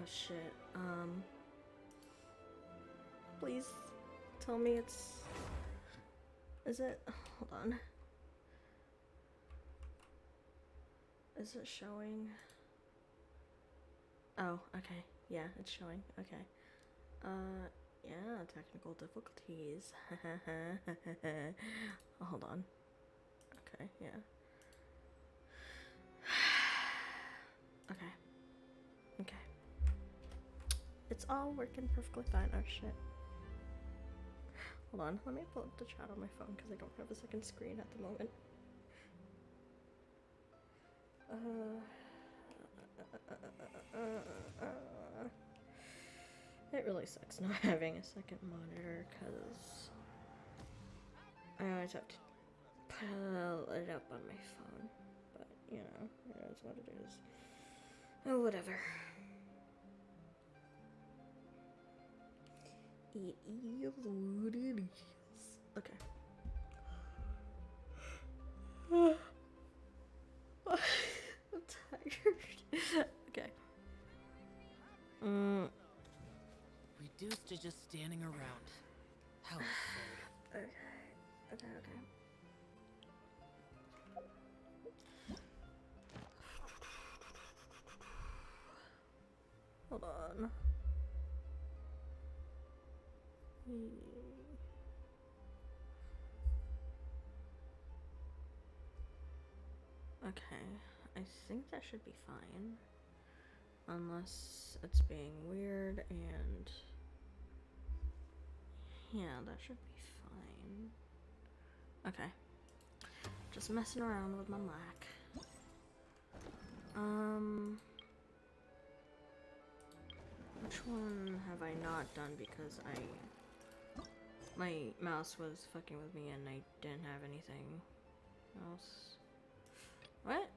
shit. Please tell me it's... Is it... Hold on. Is it showing? Oh, okay. Yeah, it's showing. Okay. Yeah, technical difficulties. Hold on. Okay, yeah. Okay. Okay. It's all working perfectly fine. Oh shit. Hold on, let me pull up the chat on my phone because I don't have a second screen at the moment. It really sucks not having a second monitor because I always have to pull it up on my phone. But, you know, it is what it is. Oh, whatever. It is what it is. Okay. I'm tired. Okay. Reduced to just standing around. How absurd. Okay. Okay. Hold on. Okay, I think that should be fine. Unless it's being weird and... Yeah, that should be fine. Okay. Just messing around with my mic. Which one have I not done because my mouse was fucking with me and I didn't have anything else. What?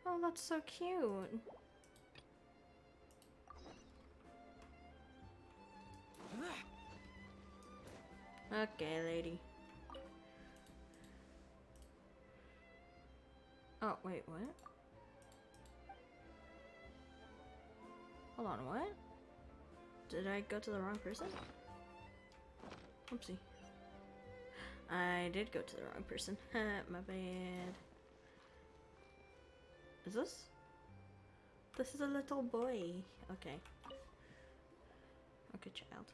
Oh, that's so cute. Okay, lady. Oh, wait, what? Hold on, what? Did I go to the wrong person? Oopsie. I did go to the wrong person. My bad. Is this? This is a little boy. Okay. Okay, child.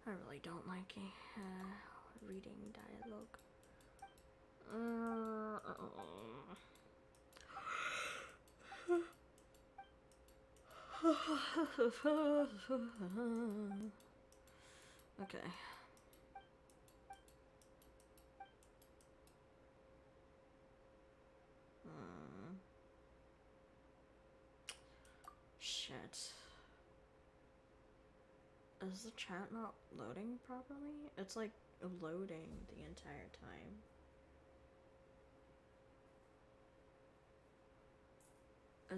I really don't like reading dialogue. Okay. Shit. Is the chat not loading properly? It's like loading the entire time.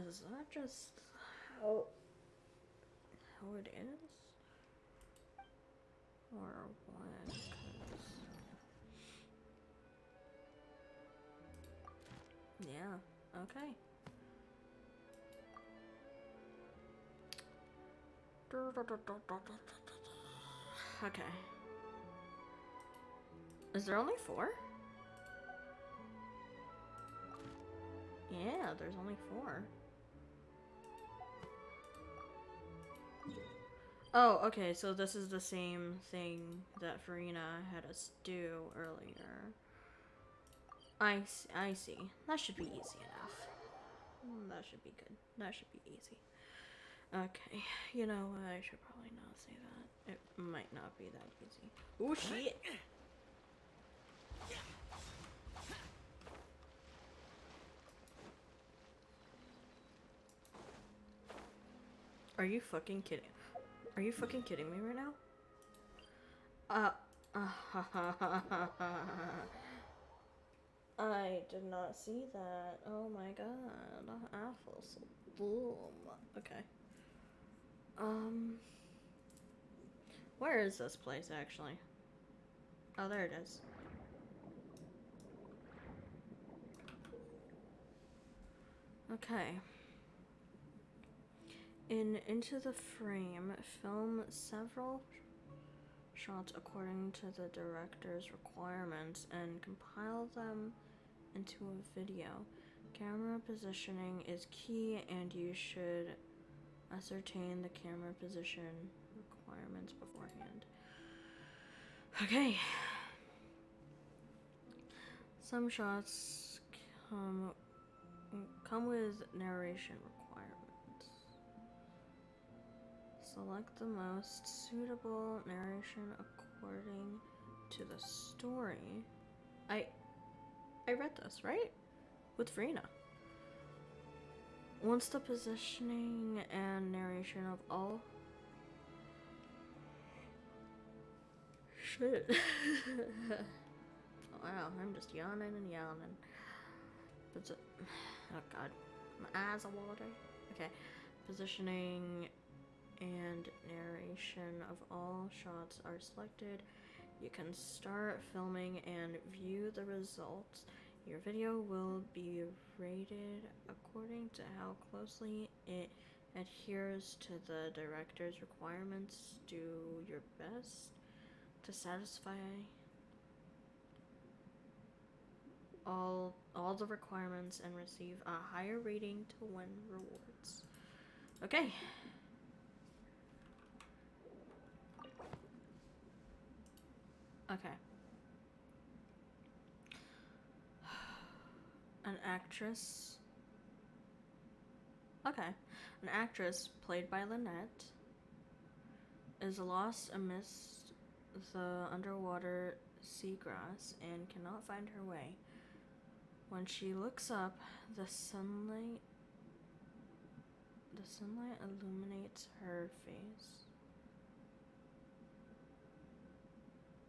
Is that just how it is? Or what? 'Cause... Yeah, okay. Okay. Is there only 4? Yeah, there's only 4. Oh, okay, so this is the same thing that Farina had us do earlier. I see. That should be easy enough. That should be good. That should be easy. Okay, you know what? I should probably not say that. It might not be that easy. Oh shit! Are you fucking kidding? Are you fucking kidding me right now? I did not see that. Oh my god. I feel so dumb. Okay. Where is this place actually? Oh, there it is. Okay. Into the Frame, film several shots according to the director's requirements and compile them into a video. Camera positioning is key, and you should ascertain the camera position requirements beforehand. Okay. Some shots come with narration requirements. Select the most suitable narration according to the story. I read this, right? With Farina. Once the positioning and narration of all shit. Wow, I'm just yawning and yawning. But oh god, my eyes are watering. Okay, positioning and narration of all shots are selected. You can start filming and view the results. Your video will be rated according to how closely it adheres to the director's requirements. Do your best to satisfy all the requirements and receive a higher rating to win rewards. Okay. Okay. An actress. Okay. An actress played by Lynette is lost amidst the underwater seagrass and cannot find her way. When she looks up, the sunlight illuminates her face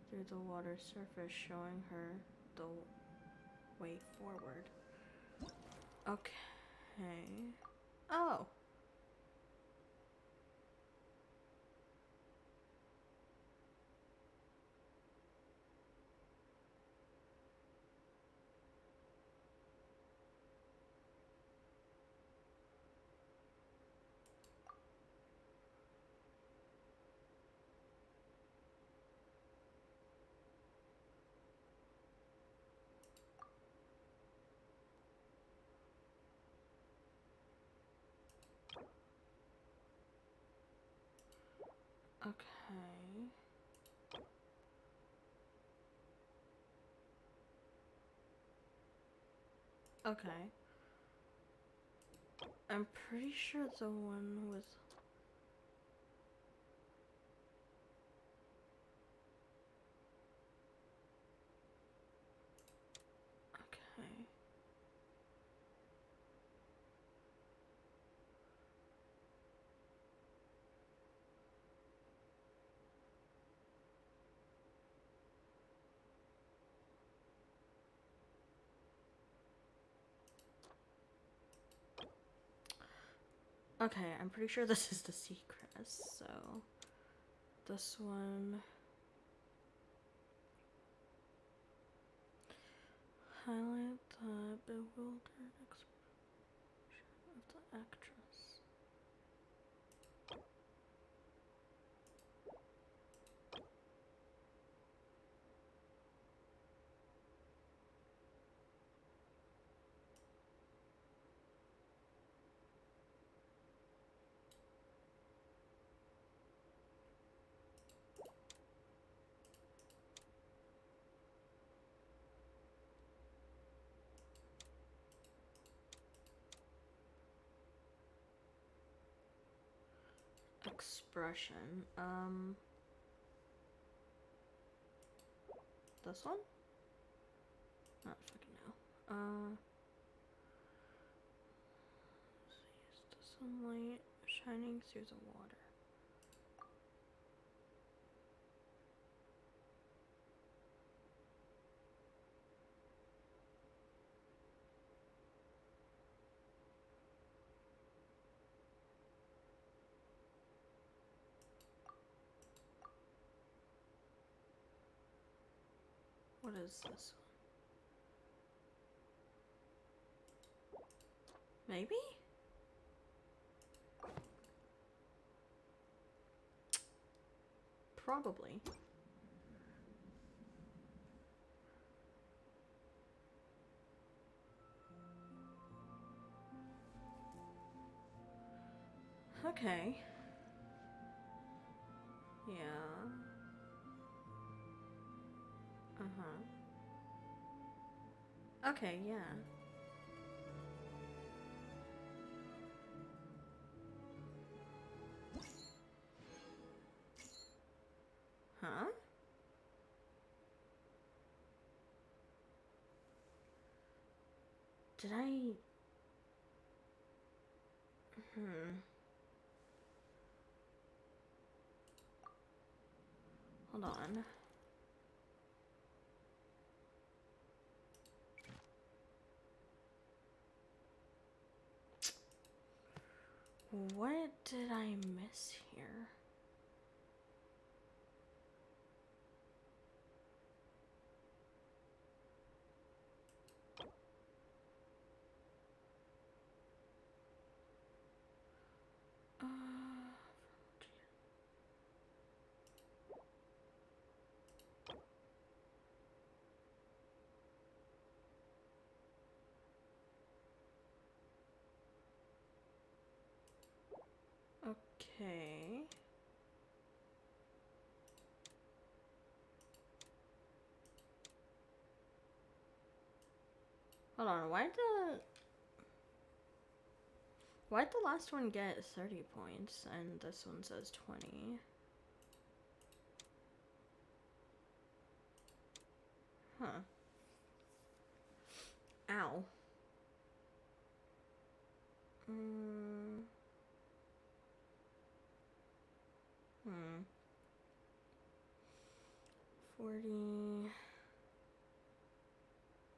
through the water surface, showing her the way forward. Okay. Oh. Okay. Okay. I'm pretty sure the one with... Okay. Okay, I'm pretty sure this is the Seacrest, so... This one... Highlight the bewildered expression of the actress. Expression. This one? Not fucking know. Sees the sunlight shining through the water. What is this one? Maybe? Probably. Okay. Yeah. Uh-huh. Okay, yeah. Huh? Did I... Hold on. What did I miss here? Uh, okay. Hold on, why'd the last one get 30 points and this one says 20? Huh. Ow. 40.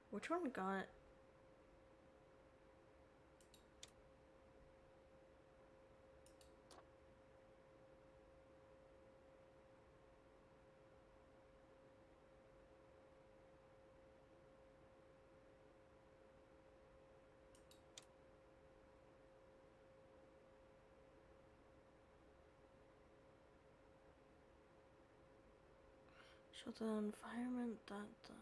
Which one got... Show the environment that the...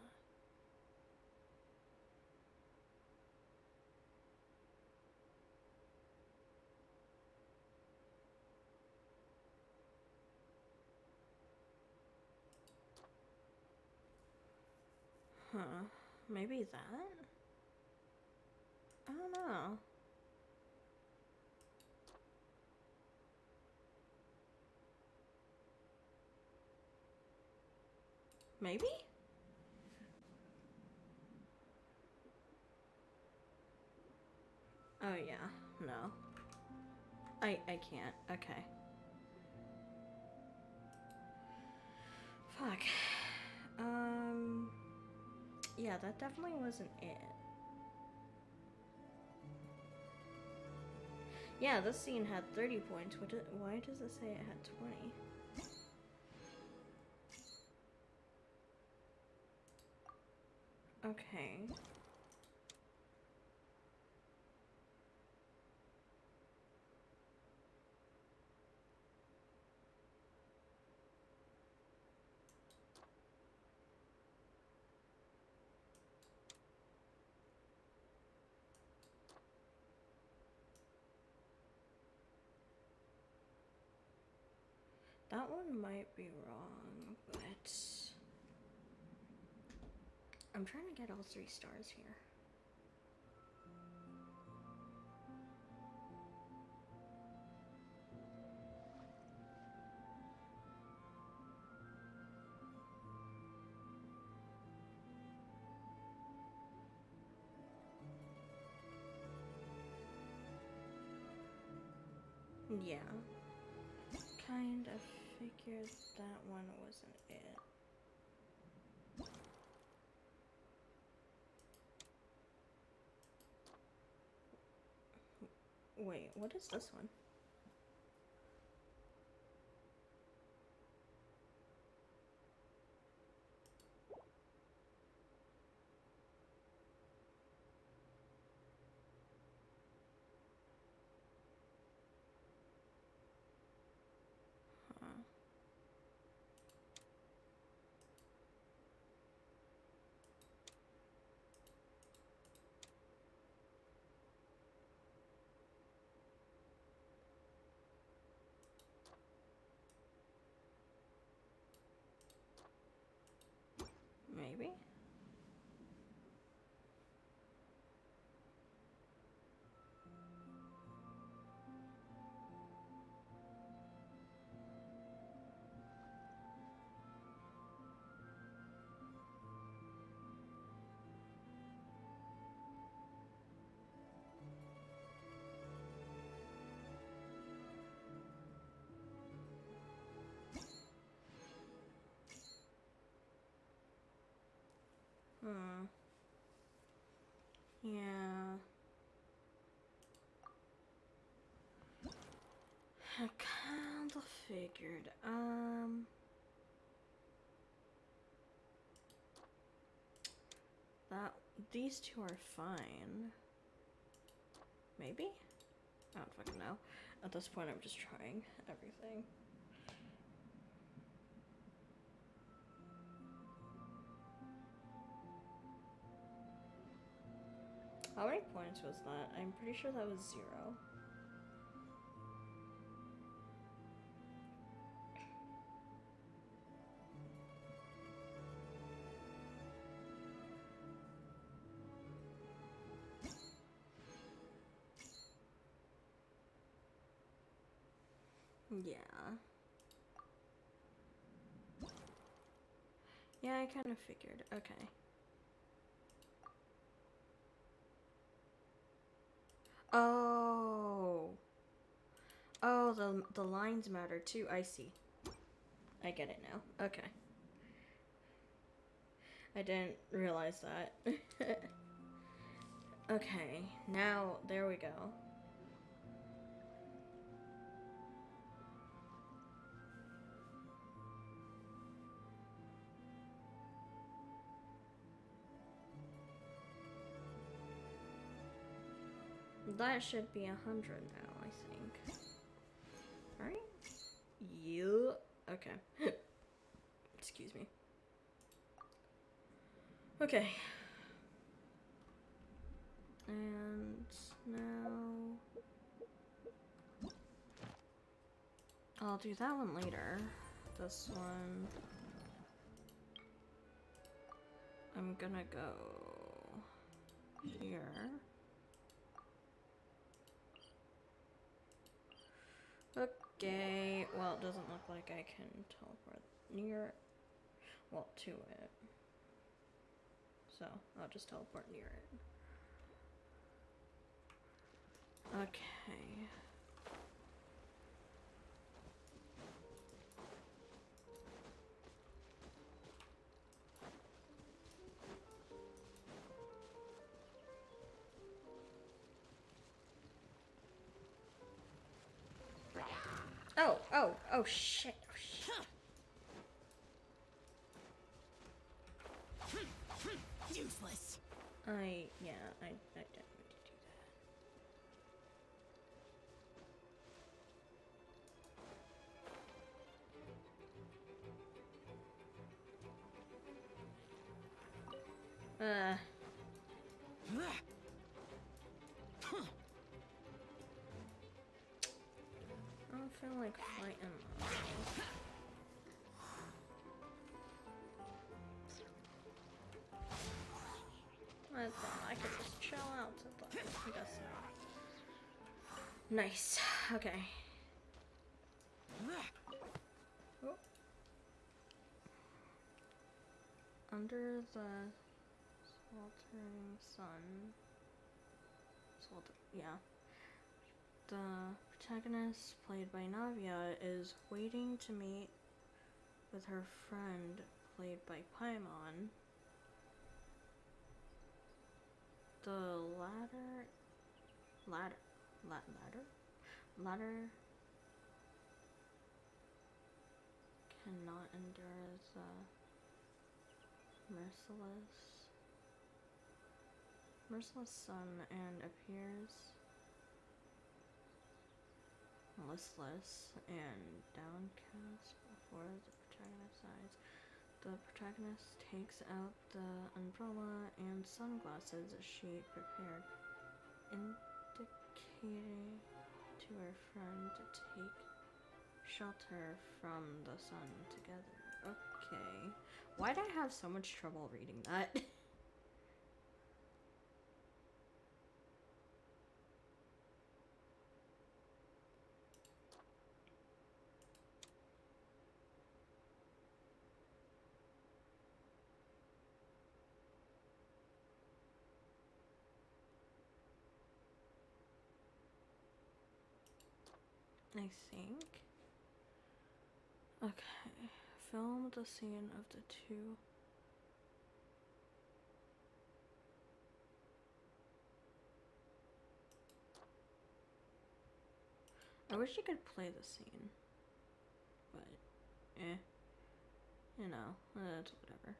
Huh. Maybe that? I don't know. Maybe? Oh yeah, no. I can't. Okay. Fuck. Yeah, that definitely wasn't it. Yeah, this scene had 30 points. Why does it say it had 20? Okay. That one might be wrong, but... I'm trying to get all 3 stars here. Yeah. Kind of figured that one wasn't it. Wait, what is this one? Yeah. I kind of figured. That these two are fine. Maybe? I don't fucking know. At this point, I'm just trying everything. How many points was that? I'm pretty sure that was 0. Yeah. Yeah, I kind of figured. Okay. Oh. Oh, the lines matter too. I see. I get it now. Okay. I didn't realize that. Okay, now there we go. That should be 100 now, I think. Right? You. Okay. Excuse me. Okay. And now I'll do that one later. This one I'm gonna go here. Okay, well, it doesn't look like I can teleport near, well, to it. So, I'll just teleport near it. Okay. Oh, shit. Oh, shit. Useless. Yeah, I didn't mean to do that. I don't feel like fighting them. I thought I could just chill out, but I guess not. Nice. Okay. Oh. Under the sweltering sun. Yeah. The protagonist, played by Navia, is waiting to meet with her friend, played by Paimon. The latter cannot endure the merciless sun and appears listless and downcast before the protagonist's eyes. The protagonist takes out the umbrella and sunglasses she prepared, indicating to her friend to take shelter from the sun together. Okay. Why'd I have so much trouble reading that? I think. Okay. Film the scene of the two I wish you could play the scene. But, eh. You know, it's whatever.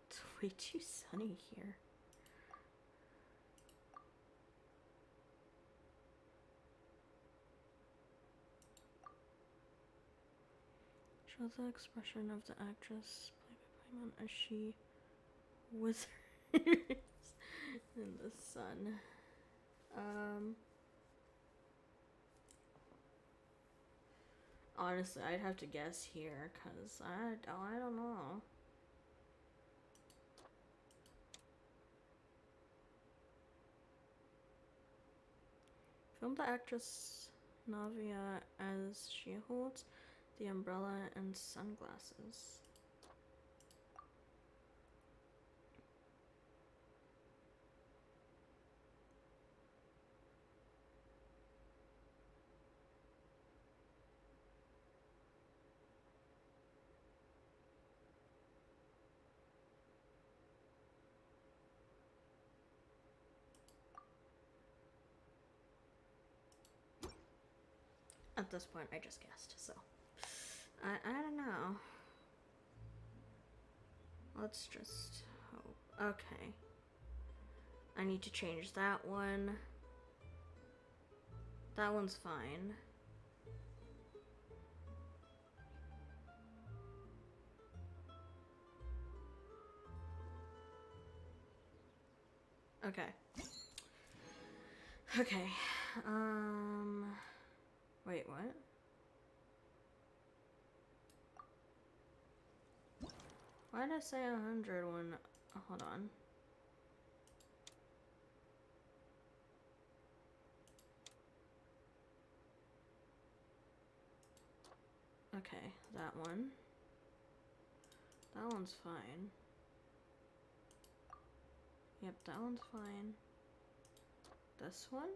It's way too sunny here. Show the expression of the actress played by Paimon as she withers in the sun. Honestly, I'd have to guess here, cause I don't know. Film the actress Navia as she holds the umbrella and sunglasses. At this point, I just guessed, so I don't know. Let's just hope. Okay. I need to change that one. That one's fine. Okay. Okay. Wait, what? Why did I say 100 when... hold on. Okay, that one. That one's fine. Yep, that one's fine. This one?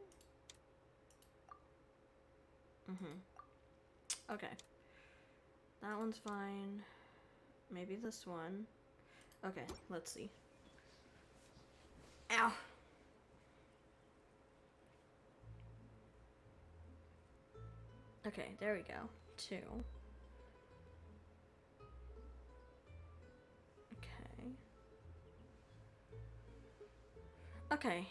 Okay. That one's fine. Maybe this one. Okay, let's see. Ow! Okay, there we go. 2. Okay. Okay.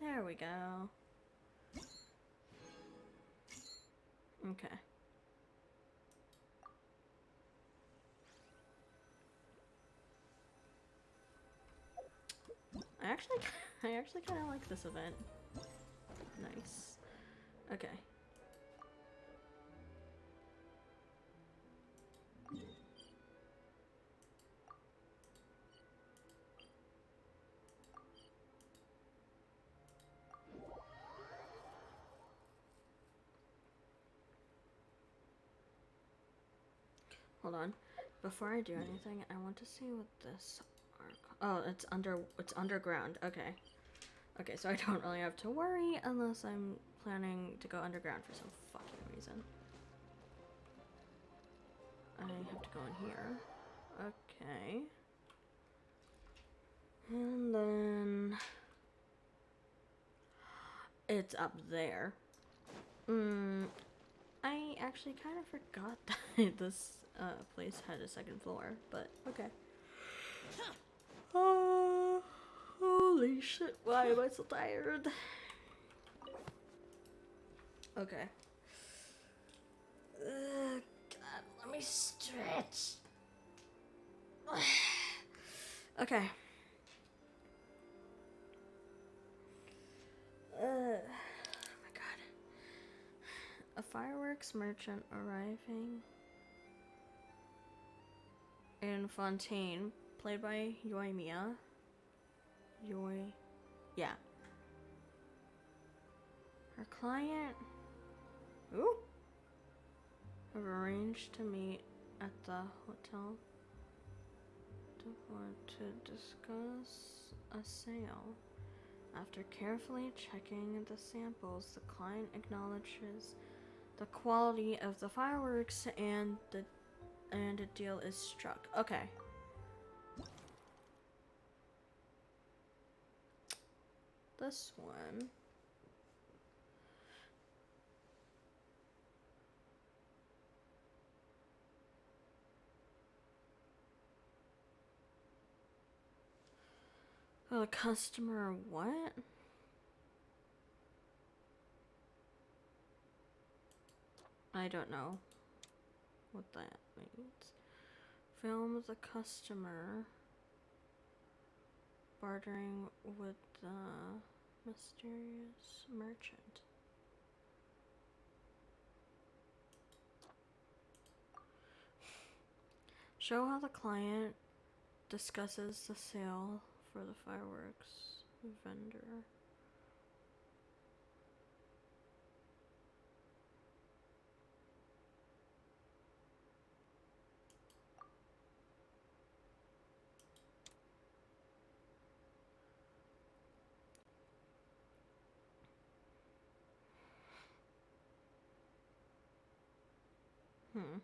There we go. Okay. I actually kind of like this event. Nice. Okay. Hold on. Before I do anything, I want to see what this oh, it's underground. Okay. Okay, so I don't really have to worry unless I'm planning to go underground for some fucking reason. I have to go in here. Okay. And then it's up there. I actually kind of forgot that this place had a second floor, but okay. Oh, holy shit, why am I so tired? Okay. God, let me stretch. Okay. Oh my god. A fireworks merchant arriving in Fontaine, played by Yoimiya. Yeah. Her client, ooh, have arranged to meet at the hotel to discuss a sale. After carefully checking the samples, the client acknowledges the quality of the fireworks and a deal is struck. Okay. This one. Oh, the customer what? I don't know what that means. Film the customer bartering with the mysterious merchant. Show how the client discusses the sale for the fireworks vendor. Hmm.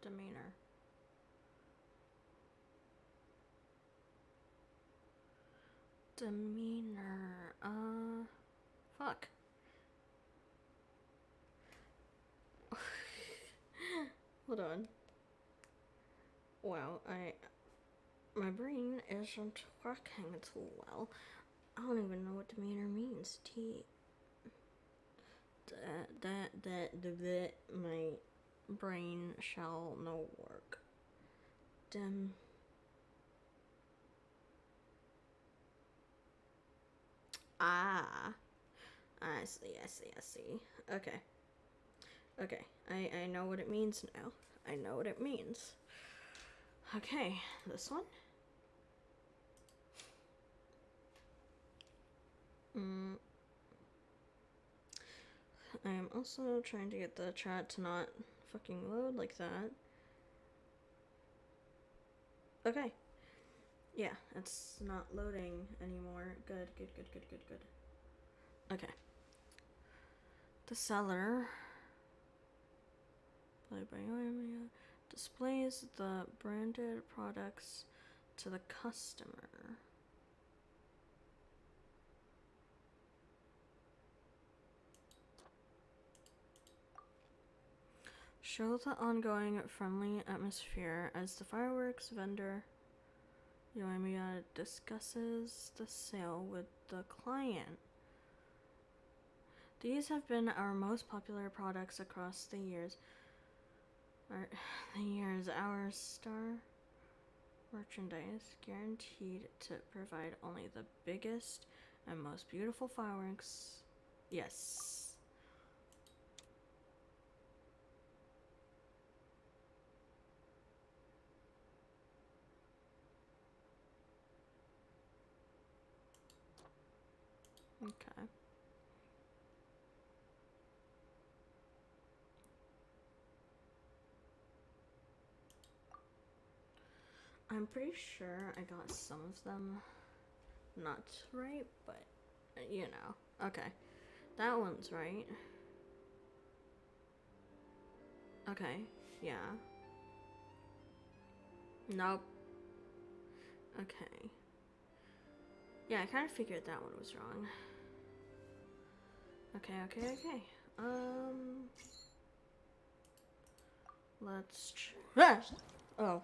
Demeanor. Demeanor. Fuck. Hold on. Wow, my brain isn't working too well. I don't even know what demeanor means. My brain shall no work. Ah. I see. Okay. Okay. I know what it means now. I know what it means. Okay, this one? I am also trying to get the chat to not fucking load like that. Okay. Yeah, it's not loading anymore. Good. Okay. The seller, played by Yoimiya, displays the branded products to the customer. Show the ongoing friendly atmosphere as the fireworks vendor Yoimiya discusses the sale with the client. These have been our most popular products across the years. Our star merchandise guaranteed to provide only the biggest and most beautiful fireworks. Yes. Okay. I'm pretty sure I got some of them not right, but you know. Okay. That one's right. Okay. Yeah. Nope. Okay. Yeah, I kind of figured that one was wrong. Okay. Let's oh.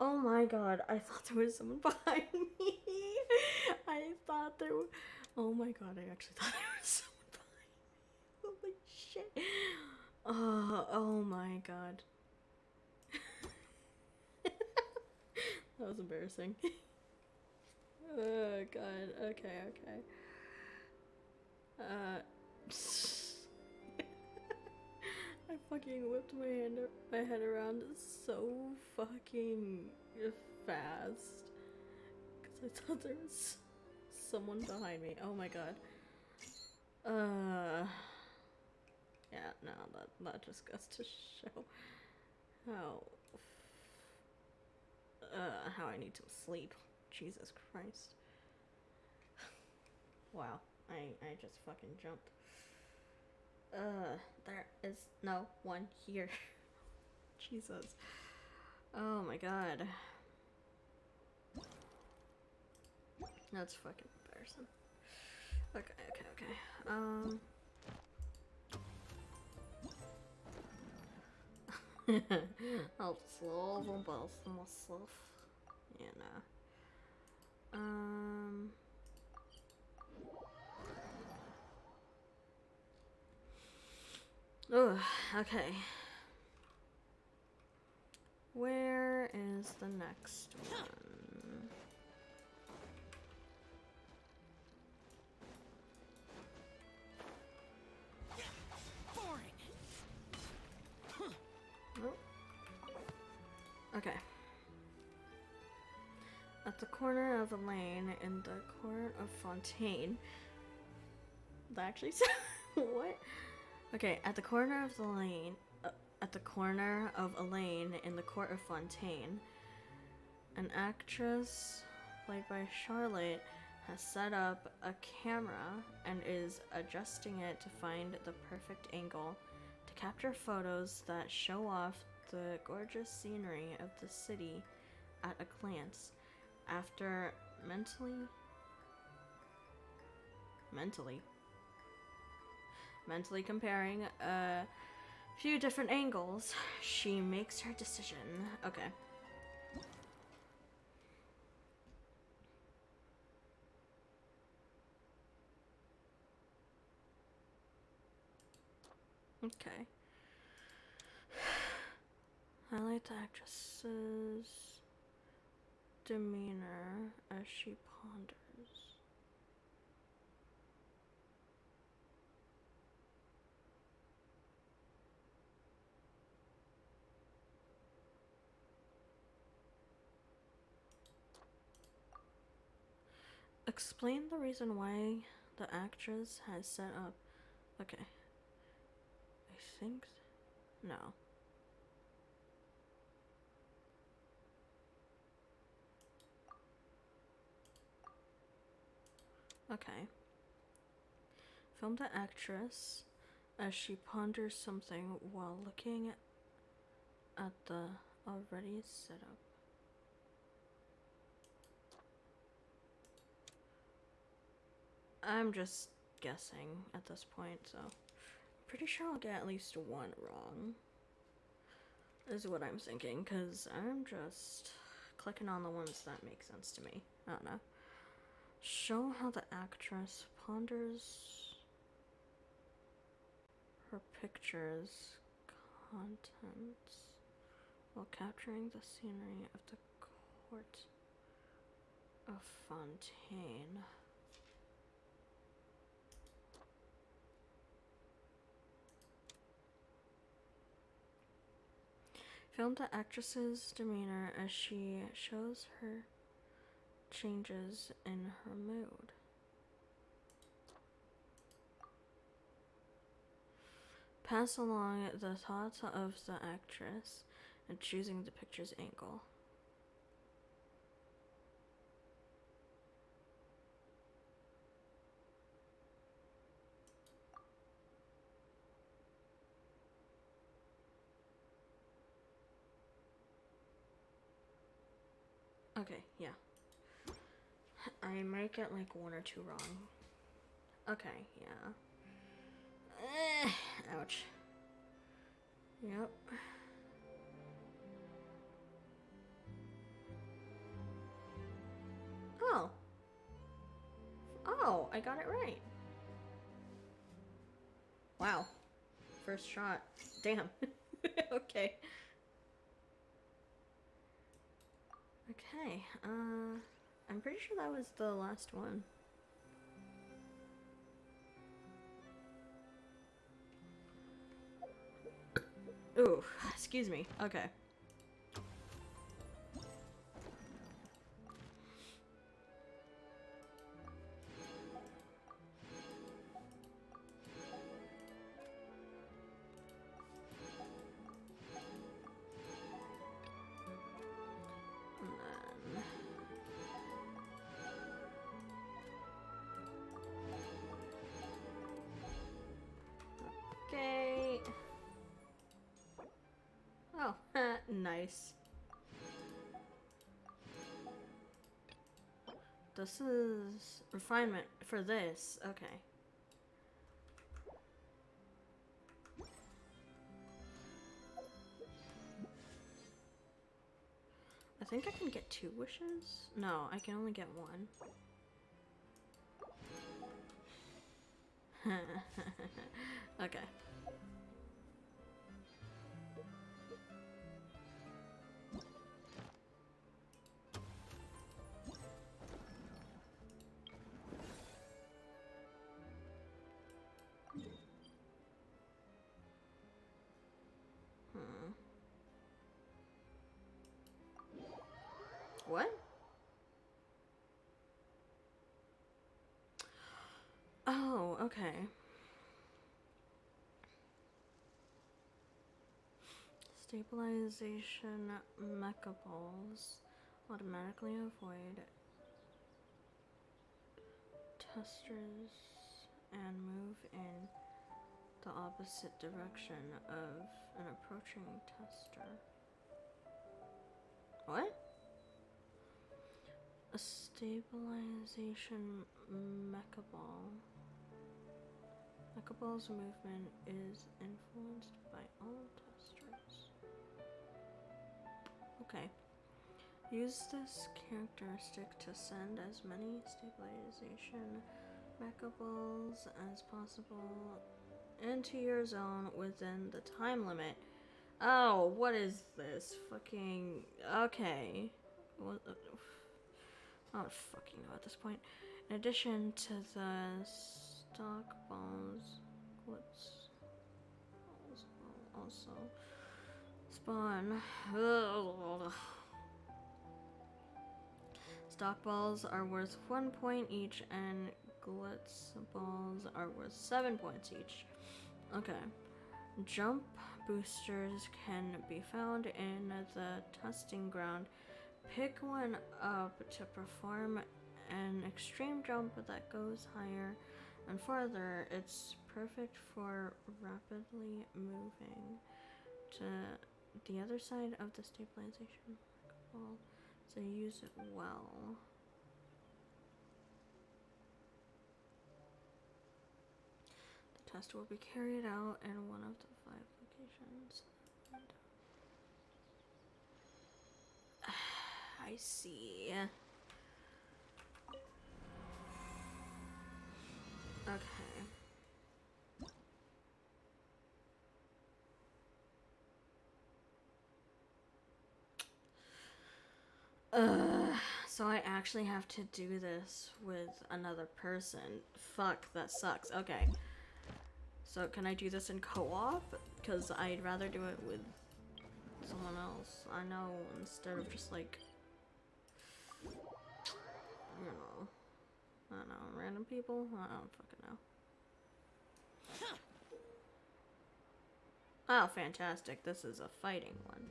Oh my god, I thought there was someone behind me. I thought there was... Oh my god, I actually thought there was someone behind me. Holy shit. Oh my god. That was embarrassing. Oh god, okay. I fucking whipped my head around so fucking fast. Because I thought there was someone behind me. Oh my god. Yeah, no, that just goes to show how how I need to sleep. Jesus Christ. Wow, I just fucking jumped. There is no one here. Jesus. Oh my god. That's fucking embarrassing. Okay. I'll slow both myself. Yeah, nah. Oh, okay. Where is the next one? Boring. Nope. Okay. At the corner of a lane in the court of Fontaine. That actually said what? Okay, at the corner of the lane, at the corner of a lane in the court of Fontaine, an actress played by Charlotte has set up a camera and is adjusting it to find the perfect angle to capture photos that show off the gorgeous scenery of the city at a glance. After mentally comparing a few different angles, she makes her decision. Okay. Okay. Highlight the actress's demeanor as she ponders. Explain the reason why the actress has set up. Okay. I think. No. Okay. Film the actress as she ponders something while looking at the already set up. I'm just guessing at this point, so pretty sure I'll get at least one wrong. Is what I'm thinking, because I'm just clicking on the ones that make sense to me. I don't know. Show how the actress ponders her picture's contents while capturing the scenery of the court of Fontaine. Film the actress's demeanor as she shows her changes in her mood. Pass along the thoughts of the actress and choosing the picture's angle. Okay, yeah. I might get like one or two wrong. Okay, yeah. Ouch. Yep. Oh. Oh, I got it right. Wow. First shot. Damn. Okay. Okay. I'm pretty sure that was the last one. Ooh, excuse me. Okay. Nice. This is refinement for this. Okay. I think I can get 2 wishes? No, I can only get 1. Okay. What? Oh, okay. Stabilization mecha balls automatically avoid testers and move in the opposite direction of an approaching tester. What? A stabilization mecha ball. Mecha ball's movement is influenced by all testers. Okay. Use this characteristic to send as many stabilization mecha balls as possible into your zone within the time limit. Oh, what is this? Fucking... Okay. What the... I don't fucking know at this point. In addition to the stock balls, glitz balls will also spawn. Ugh. Stock balls are worth 1 point each, and glitz balls are worth 7 points each. Okay. Jump boosters can be found in the testing ground. Pick one up to perform an extreme jump that goes higher and farther. It's perfect for rapidly moving to the other side of the stabilization ball, so use it well. The test will be carried out in one of the 5 locations. I see. Okay. So I actually have to do this with another person. Fuck, that sucks. Okay. So can I do this in co-op? Because I'd rather do it with someone else. I know, instead of just like, you know, I don't know, random people? I don't fucking know. Oh, fantastic. This is a fighting one.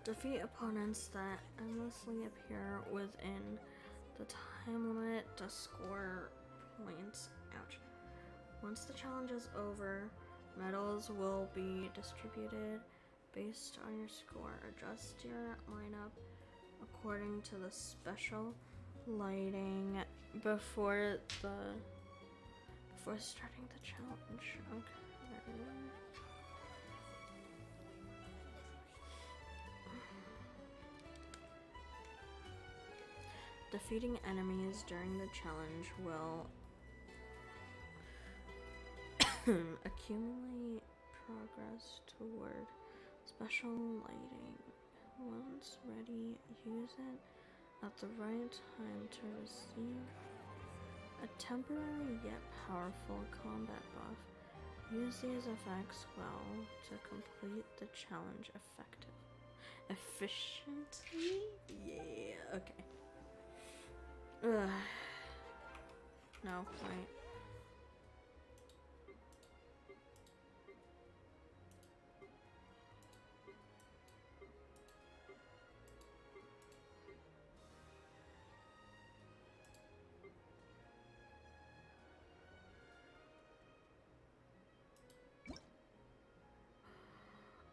Defeat opponents that endlessly appear within the time limit to score points. Ouch. Once the challenge is over, medals will be distributed based on your score. Adjust your lineup according to the special lighting before starting the challenge. Okay. Defeating enemies during the challenge will accumulate progress toward special lighting. Once ready, use it at the right time to receive a temporary yet powerful combat buff. Use these effects well to complete the challenge efficiently? Yeah, okay. Ugh. No, wait.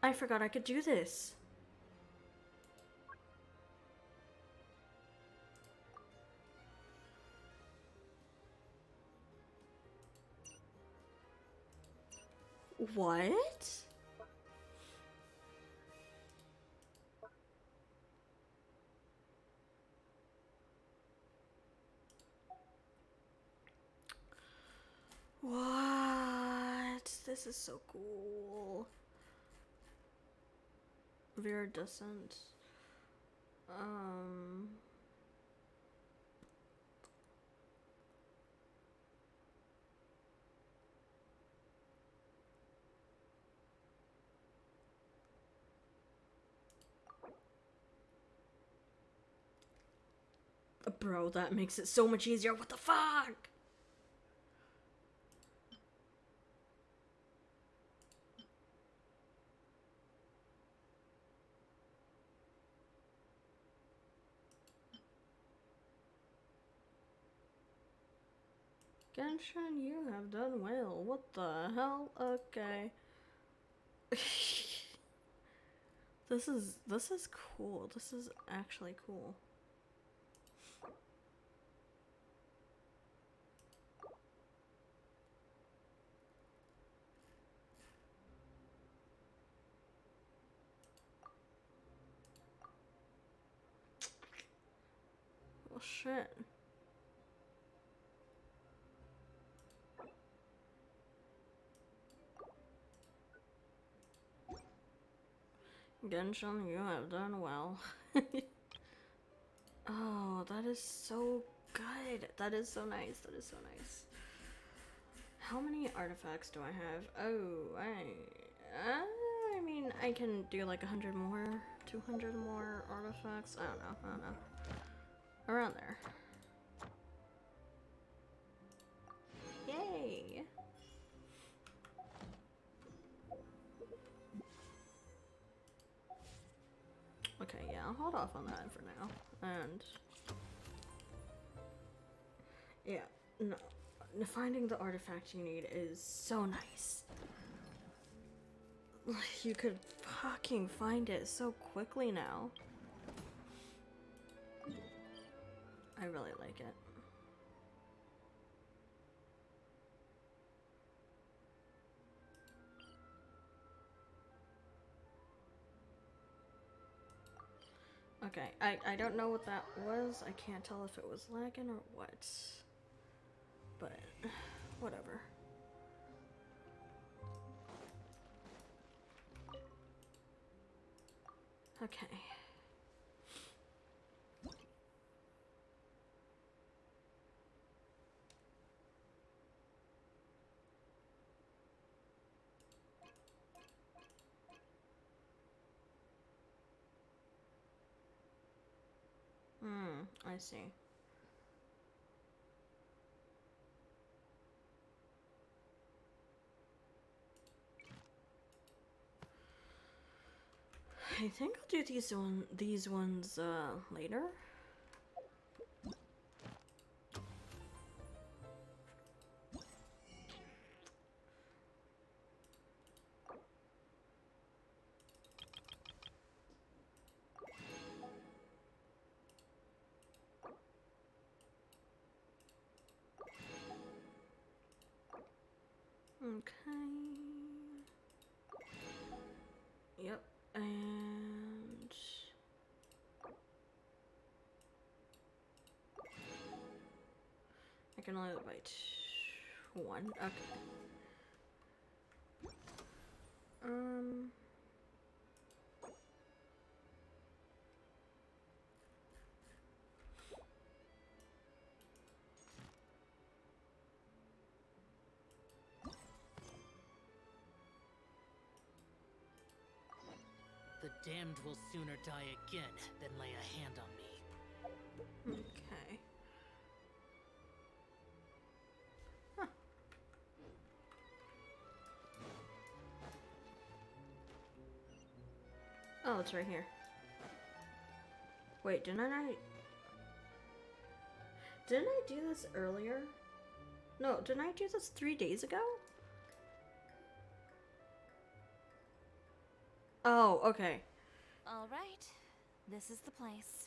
I forgot I could do this. What? What? This is so cool. Viridescent. Bro, that makes it so much easier. What the fuck? Genshin, you have done well. What the hell? Okay. This is cool. This is actually cool. Well, shit. Genshin, you have done well. Oh, that is so good. That is so nice. That is so nice. How many artifacts do I have? Oh, I mean, I can do like 100 more, 200 more artifacts. I don't know. Around there. Yay! Okay, yeah, I'll hold off on that for now. And yeah, no, finding the artifact you need is so nice. You could fucking find it so quickly now. I really like it. Okay, I don't know what that was. I can't tell if it was lagging or what. But, whatever. Okay. I see. I think I'll do these ones later. Okay. Yep, and I can only buy one. Okay. The damned will sooner die again than lay a hand on me. Okay. Huh. Oh, it's right here. Wait, didn't I do this earlier? No, didn't I do this 3 days ago? Oh, okay. All right, this is the place.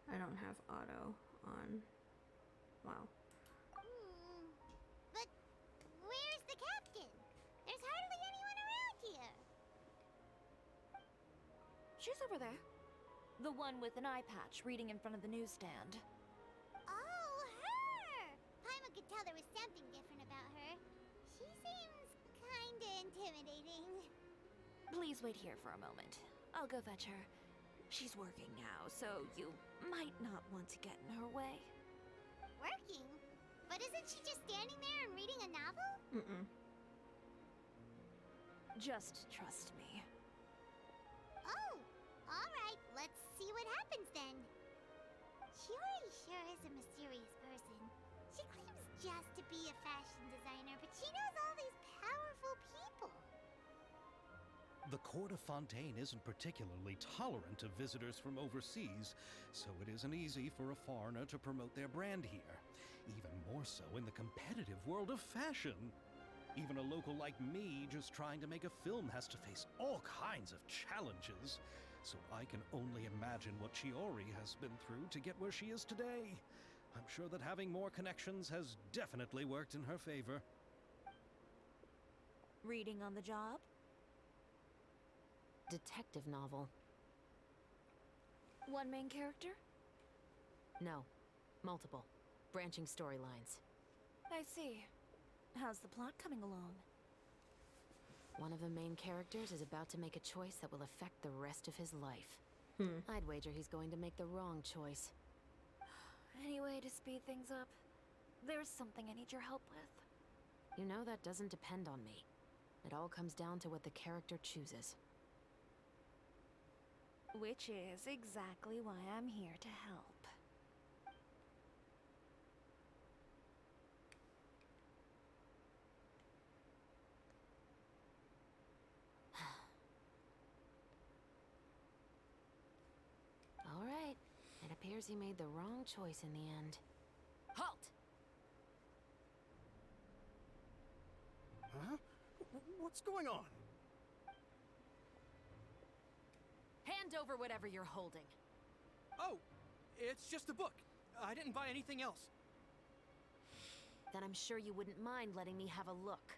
I don't have auto on. Wow. But where's the captain? There's hardly anyone around here. She's over there. The one with an eye patch reading in front of the newsstand. Oh, her! Paimon could tell there was something different about her. She seems kinda intimidating. Please wait here for a moment. I'll go fetch her. She's working now, so you might not want to get in her way. Working? But isn't she just standing there and reading a novel? Mm-mm. Just trust me. Oh, alright, let's see what happens then. Shiori sure is a mysterious person. She claims just to be a fashion designer, but she knows all these powerful people. The court of Fontaine isn't particularly tolerant of visitors from overseas, so it isn't easy for a foreigner to promote their brand here. Even more so in the competitive world of fashion. Even a local like me just trying to make a film has to face all kinds of challenges. So I can only imagine what Chiori has been through to get where she is today. I'm sure that having more connections has definitely worked in her favor. Reading on the job? Detective novel. One main character? No. Multiple. Branching storylines. I see. How's the plot coming along? One of the main characters is about to make a choice that will affect the rest of his life. Hmm. I'd wager he's going to make the wrong choice. Any way to speed things up? There's something I need your help with. You know that doesn't depend on me. It all comes down to what the character chooses. Which is exactly why I'm here to help. All right. It appears he made the wrong choice in the end. Halt! Huh? What's going on? Hand over whatever you're holding. Oh, it's just a book. I didn't buy anything else. Then I'm sure you wouldn't mind letting me have a look.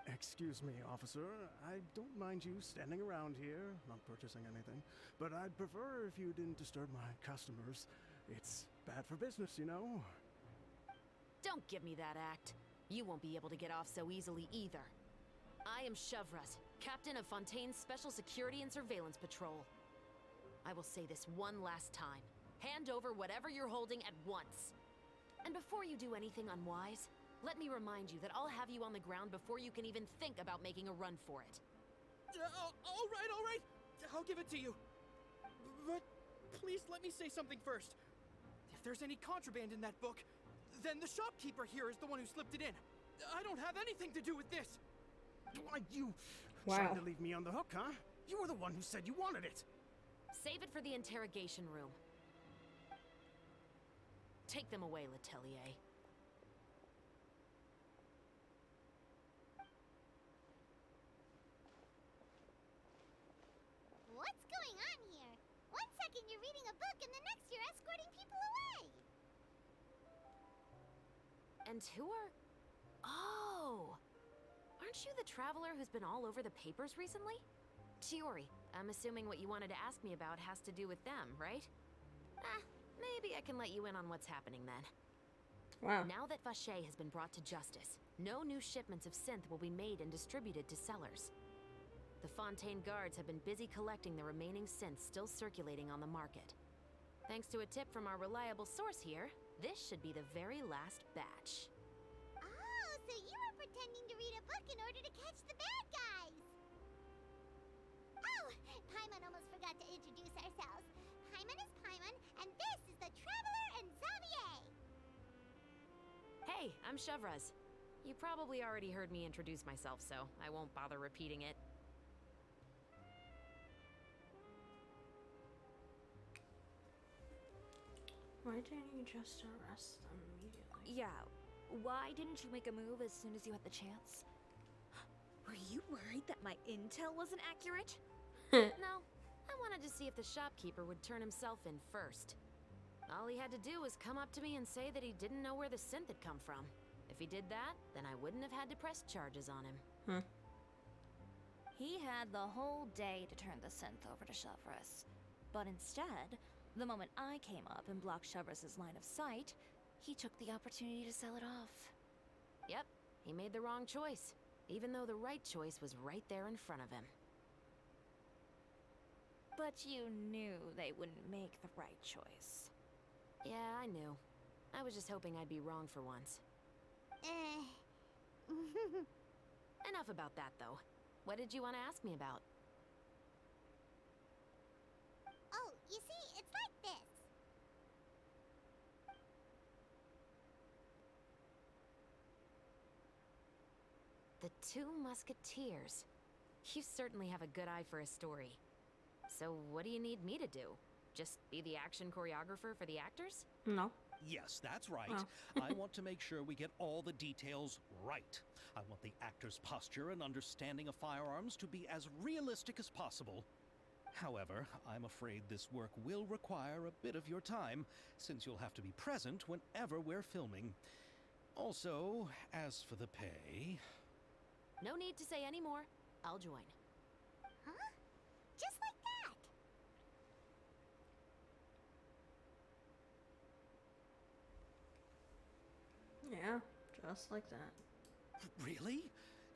Excuse me, officer. I don't mind you standing around here, not purchasing anything, but I'd prefer if you didn't disturb my customers. It's bad for business, you know? Don't give me that act. You won't be able to get off so easily either. I am Chevraz, captain of Fontaine's Special Security and Surveillance Patrol. I will say this one last time. Hand over whatever you're holding at once. And before you do anything unwise, let me remind you that I'll have you on the ground before you can even think about making a run for it. All right. I'll give it to you. But please let me say something first. If there's any contraband in that book, then the shopkeeper here is the one who slipped it in. I don't have anything to do with this. Why, you Wow. trying to leave me on the hook, huh? You were the one who said you wanted it. Save it for the interrogation room. Take them away, Letelier. What's going on here? One second you're reading a book and the next you're escorting people away. And who are... Oh! Aren't you the traveler who's been all over the papers recently? Chiori, I'm assuming what you wanted to ask me about has to do with them, right? Maybe I can let you in on what's happening then. Wow. Now that Vacher has been brought to justice, no new shipments of synth will be made and distributed to sellers. The Fontaine guards have been busy collecting the remaining synths still circulating on the market. Thanks to a tip from our reliable source here, this should be the very last batch. Oh, so you were pretending to read a book in order to catch the bad guys. Oh, Paimon almost forgot to introduce ourselves. Paimon is Paimon, and this is the Traveler and Xavier. Hey, I'm Chevraz. You probably already heard me introduce myself, so I won't bother repeating it. Why didn't you just arrest them immediately? Yeah, why didn't you make a move as soon as you had the chance? Were you worried that my intel wasn't accurate? No, I wanted to see if the shopkeeper would turn himself in first. All he had to do was come up to me and say that he didn't know where the synth had come from. If he did that, then I wouldn't have had to press charges on him. He had the whole day to turn the synth over to Chevreuse. But instead, the moment I came up and blocked Chevreus's line of sight, he took the opportunity to sell it off. Yep, he made the wrong choice, even though the right choice was right there in front of him. But you knew they wouldn't make the right choice. Yeah, I knew. I was just hoping I'd be wrong for once. Enough about that, though. What did you want to ask me about? Oh, you see, it's like this. The Two Musketeers. You certainly have a good eye for a story. So what do you need me to do? Just be the action choreographer for the actors? No. Yes, that's right. Oh. I want to make sure we get all the details right. I want the actor's posture and understanding of firearms to be as realistic as possible. However, I'm afraid this work will require a bit of your time, since you'll have to be present whenever we're filming. Also, as for the pay... No need to say any more. I'll join. Huh? Just like that. Yeah, just like that. Really?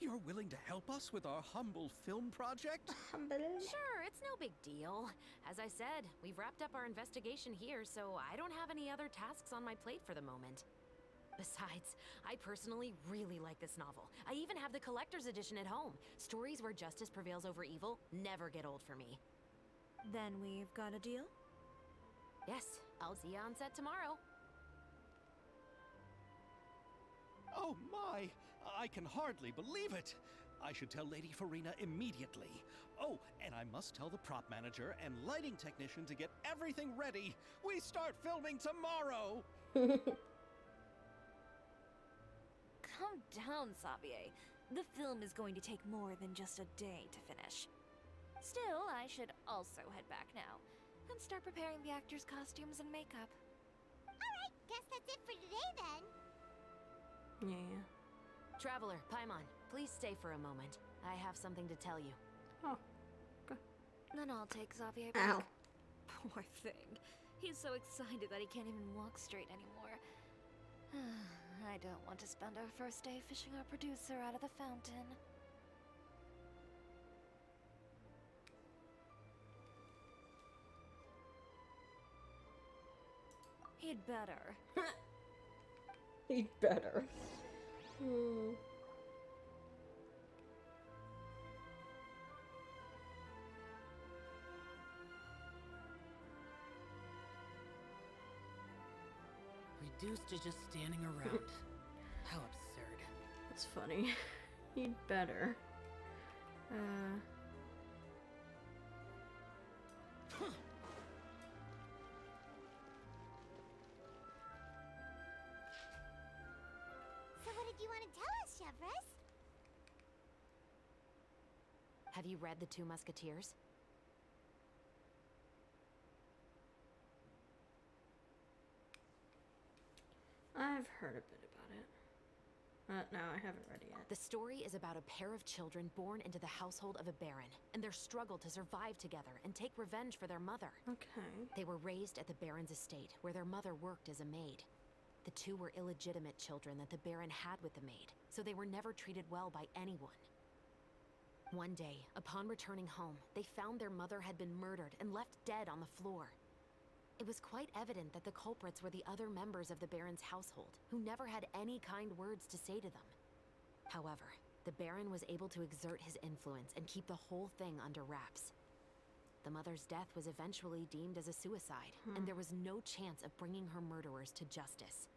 You're willing to help us with our humble film project? Sure, it's no big deal. As I said, we've wrapped up our investigation here, so I don't have any other tasks on my plate for the moment. Besides, I personally really like this novel. I even have the collector's edition at home. Stories where justice prevails over evil never get old for me. Then we've got a deal? Yes, I'll see you on set tomorrow. Oh my! I can hardly believe it! I should tell Lady Farina immediately. Oh, and I must tell the prop manager and lighting technician to get everything ready. We start filming tomorrow! Calm down, Xavier. The film is going to take more than just a day to finish. Still, I should also head back now and start preparing the actors' costumes and makeup. Alright, guess that's it for today then. Yeah. Traveler, Paimon, please stay for a moment. I have something to tell you. Oh. Then I'll take Xavier Ow. back. Poor thing. He's so excited that he can't even walk straight anymore. I don't want to spend our first day fishing our producer out of the fountain. He'd better. He'd better. Hmm. Reduced to just standing around. How absurd. That's funny. He'd better. So what did you want to tell us, Chevreuse? Have you read The Two Musketeers? I've heard a bit about it. No, I haven't read it yet. The story is about a pair of children born into the household of a baron, and their struggle to survive together and take revenge for their mother. Okay. They were raised at the baron's estate, where their mother worked as a maid. The two were illegitimate children that the baron had with the maid, so they were never treated well by anyone. One day, upon returning home, they found their mother had been murdered and left dead on the floor. It was quite evident that the culprits were the other members of the baron's household, who never had any kind words to say to them. However, the baron was able to exert his influence and keep the whole thing under wraps. The mother's death was eventually deemed as a suicide, and there was no chance of bringing her murderers to justice.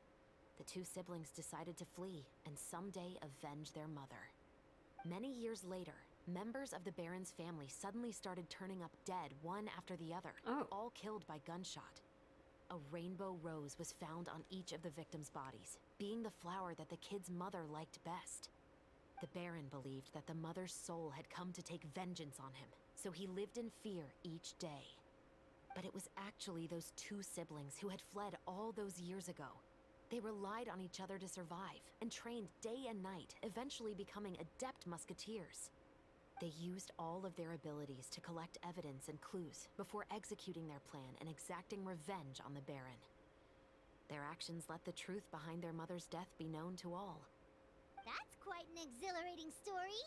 The two siblings decided to flee and someday avenge their mother. Many years later, members of the baron's family suddenly started turning up dead one after the other, Oh. all killed by gunshot. A rainbow rose was found on each of the victims' bodies, being the flower that the kid's mother liked best. The Baron believed that the mother's soul had come to take vengeance on him, so he lived in fear each day. But it was actually those two siblings who had fled all those years ago. They relied on each other to survive and trained day and night, eventually becoming adept musketeers. They used all of their abilities to collect evidence and clues before executing their plan and exacting revenge on the Baron. Their actions let the truth behind their mother's death be known to all. That's quite an exhilarating story.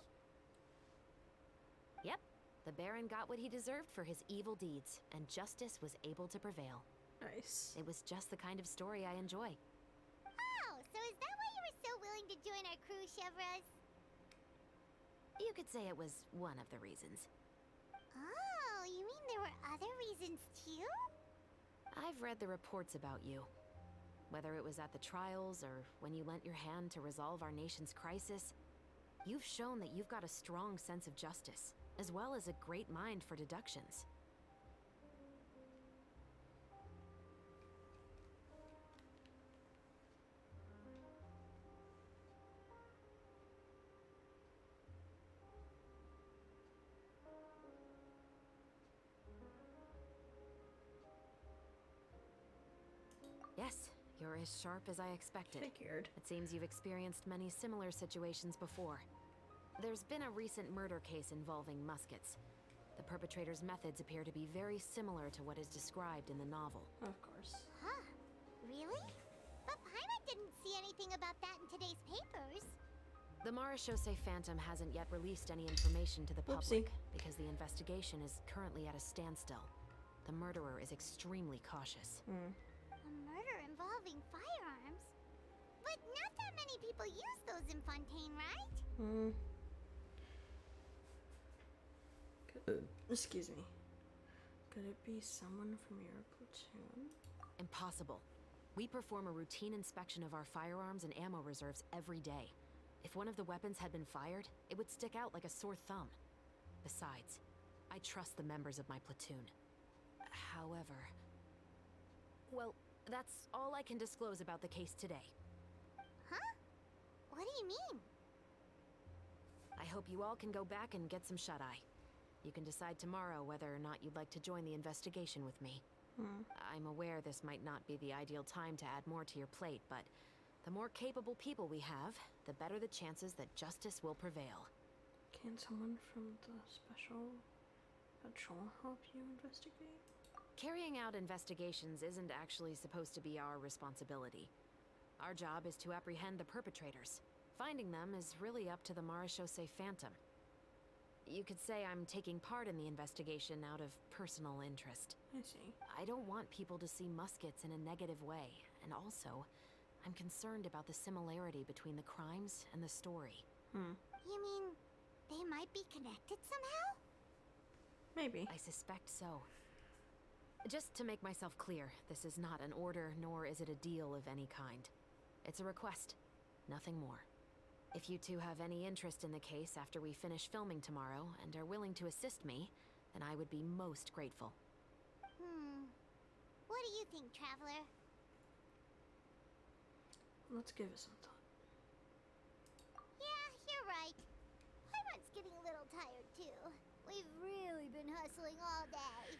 Yep, the Baron got what he deserved for his evil deeds, and justice was able to prevail. Nice. It was just the kind of story I enjoy. Oh, so is that why you were so willing to join our crew, Chevrolet? You could say it was one of the reasons. Oh, you mean there were other reasons too? I've read the reports about you. Whether it was at the trials or when you lent your hand to resolve our nation's crisis, you've shown that you've got a strong sense of justice, as well as a great mind for deductions. Yes, you're as sharp as I expected. Figured. It seems you've experienced many similar situations before. There's been a recent murder case involving muskets. The perpetrator's methods appear to be very similar to what is described in the novel. Of course. Huh? Really? But Paimon didn't see anything about that in today's papers. The Marechaussee Phantom hasn't yet released any information to the Whoopsie. public because the investigation is currently at a standstill. The murderer is extremely cautious. A murder involving firearms? But not that many people use those in Fontaine, right? Excuse me. Could it be someone from your platoon? Impossible. We perform a routine inspection of our firearms and ammo reserves every day. If one of the weapons had been fired, it would stick out like a sore thumb. Besides, I trust the members of my platoon. However... Well, that's all I can disclose about the case today. Huh? What do you mean? I hope you all can go back and get some shut-eye. You can decide tomorrow whether or not you'd like to join the investigation with me. I'm aware this might not be the ideal time to add more to your plate, but the more capable people we have, the better the chances that justice will prevail. Can someone from the special patrol help you investigate? Carrying out investigations isn't actually supposed to be our responsibility. Our job is to apprehend the perpetrators. Finding them is really up to the Marechaussee Phantom. You could say I'm taking part in the investigation out of personal interest. I see. I don't want people to see muskets in a negative way, and also, I'm concerned about the similarity between the crimes and the story. You mean they might be connected somehow? Maybe. I suspect so. Just to make myself clear, this is not an order, nor is it a deal of any kind. It's a request, nothing more. If you two have any interest in the case after we finish filming tomorrow and are willing to assist me, then I would be most grateful. What do you think, Traveler? Let's give it some thought. Yeah, you're right. Paimon's getting a little tired too. We've really been hustling all day.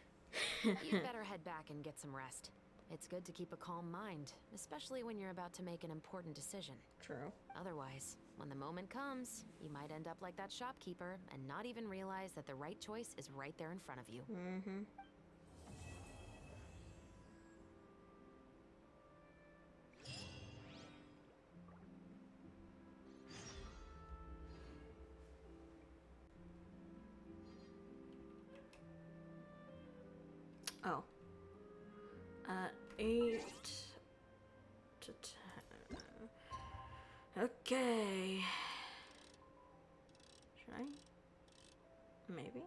You'd better head back and get some rest. It's good to keep a calm mind, especially when you're about to make an important decision. True. Otherwise, when the moment comes, you might end up like that shopkeeper and not even realize that the right choice is right there in front of you. Oh. 8 to 10. Okay. Should I? Maybe?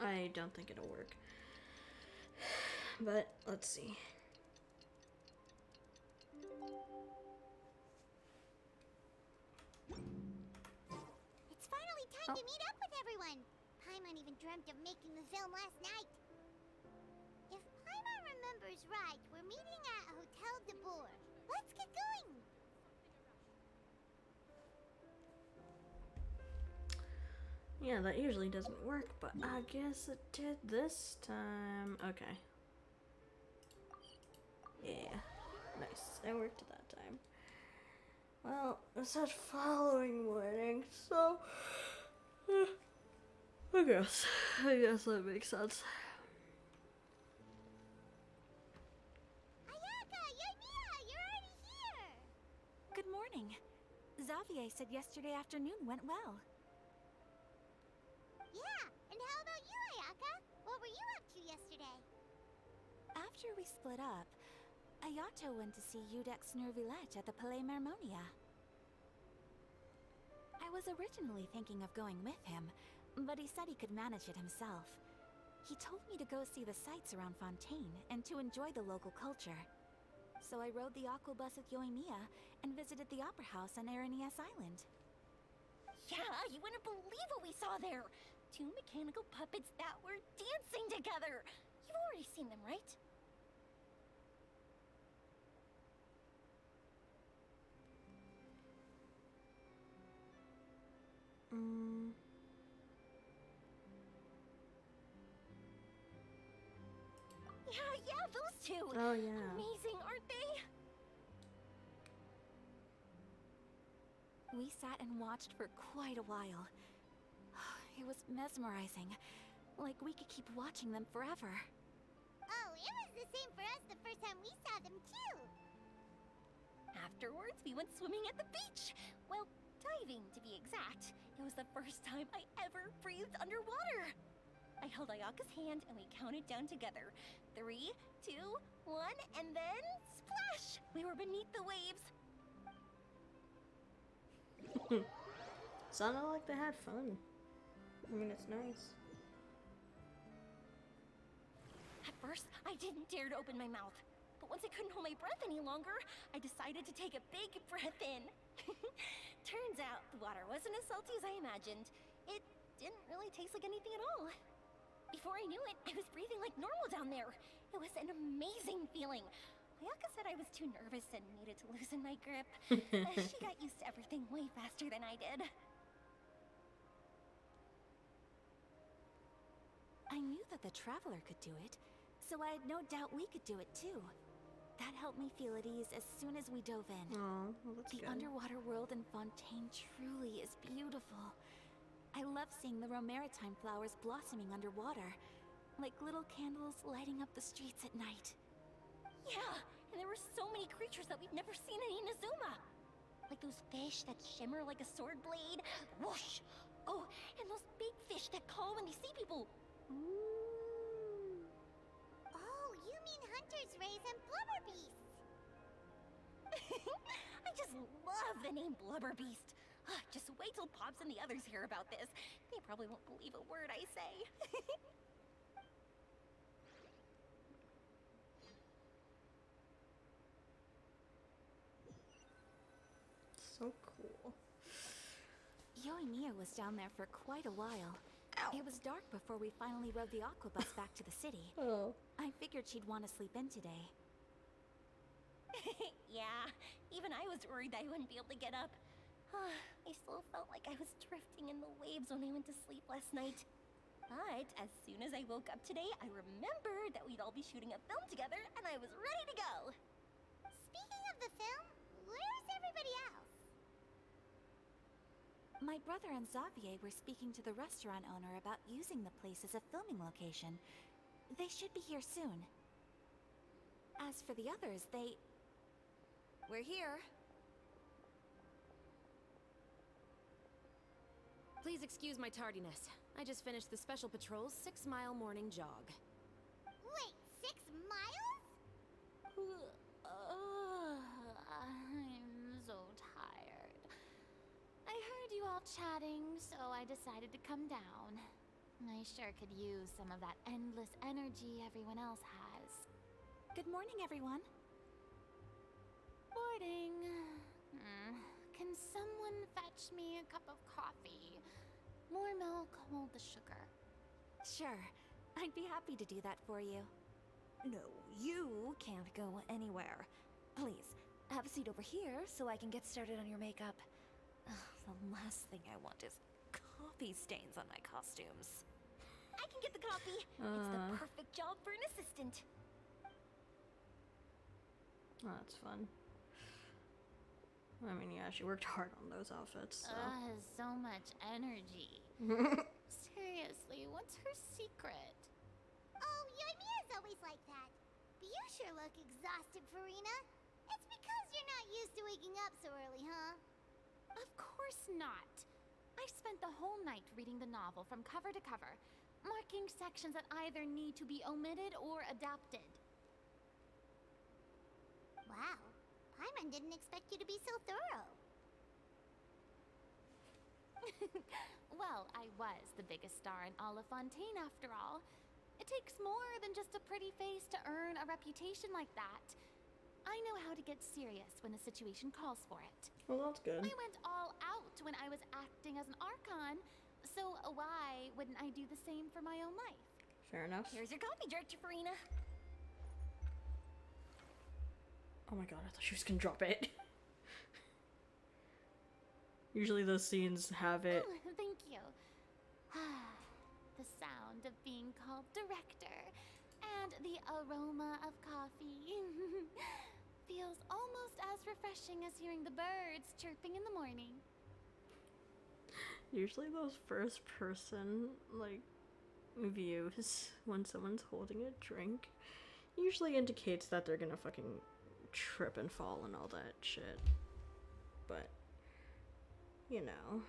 I don't think it'll work. But let's see. It's finally time to meet up with everyone. Paimon even dreamt of making the film last night. Oliver's right. We're meeting at Hotel de Boer. Let's get going. Yeah, that usually doesn't work, but I guess it did this time. Okay. Yeah. Nice. It worked that time. Well, it said following morning, so I guess that makes sense. Ayaka, Yoimiya, you're already here. Good morning. Xavier said yesterday afternoon went well. Yeah, and how about you, Ayaka? What were you up to yesterday? After we split up, Ayato went to see Udex Nervillette at the Palais Marmonia. I was originally thinking of going with him, but he said he could manage it himself. He told me to go see the sights around Fontaine and to enjoy the local culture. So I rode the aqua bus with Yoimiya and visited the Opera House on Aranias Island. Yeah, you wouldn't believe what we saw there! 2 mechanical puppets that were dancing together! You've already seen them, right? Yeah, those two! Oh, yeah. Amazing, aren't they? We sat and watched for quite a while. It was mesmerizing. Like we could keep watching them forever. Oh, it was the same for us the first time we saw them, too. Afterwards, we went swimming at the beach! Well, diving, to be exact. It was the first time I ever breathed underwater! I held Ayaka's hand and we counted down together. 3, 2, 1, and then splash! We were beneath the waves. Sounded like they had fun. I mean, it's nice. At first, I didn't dare to open my mouth. But once I couldn't hold my breath any longer, I decided to take a big breath in. Turns out, the water wasn't as salty as I imagined. It didn't really taste like anything at all. Before I knew it, I was breathing like normal down there. It was an amazing feeling. Ayaka said I was too nervous and needed to loosen my grip. She got used to everything way faster than I did. I knew that the Traveler could do it, so I had no doubt we could do it too. That helped me feel at ease as soon as we dove in. Oh, well, that's The good. underwater world in Fontaine truly is beautiful. I love seeing the Romaritime flowers blossoming underwater, like little candles lighting up the streets at night. Yeah, and there were so many creatures that we've never seen in Inazuma. Like those fish that shimmer like a sword blade. Whoosh! Oh, and those big fish that call when they see people. Oh, you mean Hunter's Rays and Blubber Beasts. I just love the name Blubber Beast. Just wait till Pops and the others hear about this. They probably won't believe a word I say. So cool. Yoimiya was down there for quite a while. It was dark before we finally rode the aqua bus back to the city. Oh. I figured she'd want to sleep in today. Yeah, even I was worried that I wouldn't be able to get up. I still felt like I was drifting in the waves when I went to sleep last night. But as soon as I woke up today, I remembered that we'd all be shooting a film together, and I was ready to go. Speaking of the film, where's everybody else? My brother and Xavier were speaking to the restaurant owner about using the place as a filming location. They should be here soon. As for the others, we're here. Please excuse my tardiness. I just finished the Special Patrol's 6-mile morning jog. Wait, 6 miles? I'm so tired. I heard you all chatting, so I decided to come down. I sure could use some of that endless energy everyone else has. Good morning, everyone. Morning. Can someone fetch me a cup of coffee? More milk, hold the sugar. Sure, I'd be happy to do that for you. No, you can't go anywhere. Please, have a seat over here so I can get started on your makeup. The last thing I want is coffee stains on my costumes. I can get the coffee. It's the perfect job for an assistant. Oh, that's fun. I mean, yeah, she worked hard on those outfits, so. So much energy. Seriously, what's her secret? Oh, Yoimiya's always like that. But you sure look exhausted, Farina. It's because you're not used to waking up so early, huh? Of course not. I spent the whole night reading the novel from cover to cover, marking sections that either need to be omitted or adapted. Wow. Paimon didn't expect you to be so thorough. Well, I was the biggest star in all of Fontaine after all. It takes more than just a pretty face to earn a reputation like that. I know how to get serious when the situation calls for it. Well, that's good. I went all out when I was acting as an Archon, so why wouldn't I do the same for my own life? Fair enough. Here's your coffee, Director Farina. Oh my god, I thought she was gonna drop it. Usually those scenes have it. Oh, thank you. The sound of being called director and the aroma of coffee feels almost as refreshing as hearing the birds chirping in the morning. Usually those first person, like, views when someone's holding a drink usually indicates that they're gonna fucking trip and fall and all that shit. But, you know.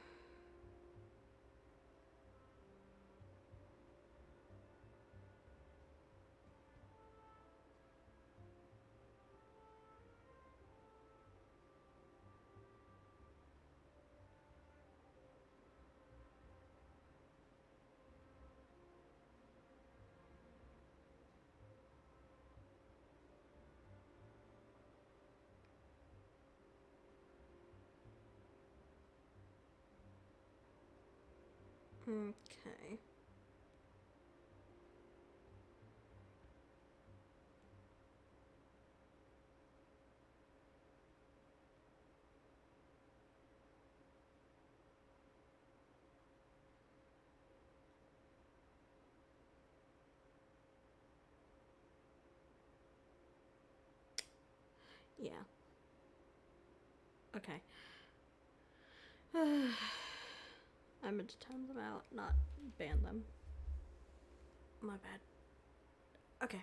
Okay. Yeah. Okay. I meant to time them out, not ban them. My bad. Okay.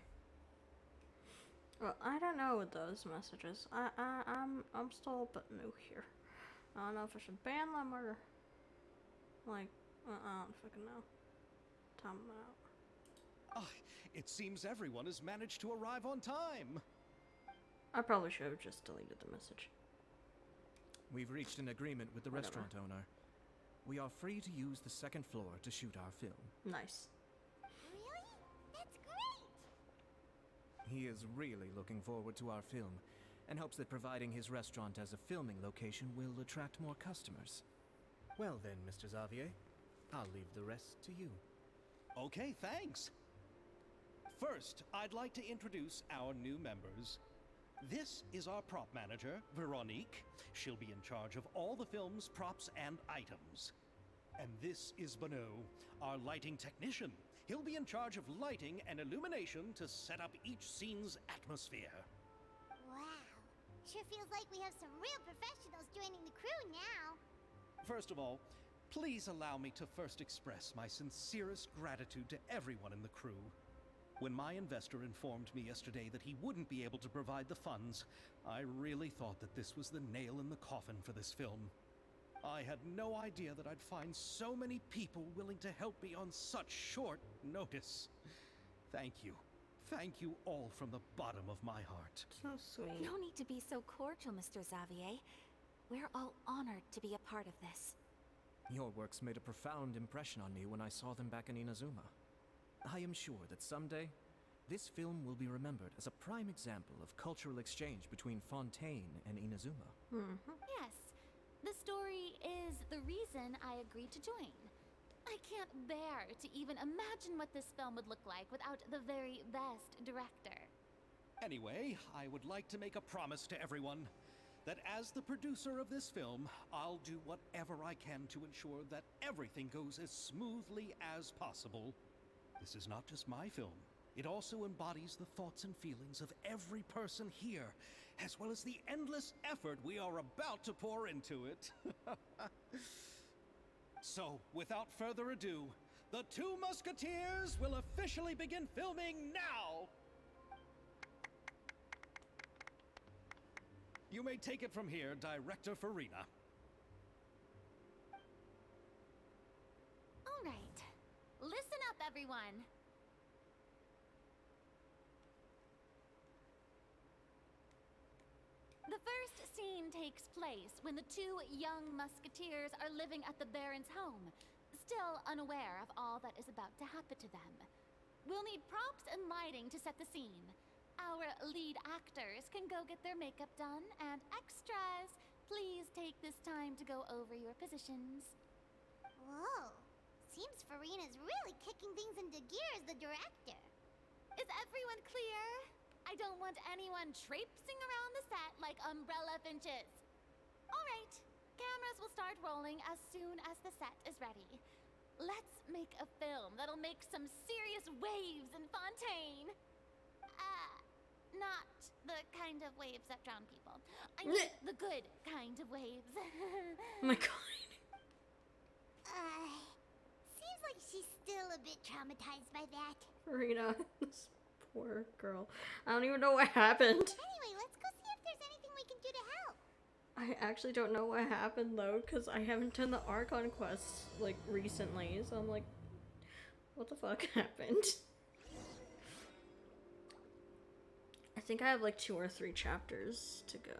Well, I don't know with those messages. I'm still a bit new here. I don't know if I should ban them or like I don't fucking know. Time them out. Ah, it seems everyone has managed to arrive on time. I probably should have just deleted the message. We've reached an agreement with the Whatever. restaurant owner. We are free to use the second floor to shoot our film. Nice. Really? That's great! He is really looking forward to our film and hopes that providing his restaurant as a filming location will attract more customers. Well then, Mr. Xavier, I'll leave the rest to you. Okay, thanks. First, I'd like to introduce our new members. This is our prop manager, Veronique. She'll be in charge of all the film's props and items. And this is Bono, our lighting technician. He'll be in charge of lighting and illumination to set up each scene's atmosphere. Wow. Sure feels like we have some real professionals joining the crew now. First of all, please allow me to first express my sincerest gratitude to everyone in the crew. When my investor informed me yesterday that he wouldn't be able to provide the funds, I really thought that this was the nail in the coffin for this film. I had no idea that I'd find so many people willing to help me on such short notice. Thank you. Thank you all from the bottom of my heart. So sweet. No need to be so cordial, Mr. Xavier. We're all honored to be a part of this. Your works made a profound impression on me when I saw them back in Inazuma. I am sure that someday, this film will be remembered as a prime example of cultural exchange between Fontaine and Inazuma. Yes, the story is the reason I agreed to join. I can't bear to even imagine what this film would look like without the very best director. Anyway, I would like to make a promise to everyone that as the producer of this film, I'll do whatever I can to ensure that everything goes as smoothly as possible. This is not just my film. It also embodies the thoughts and feelings of every person here, as well as the endless effort we are about to pour into it. So, without further ado, the Two Musketeers will officially begin filming now! You may take it from here, Director Farina. All right. Listen up, everyone. The first scene takes place when the two young musketeers are living at the Baron's home, still unaware of all that is about to happen to them. We'll need props and lighting to set the scene. Our lead actors can go get their makeup done, and extras, please take this time to go over your positions. Whoa. Seems Farina's really kicking things into gear as the director. Is everyone clear? I don't want anyone traipsing around the set like umbrella finches. All right, cameras will start rolling as soon as the set is ready. Let's make a film that'll make some serious waves in Fontaine. Not the kind of waves that drown people. I mean the good kind of waves. Oh my god. Seems like she's still a bit traumatized by that. Rita, this poor girl. I don't even know what happened. Anyway, let's go see if there's anything we can do to help. I actually don't know what happened though, because I haven't done the Archon quests like recently, so I'm like, what the fuck happened? I think I have like 2 or 3 chapters to go.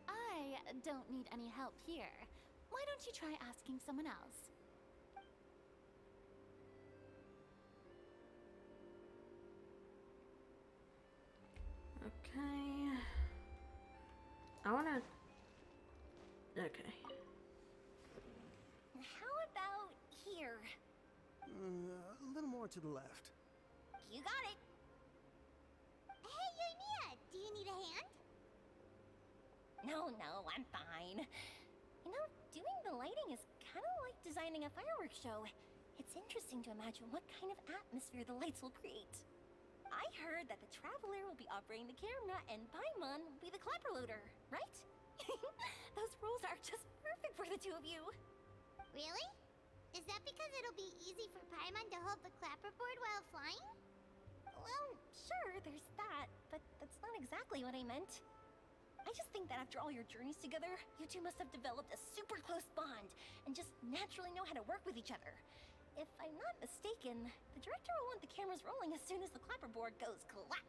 I don't need any help here. Why don't you try asking someone else? Okay. I wanna... Okay. How about here? A little more to the left. You got it. Hey, Yoimiya, do you need a hand? No, I'm fine. You know, doing the lighting is kind of like designing a fireworks show. It's interesting to imagine what kind of atmosphere the lights will create. I heard that the Traveler will be operating the camera and Paimon will be the clapper loader, right? Those roles are just perfect for the two of you. Really? Is that because it'll be easy for Paimon to hold the clapperboard while flying? Well, sure, there's that, but that's not exactly what I meant. I just think that after all your journeys together, you two must have developed a super close bond and just naturally know how to work with each other. If I'm not mistaken, the director will want the cameras rolling as soon as the clapperboard goes clack.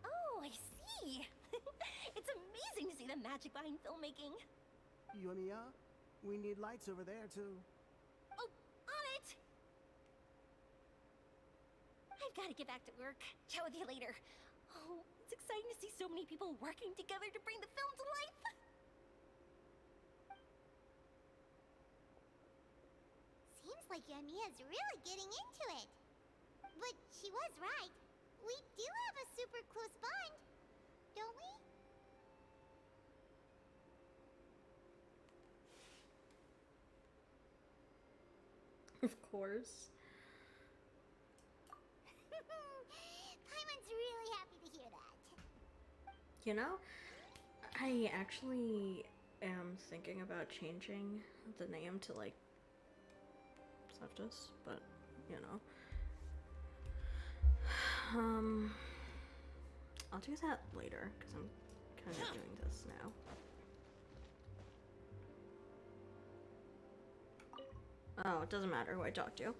Oh, I see! It's amazing to see the magic behind filmmaking. Yoimiya, we need lights over there too. Oh, on it! I've got to get back to work. Chat with you later. Oh, it's exciting to see so many people working together to bring the film to life. Seems like Yoimiya's really getting into it. But she was right. We do have a super close bond, don't we? Of course. Paimon's really happy to hear that. You know, I actually am thinking about changing the name to like Seftus, but you know. I'll do that later because I'm kind of doing this now. Oh, it doesn't matter who I talk to.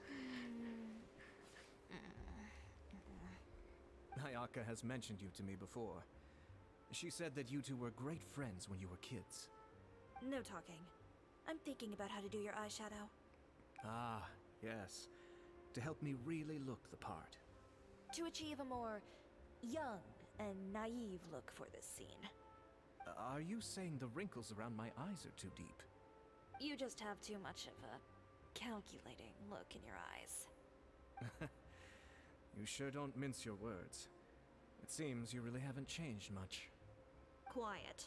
Ayaka has mentioned you to me before. She said that you two were great friends when you were kids. No talking. I'm thinking about how to do your eyeshadow. Ah, yes. to help me really look the part. To achieve a more young and naive look for this scene. Are you saying the wrinkles around my eyes are too deep? You just have too much of a calculating look in your eyes. You sure don't mince your words. It seems you really haven't changed much. Quiet.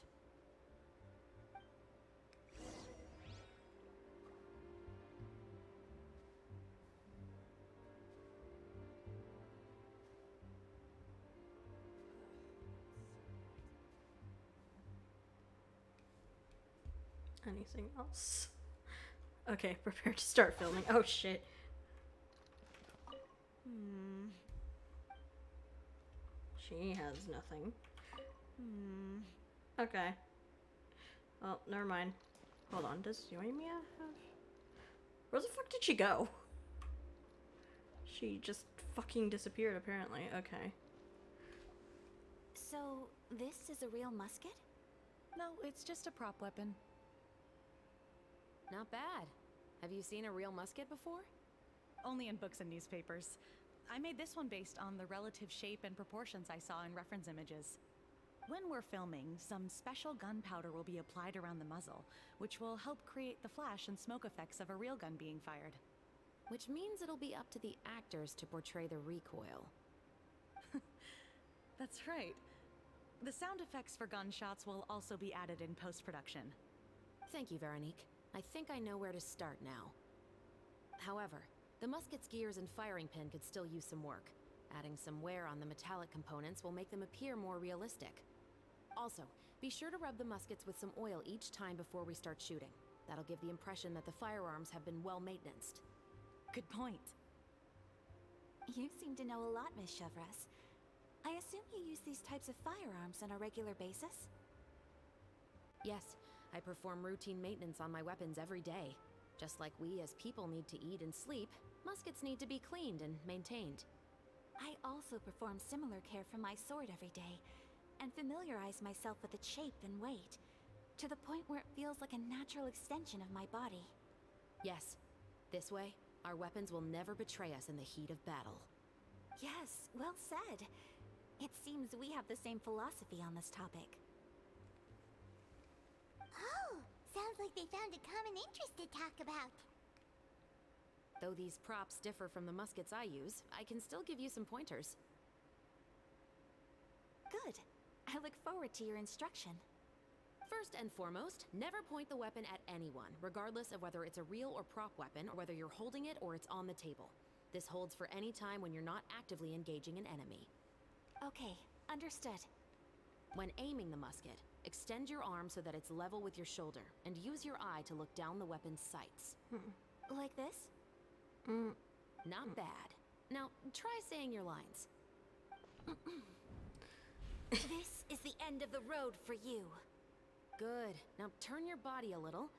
Anything else? Okay, prepare to start filming. Oh shit. She has nothing. Okay. Well, never mind. Hold on, does Yoimiya have... Where the fuck did she go? She just fucking disappeared, apparently. Okay. So, this is a real musket? No, it's just a prop weapon. Not bad. Have you seen a real musket before? Only in books and newspapers. I made this one based on the relative shape and proportions I saw in reference images. When we're filming, some special gunpowder will be applied around the muzzle, which will help create the flash and smoke effects of a real gun being fired. Which means it'll be up to the actors to portray the recoil. That's right. The sound effects for gunshots will also be added in post-production. Thank you, Veronique. I think I know where to start now. However, the musket's gears and firing pin could still use some work. Adding some wear on the metallic components will make them appear more realistic. Also, be sure to rub the muskets with some oil each time before we start shooting. That'll give the impression that the firearms have been well maintained. Good point. You seem to know a lot, Miss Chevres. I assume you use these types of firearms on a regular basis? Yes, I perform routine maintenance on my weapons every day. Just like we as people need to eat and sleep, muskets need to be cleaned and maintained. I also perform similar care for my sword every day, and familiarize myself with its shape and weight, to the point where it feels like a natural extension of my body. Yes, this way, our weapons will never betray us in the heat of battle. Yes, well said. It seems we have the same philosophy on this topic. Oh, sounds like they found a common interest to talk about. Though these props differ from the muskets I use, I can still give you some pointers. Good. I look forward to your instruction. First and foremost, never point the weapon at anyone, regardless of whether it's a real or prop weapon, or whether you're holding it or it's on the table. This holds for any time when you're not actively engaging an enemy. Okay, understood. When aiming the musket, extend your arm so that it's level with your shoulder, and use your eye to look down the weapon's sights. Like this? Not bad. Now, try saying your lines. This is the end of the road for you. Good. Now turn your body a little.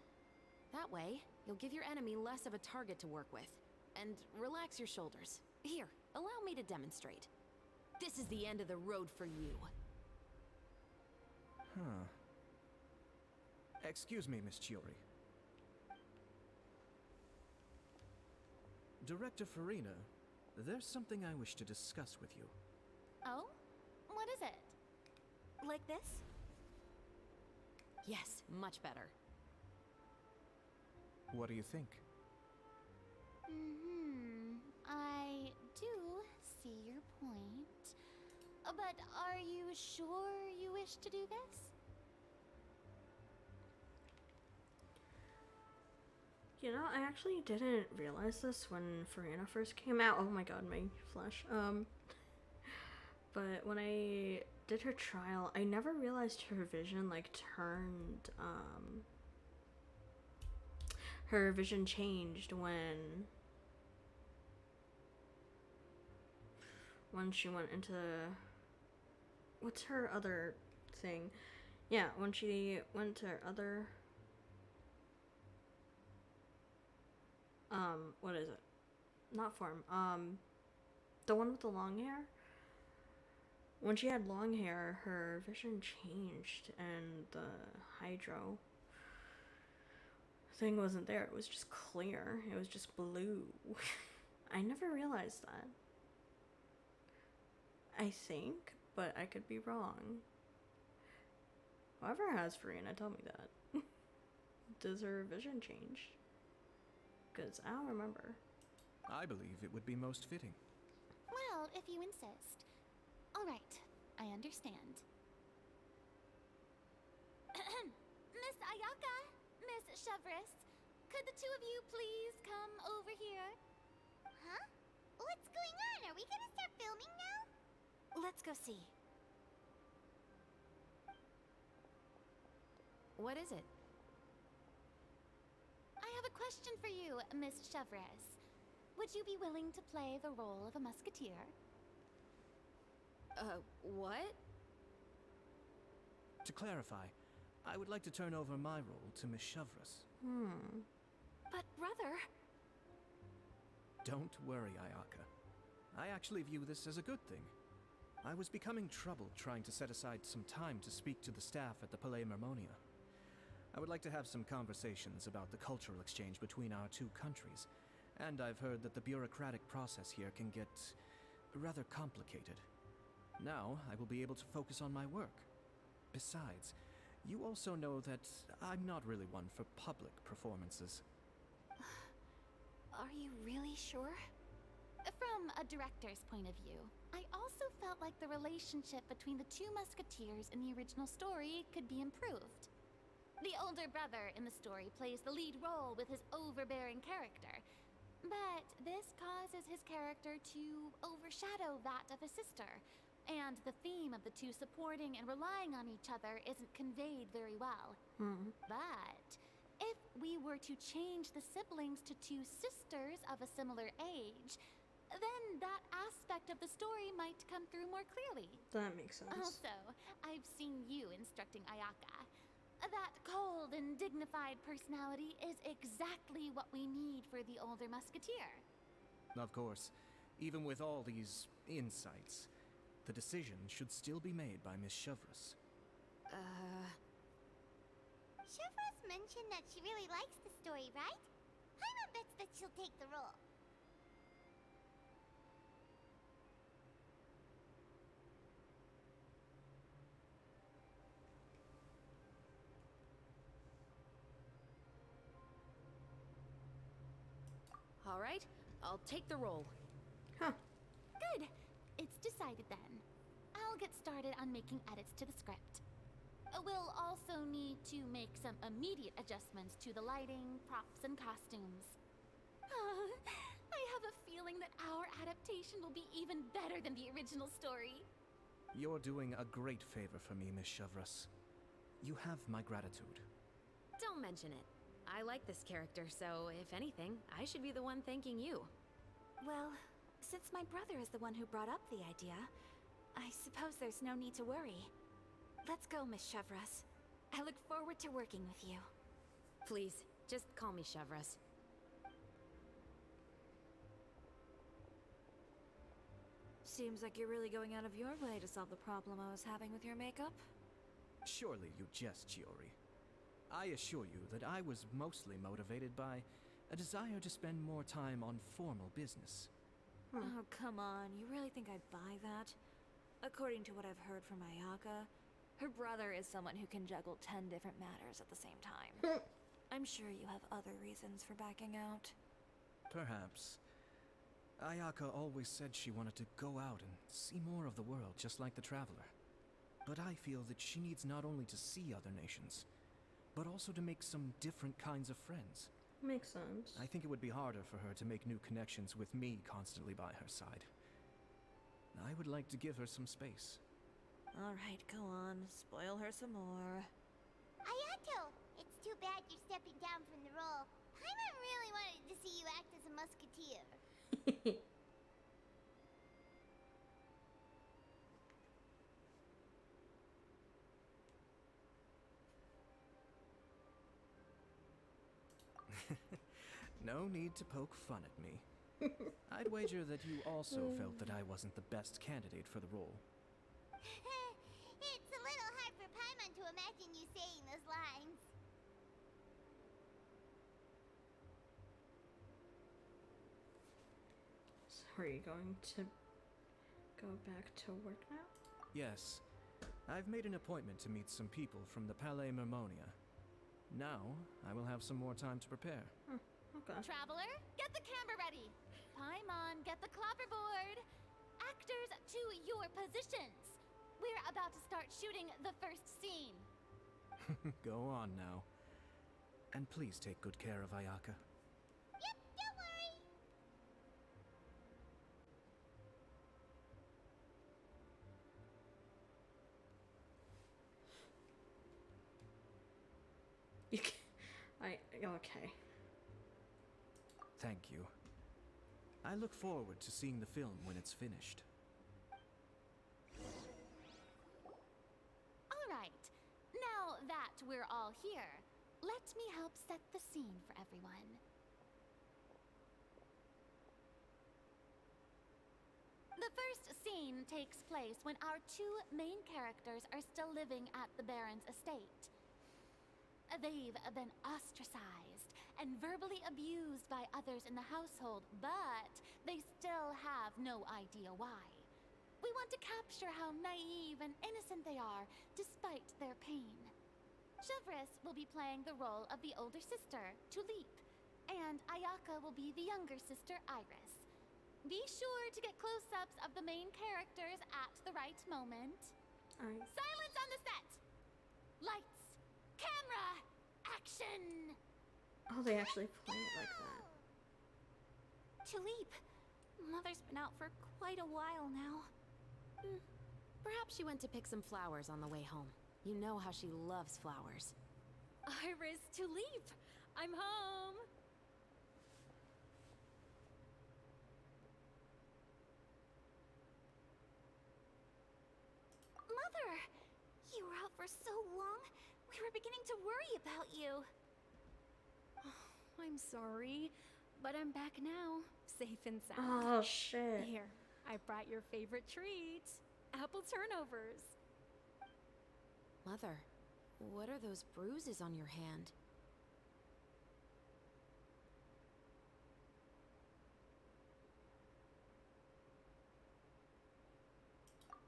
That way, you'll give your enemy less of a target to work with. And relax your shoulders. Here, allow me to demonstrate. This is the end of the road for you. Huh. Excuse me, Miss Chiori. Director Farina, there's something I wish to discuss with you. Oh? What is it? Like this? Yes, much better. What do you think? I do see your point. But are you sure you wish to do this? You know, I actually didn't realize this when Farina first came out. Oh my god, my flesh. But when I did her trial, I never realized her vision, like, turned, her vision changed when she went into, what's her other thing? Yeah, when she went to her other, what is it? Not form, the one with the long hair? When she had long hair, her vision changed, and the hydro thing wasn't there. It was just clear. It was just blue. I never realized that. I think, but I could be wrong. Whoever has Farina, tell me that. Does her vision change? Because I don't remember. I believe it would be most fitting. Well, if you insist. All right, I understand. Miss Ayaka, Miss Chevris, could the two of you please come over here? Huh? What's going on? Are we gonna start filming now? Let's go see. What is it? I have a question for you, Miss Chevris. Would you be willing to play the role of a musketeer? What? To clarify, I would like to turn over my role to Miss Chevris. But brother... Don't worry, Ayaka. I actually view this as a good thing. I was becoming troubled trying to set aside some time to speak to the staff at the Palais Mermonia. I would like to have some conversations about the cultural exchange between our two countries, and I've heard that the bureaucratic process here can get rather complicated. Now, I will be able to focus on my work. Besides, you also know that I'm not really one for public performances. Are you really sure? From a director's point of view, I also felt like the relationship between the two musketeers in the original story could be improved. The older brother in the story plays the lead role with his overbearing character, but this causes his character to overshadow that of his sister, and the theme of the two supporting and relying on each other isn't conveyed very well. But if we were to change the siblings to two sisters of a similar age, then that aspect of the story might come through more clearly. That makes sense. Also, I've seen you instructing Ayaka. That cold and dignified personality is exactly what we need for the older musketeer. Of course, even with all these insights, the decision should still be made by Miss Chevris. Chevros mentioned that she really likes the story, right? Paimon bets that she'll take the role. All right, I'll take the role. Huh. Good. It's decided then. I'll get started on making edits to the script. We'll also need to make some immediate adjustments to the lighting, props, and costumes. I have a feeling that our adaptation will be even better than the original story. You're doing a great favor for me, Miss Chevris. You have my gratitude. Don't mention it. I like this character, so if anything, I should be the one thanking you. Well, since my brother is the one who brought up the idea, I suppose there's no need to worry. Let's go, Miss Chevris. I look forward to working with you. Please, just call me Chevris. Seems like you're really going out of your way to solve the problem I was having with your makeup. Surely you jest, Chiori. I assure you that I was mostly motivated by a desire to spend more time on formal business. Oh, come on. You really think I'd buy that? According to what I've heard from Ayaka, her brother is someone who can juggle 10 different matters at the same time. I'm sure you have other reasons for backing out. Perhaps. Ayaka always said she wanted to go out and see more of the world, just like the Traveler. But I feel that she needs not only to see other nations, but also to make some different kinds of friends. Makes sense. I think it would be harder for her to make new connections with me constantly by her side. I would like to give her some space. All right, go on. Spoil her some more. Ayato, it's too bad you're stepping down from the role. Paimon really wanted to see you act as a musketeer. No need to poke fun at me. I'd wager that you also felt that I wasn't the best candidate for the role. It's a little hard for Paimon to imagine you saying those lines. Are you going to go back to work now? Yes. I've made an appointment to meet some people from the Palais Mermonia. Now, I will have some more time to prepare. Okay. Traveler, get the camera ready. Paimon, get the clapperboard. Actors, to your positions. We're about to start shooting the first scene. Go on now. And please take good care of Ayaka. Yep, don't worry. You can, okay. Thank you. I look forward to seeing the film when it's finished. All right. Now that we're all here, let me help set the scene for everyone. The first scene takes place when our two main characters are still living at the Baron's estate. They've been ostracized and verbally abused by others in the household, but they still have no idea why. We want to capture how naive and innocent they are, despite their pain. Chevres will be playing the role of the older sister, Tulip, and Ayaka will be the younger sister, Iris. Be sure to get close-ups of the main characters at the right moment. Alright. Silence on the set! Lights, camera, action! Oh, they actually play it like that. Tulip, Mother's been out for quite a while now. Perhaps she went to pick some flowers on the way home. You know how she loves flowers. Iris, Tulip, I'm home. Mother, you were out for so long, we were beginning to worry about you. I'm sorry, but I'm back now, safe and sound. Oh shit. Here, I brought your favorite treat, apple turnovers. Mother, what are those bruises on your hand?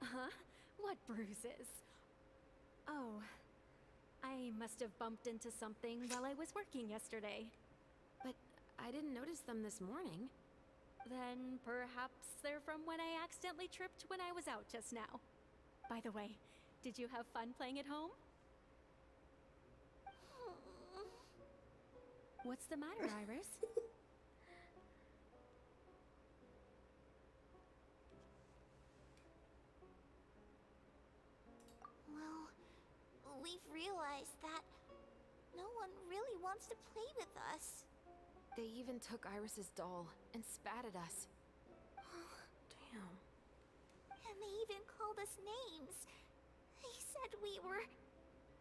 Huh? What bruises? Oh, I must have bumped into something while I was working yesterday. But I didn't notice them this morning. Then perhaps they're from when I accidentally tripped when I was out just now. By the way, did you have fun playing at home? What's the matter, Iris? Well, we've realized that no one really wants to play with us. They even took Iris's doll and spat at us. Damn. And they even called us names. They said we were...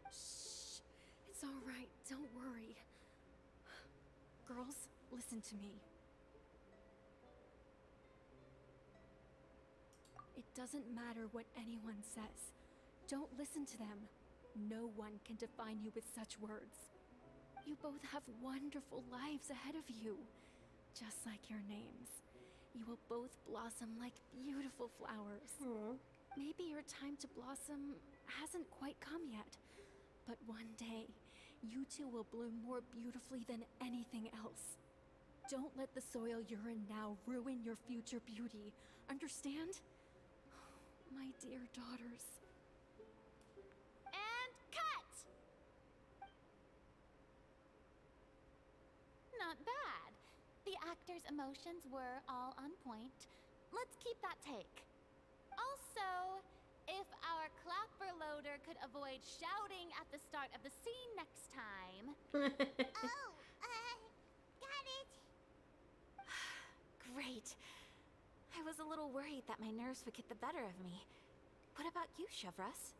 Shh. It's all right. Don't worry. Girls, listen to me. It doesn't matter what anyone says. Don't listen to them. No one can define you with such words. You both have wonderful lives ahead of you. Just like your names. You will both blossom like beautiful flowers. Aw. Maybe your time to blossom hasn't quite come yet. But one day, you two will bloom more beautifully than anything else. Don't let the soil you're in now ruin your future beauty. Understand? My dear daughters. And cut! Not bad. The actors' emotions were all on point. Let's keep that take. Also, if our clapper loader could avoid shouting at the start of the scene next time. Oh, got it. Great. I was a little worried that my nerves would get the better of me. What about you, Chevres?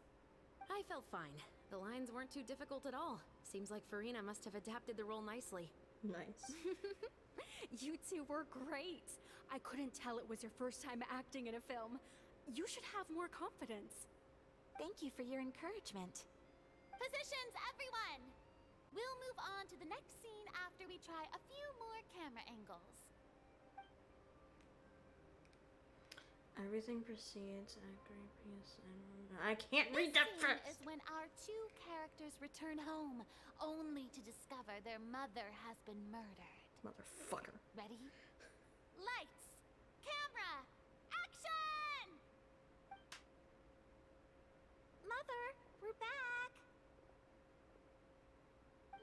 I felt fine. The lines weren't too difficult at all. Seems like Farina must have adapted the role nicely. Nice. You two were great. I couldn't tell it was your first time acting in a film. You should have more confidence. Thank you for your encouragement. Positions, everyone! We'll move on to the next scene after we try a few more camera angles. Everything proceeds after a piece. I can't This read that scene first. is when our two characters return home, only to discover their mother has been murdered. Motherfucker. Ready? Lights! Camera! Action! Mother, we're back.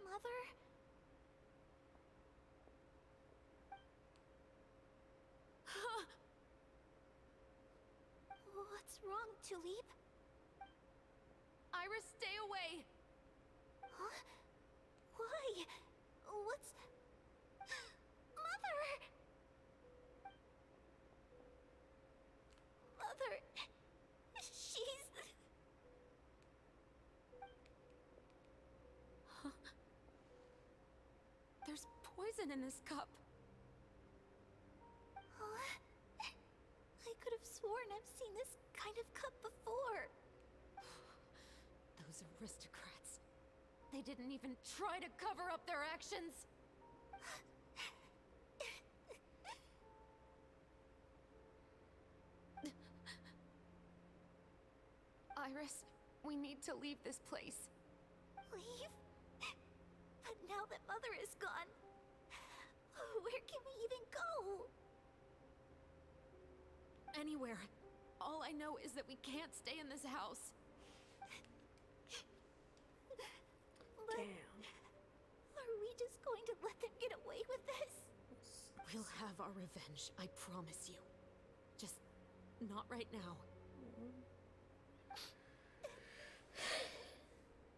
Mother? What's wrong, Tulip? Iris, stay away! Huh? Why? What's... Mother! Mother... She's... There's poison in this cup. Huh? I could have sworn I've seen this kind of cup before. Those aristocrats. They didn't even try to cover up their actions. Iris, we need to leave this place. Leave? But now that Mother is gone, where can we even go? Anywhere. All I know is that we can't stay in this house. But Damn. are we just going to let them get away with this? We'll have our revenge, I promise you. Just not right now.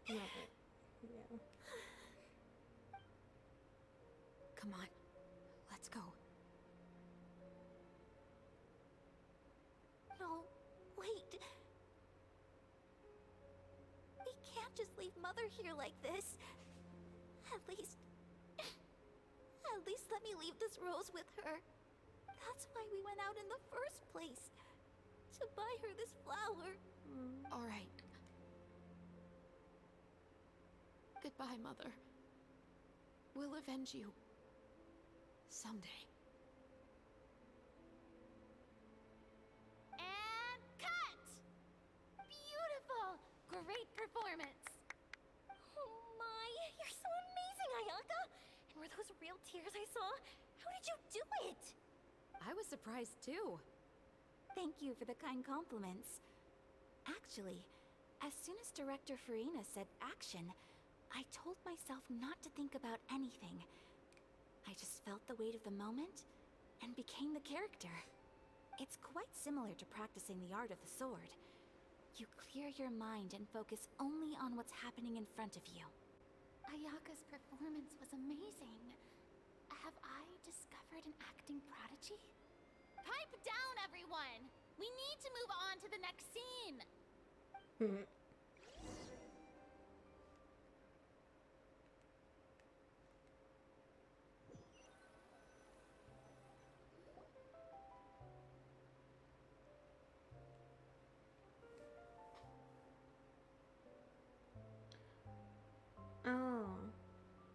Love it. Yeah. Come on, let's go. No, wait. We can't just leave Mother here like this. At least let me leave this rose with her. That's why we went out in the first place. To buy her this flower. All right. Goodbye, Mother. We'll avenge you. Someday. And cut! Beautiful! Great performance! Oh my, you're so amazing, Ayaka! And were those real tears I saw? How did you do it? I was surprised too. Thank you for the kind compliments. Actually, as soon as Director Farina said action, I told myself not to think about anything. I just felt the weight of the moment and became the character. It's quite similar to practicing the art of the sword. You clear your mind and focus only on what's happening in front of you. Ayaka's performance was amazing. Have I discovered an acting prodigy? Pipe down, everyone! We need to move on to the next scene!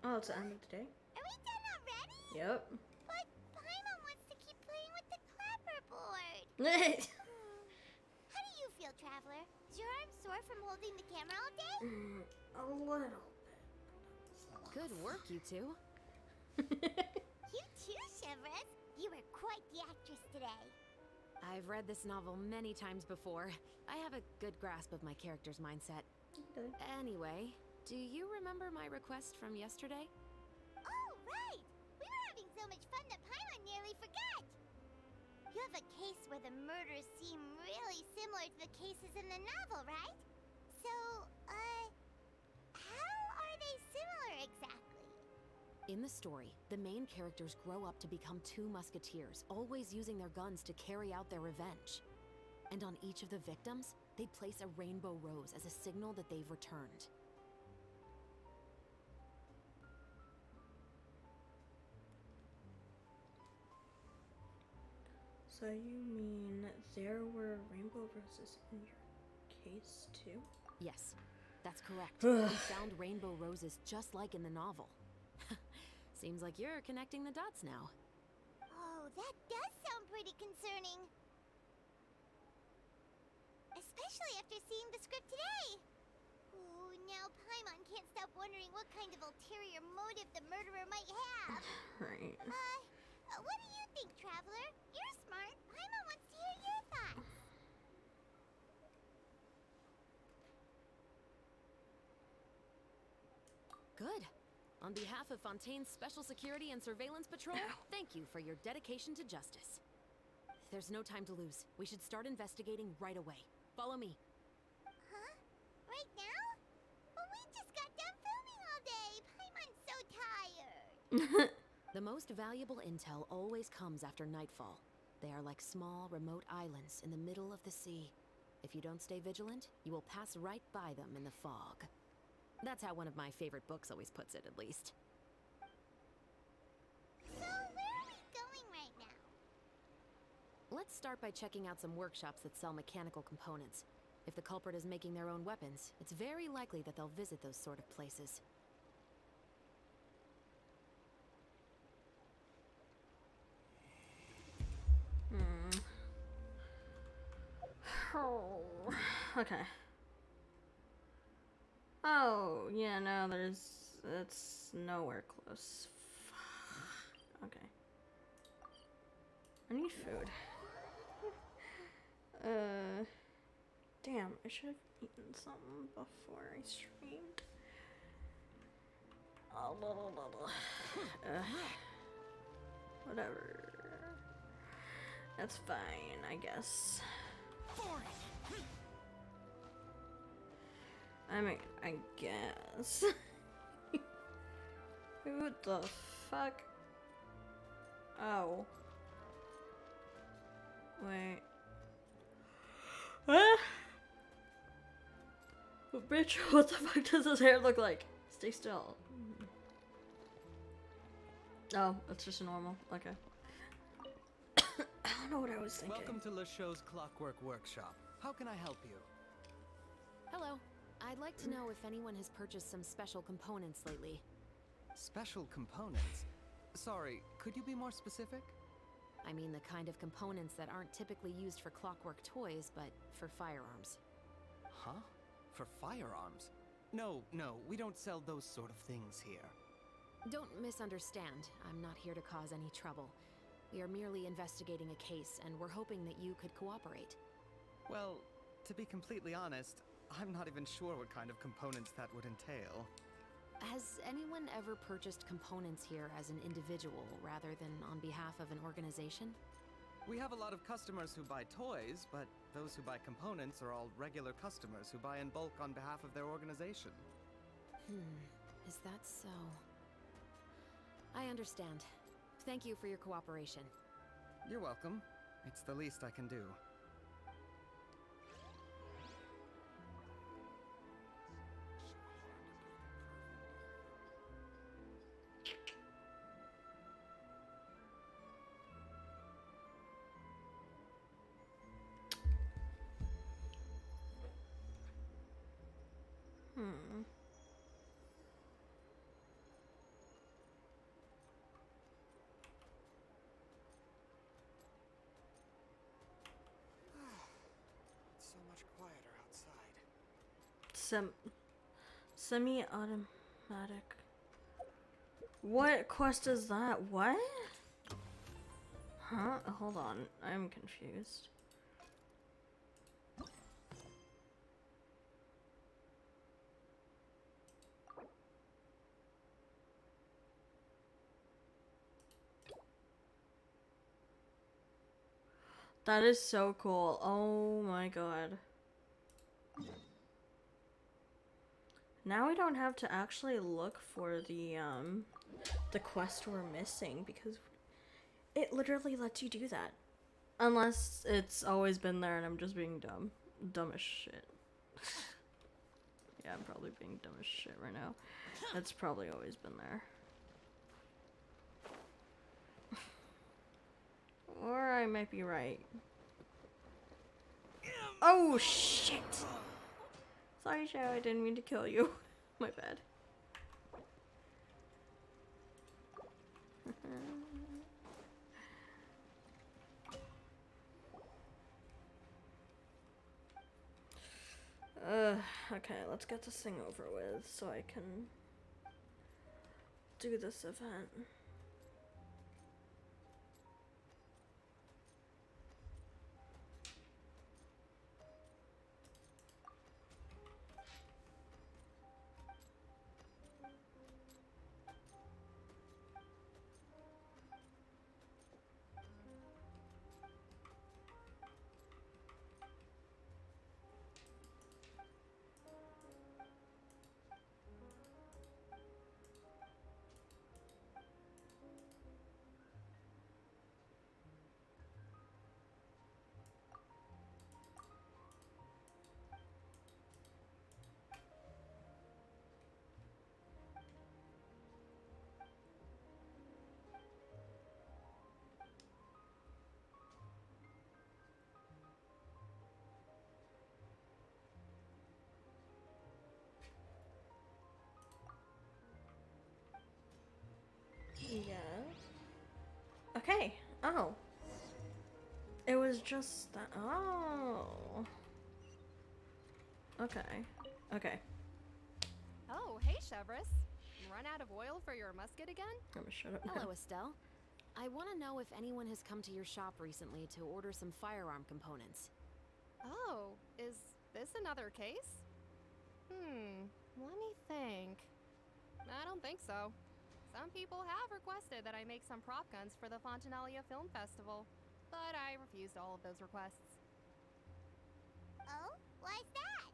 Oh, it's the end of the day? Are we done already? Yep. But Paimon wants to keep playing with the clapperboard. How do you feel, Traveler? Is your arm sore from holding the camera all day? A little Good work, you two. bit. You too, Chevres. You were quite the actress today. I've read this novel many times before. I have a good grasp of my character's mindset. Okay. Anyway, do you remember my request from yesterday? Oh, right! We were having so much fun that Paimon nearly forgot! You have a case where the murders seem really similar to the cases in the novel, right? So, how are they similar exactly? In the story, the main characters grow up to become two musketeers, always using their guns to carry out their revenge. And on each of the victims, they place a rainbow rose as a signal that they've returned. So you mean there were rainbow roses in your case too? Yes, that's correct. We found rainbow roses just like in the novel. Seems like you're connecting the dots now. Oh, that does sound pretty concerning. after seeing the script today. Ooh, now Paimon can't stop wondering what kind of ulterior motive the murderer might have. Right. What do you think, Traveler? You're smart. Paimon wants to hear your thoughts. Good. On behalf of Fontaine's Special Security and Surveillance Patrol, thank you for your dedication to justice. There's no time to lose. We should start investigating right away. Follow me. Huh? Right now? Well, we just got done filming all day. Paimon's so tired. The most valuable intel always comes after nightfall. They are like small, remote islands in the middle of the sea. If you don't stay vigilant, you will pass right by them in the fog. That's how one of my favorite books always puts it, at least. So, where are we going right now? Let's start by checking out some workshops that sell mechanical components. If the culprit is making their own weapons, it's very likely that they'll visit those sort of places. Oh, okay. Oh, yeah, no, it's nowhere close. Okay. I need food. Damn, I should have eaten something before I streamed. Whatever. That's fine, I guess. I mean, I guess. Who the fuck? Oh. Wait. Huh? Bitch, what the fuck does his hair look like? Stay still. Oh, it's just normal. Okay. I don't know what I was thinking. Welcome to LeChaux's Clockwork Workshop. How can I help you? Hello. I'd like to know if anyone has purchased some special components lately. Special components? Sorry, could you be more specific? I mean the kind of components that aren't typically used for clockwork toys, but for firearms. Huh? For firearms? No, we don't sell those sort of things here. Don't misunderstand. I'm not here to cause any trouble. We are merely investigating a case, and we're hoping that you could cooperate. Well, to be completely honest, I'm not even sure what kind of components that would entail. Has anyone ever purchased components here as an individual rather than on behalf of an organization? We have a lot of customers who buy toys, but those who buy components are all regular customers who buy in bulk on behalf of their organization. Is that so? I understand. Thank you for your cooperation. You're welcome. It's the least I can do. So much quieter outside. Semi-automatic. What quest is that? What? Huh? Hold on. I'm confused. That is so cool. Oh my god. Now we don't have to actually look for the quest we're missing because it literally lets you do that. Unless it's always been there and I'm just being dumb. Dumb as shit. Yeah, I'm probably being dumb as shit right now. It's probably always been there. Or I might be right. Oh shit! Sorry, Joe, I didn't mean to kill you. My bad. Okay, let's get this thing over with so I can do this event. Yes. Okay. Oh. It was just that. Oh. Okay. Okay. Oh, hey, Chevrolet. Run out of oil for your musket again? I'm gonna shut up now. Hello, Estelle. I want to know if anyone has come to your shop recently to order some firearm components. Oh, is this another case? Let me think. I don't think so. Some people have requested that I make some prop guns for the Fontanalia Film Festival, but I refused all of those requests. Oh? Why's that?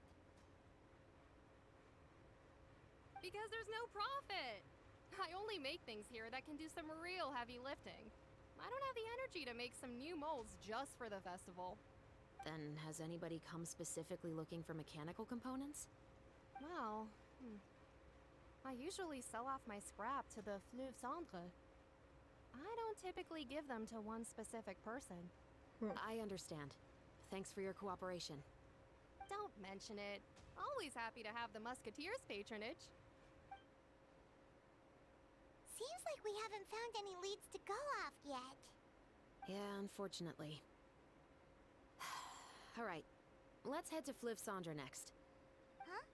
Because there's no profit! I only make things here that can do some real heavy lifting. I don't have the energy to make some new molds just for the festival. Then, has anybody come specifically looking for mechanical components? Well, I usually sell off my scrap to the Fleuve Cendre. I don't typically give them to one specific person. I understand. Thanks for your cooperation. Don't mention it. Always happy to have the Musketeers' patronage. Seems like we haven't found any leads to go off yet. Yeah, unfortunately. Alright, let's head to Fleuve Cendre next. Huh?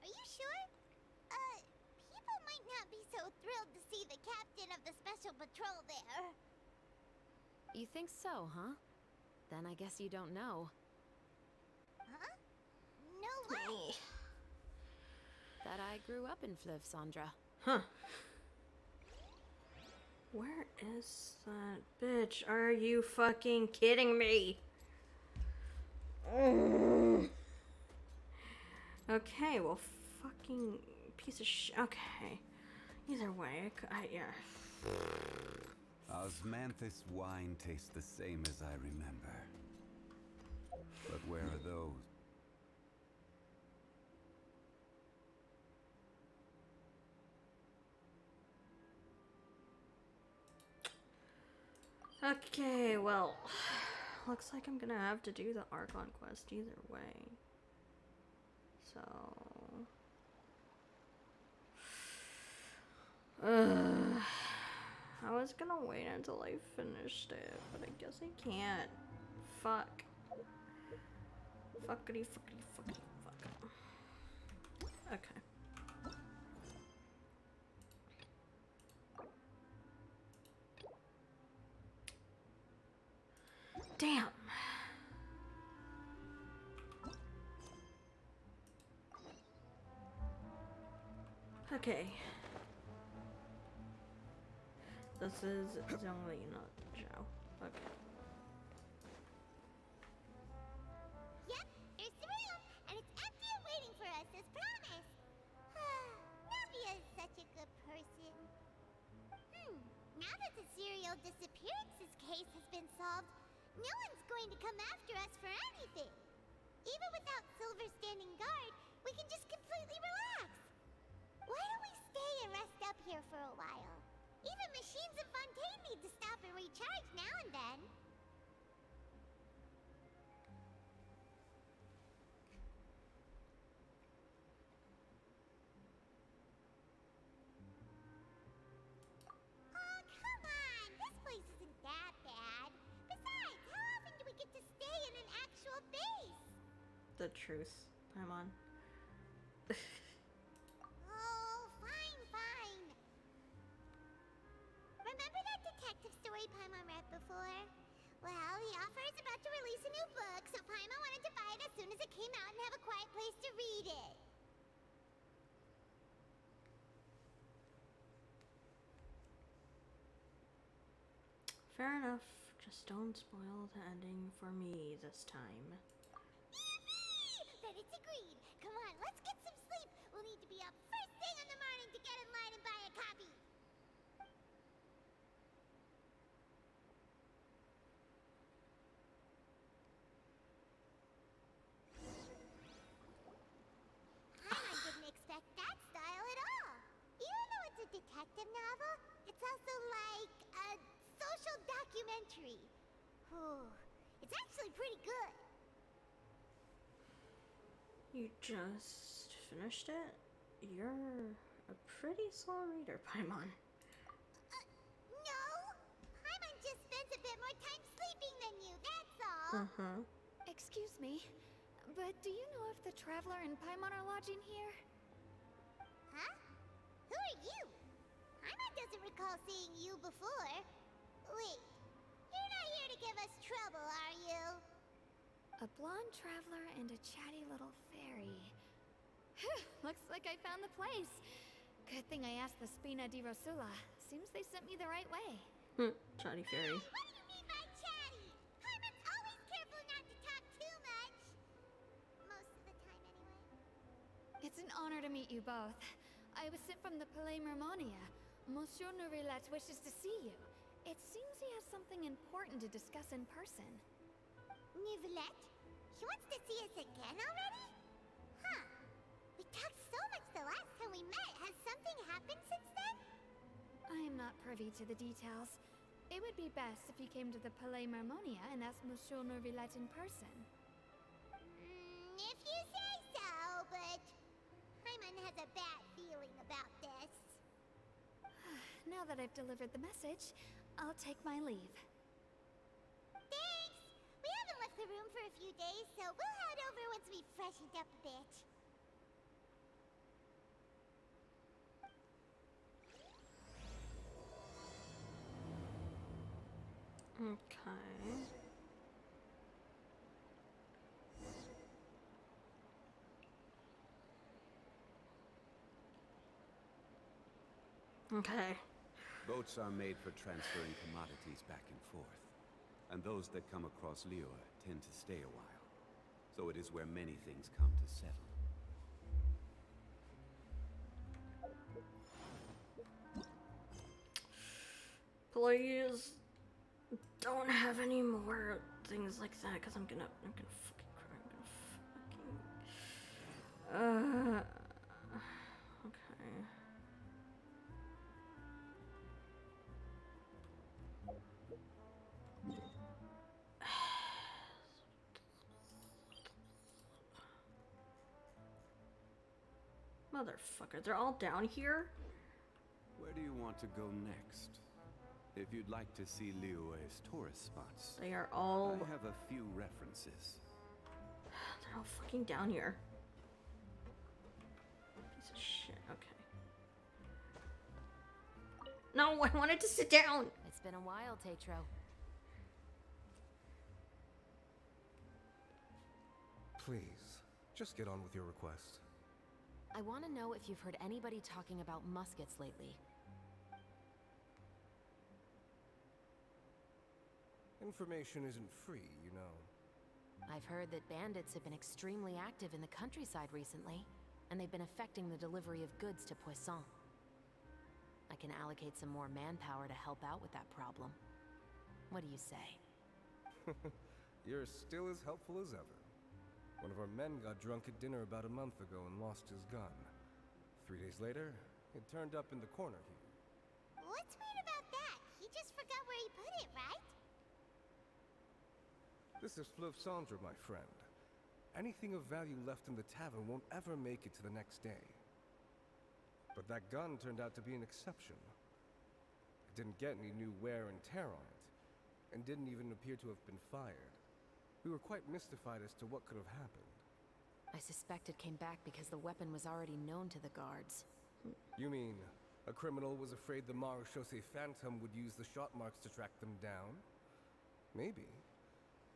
Are you sure? People might not be so thrilled to see the captain of the special patrol there. You think so, huh? Then I guess you don't know. Huh? No way! That I grew up in Fleuve Cendre. Huh. Where is that bitch? Are you fucking kidding me? Mm. Okay, well, fucking piece of shit. Okay. Either way, yeah. Osmanthus wine tastes the same as I remember. But where are those? Okay, well, looks like I'm gonna have to do the Archon quest either way. So... I was gonna wait until I finished it, but I guess I can't. Fuck. Fuckity, fuckity, fuckity, fuck. Okay. Damn. Okay. This is Zhongli, not Zhao. Okay. Yep, there's the room, and it's empty and waiting for us as promised. Navia is such a good person. Now that the serial disappearances case has been solved, no one's going to come after us for anything. Even without Silver standing guard, we can just completely relax. Why don't we stay and rest up here for a while? Even machines in Fontaine need to stop and recharge now and then. Oh, come on! This place isn't that bad. Besides, how often do we get to stay in an actual base? The truth. I'm on. Oh, fine, fine. Remember that detective story Paimon read before? Well, the author is about to release a new book, so Paimon wanted to buy it as soon as it came out and have a quiet place to read it. Fair enough. Just don't spoil the ending for me this time. Then it's agreed. Come on, let's get some sleep. We'll need to be up first thing in the morning to get in line and buy a copy. I didn't expect that style at all. Even though it's a detective novel, it's also like a social documentary. Whew. It's actually pretty good. You just finished it? You're a pretty slow reader, Paimon. No! Paimon just spends a bit more time sleeping than you, that's all. Uh-huh. Excuse me, but do you know if the Traveler and Paimon are lodging here? Huh? Who are you? Paimon doesn't recall seeing you before. Wait, you're not here to give us trouble, are you? A blonde traveler and a chatty little fairy. Phew, looks like I found the place. Good thing I asked the Spina di Rosula. Seems they sent me the right way. Chatty fairy. What do you mean by chatty? Paimon's always careful not to talk too much. Most of the time, anyway. It's an honor to meet you both. I was sent from the Palais Mermonia. Monsieur Nourilette wishes to see you. It seems he has something important to discuss in person. Nourilette? She wants to see us again already? Huh. We talked so much the last time we met. Has something happened since then? I am not privy to the details. It would be best if you came to the Palais Mermonia and asked Monsieur Nourilette in person. If you say so, but Paimon has a bad feeling about this. Now that I've delivered the message, I'll take my leave. Thanks! We haven't left the room for a few days, so we'll head over once we've freshened up a bit. Okay. Okay. Boats are made for transferring commodities back and forth, and those that come across Liyue tend to stay a while. So it is where many things come to settle. Please don't have any more things like that, because I'm gonna fucking cry. Okay. Motherfucker, they're all down here? Where do you want to go next? If you'd like to see Liyue's tourist spots, They are all... I have a few references. They're all fucking down here. Piece of shit, okay. No, I wanted to sit down! It's been a while, Tetro. Please, just get on with your request. I want to know if you've heard anybody talking about muskets lately. Information isn't free, you know. I've heard that bandits have been extremely active in the countryside recently, and they've been affecting the delivery of goods to Poisson. I can allocate some more manpower to help out with that problem. What do you say? You're still as helpful as ever. One of our men got drunk at dinner about a month ago and lost his gun. 3 days later, it turned up in the corner here. What's weird about that? He just forgot where he put it, right? This is Fleuve Cendre, my friend. Anything of value left in the tavern won't ever make it to the next day. But that gun turned out to be an exception. It didn't get any new wear and tear on it, and didn't even appear to have been fired. We were quite mystified as to what could have happened. I suspect it came back because the weapon was already known to the guards. You mean a criminal was afraid the Marechaussee Phantom would use the shot marks to track them down? Maybe.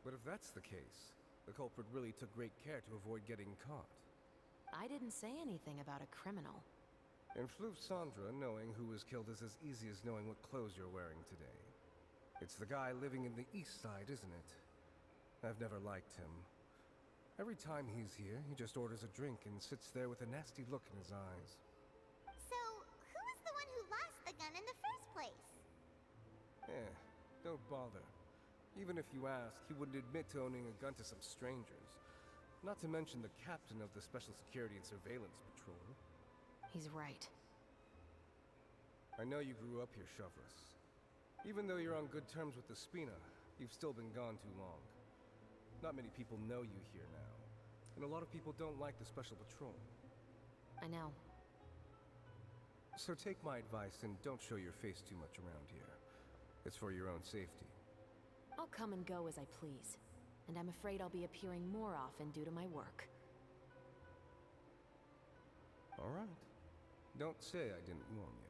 But if that's the case, the culprit really took great care to avoid getting caught. I didn't say anything about a criminal. In Fleuve Sandra, knowing who was killed is as easy as knowing what clothes you're wearing today. It's the guy living in the East Side, isn't it? I've never liked him. Every time he's here, he just orders a drink and sits there with a nasty look in his eyes. So, who was the one who lost the gun in the first place? Don't bother. Even if you ask, he wouldn't admit to owning a gun to some strangers. Not to mention the captain of the Special Security and Surveillance Patrol. He's right. I know you grew up here, Shovras. Even though you're on good terms with the Spina, you've still been gone too long. Not many people know you here now, and a lot of people don't like the Special Patrol. I know. So take my advice and don't show your face too much around here. It's for your own safety. I'll come and go as I please, and I'm afraid I'll be appearing more often due to my work. All right. Don't say I didn't warn you.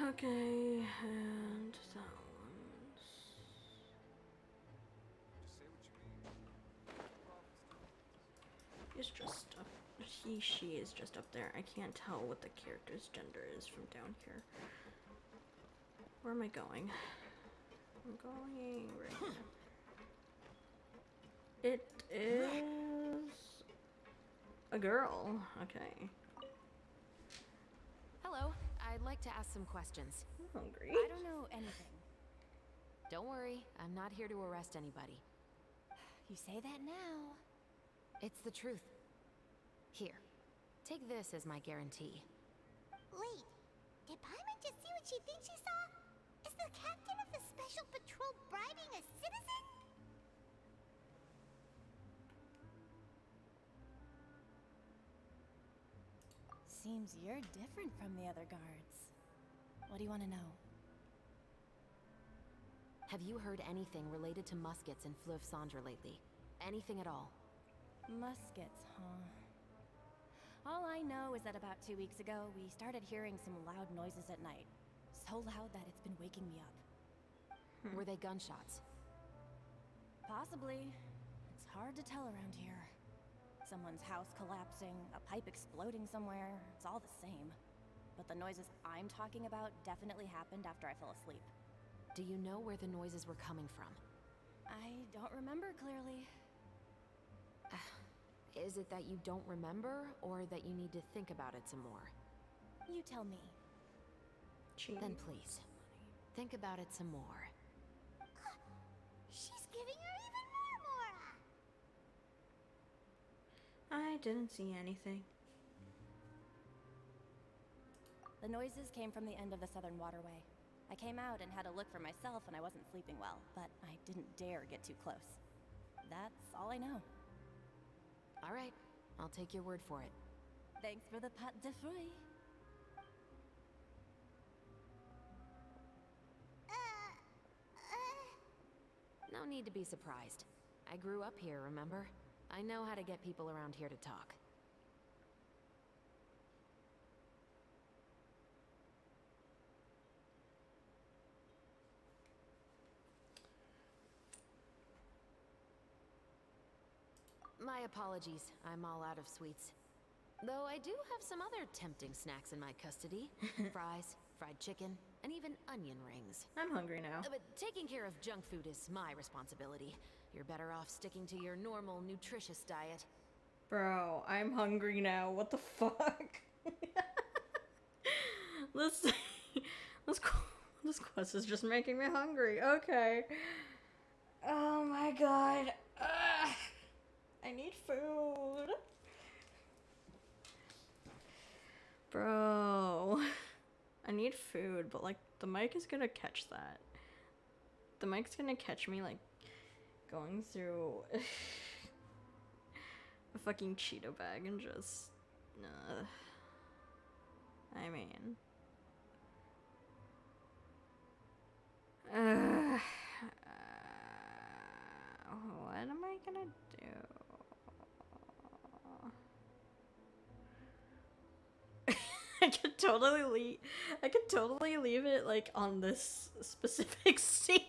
Okay, and that one's... He's just up. She is just up there. I can't tell what the character's gender is from down here. Where am I going? I'm going right here. It is a girl. Okay. Hello. I'd like to ask some questions. I'm hungry. I don't know anything. Don't worry, I'm not here to arrest anybody. You say that now. It's the truth. Here, take this as my guarantee. Wait, did Paimon just see what she thinks she saw? Is the captain of the Special Patrol bribing a citizen? Seems you're different from the other guards. What do you want to know? Have you heard anything related to muskets in Fleuve Sandra lately? Anything at all? Muskets, huh? All I know is that about 2 weeks ago, we started hearing some loud noises at night. So loud that it's been waking me up. Were they gunshots? Possibly. It's hard to tell around here. Someone's house collapsing, a pipe exploding somewhere, it's all the same. But the noises I'm talking about definitely happened after I fell asleep. Do you know where the noises were coming from? I don't remember clearly. Is it that you don't remember, or that you need to think about it some more? You tell me. Then please, think about it some more. She's giving her even more Mora! I didn't see anything. The noises came from the end of the Southern Waterway. I came out and had a look for myself and I wasn't sleeping well, but I didn't dare get too close. That's all I know. All right, I'll take your word for it. Thanks for the pâte de fruits. No need to be surprised. I grew up here, remember? I know how to get people around here to talk. My apologies, I'm all out of sweets. Though I do have some other tempting snacks in my custody. Fries, fried chicken, and even onion rings. I'm hungry now. But taking care of junk food is my responsibility. You're better off sticking to your normal, nutritious diet. Bro, I'm hungry now. What the fuck? This quest is just making me hungry. Okay. Oh my god. Ugh. I need food. Bro. I need food, but like the mic is gonna catch that. The mic's gonna catch me like going through a fucking Cheeto bag and just, I mean, what am I gonna do? I could totally leave it like on this specific scene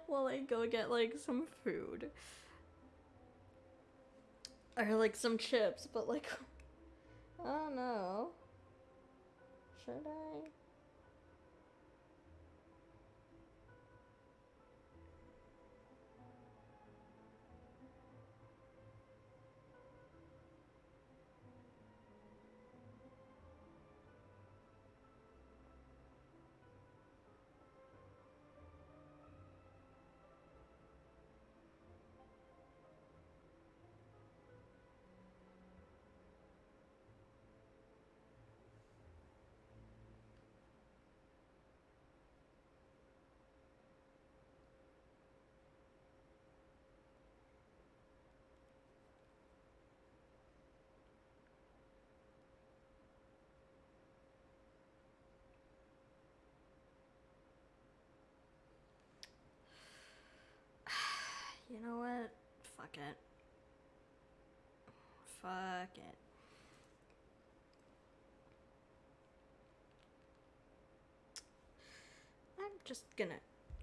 while I go get like some food or like some chips, but like I don't know. Should I? You know what? Fuck it. Fuck it. I'm just gonna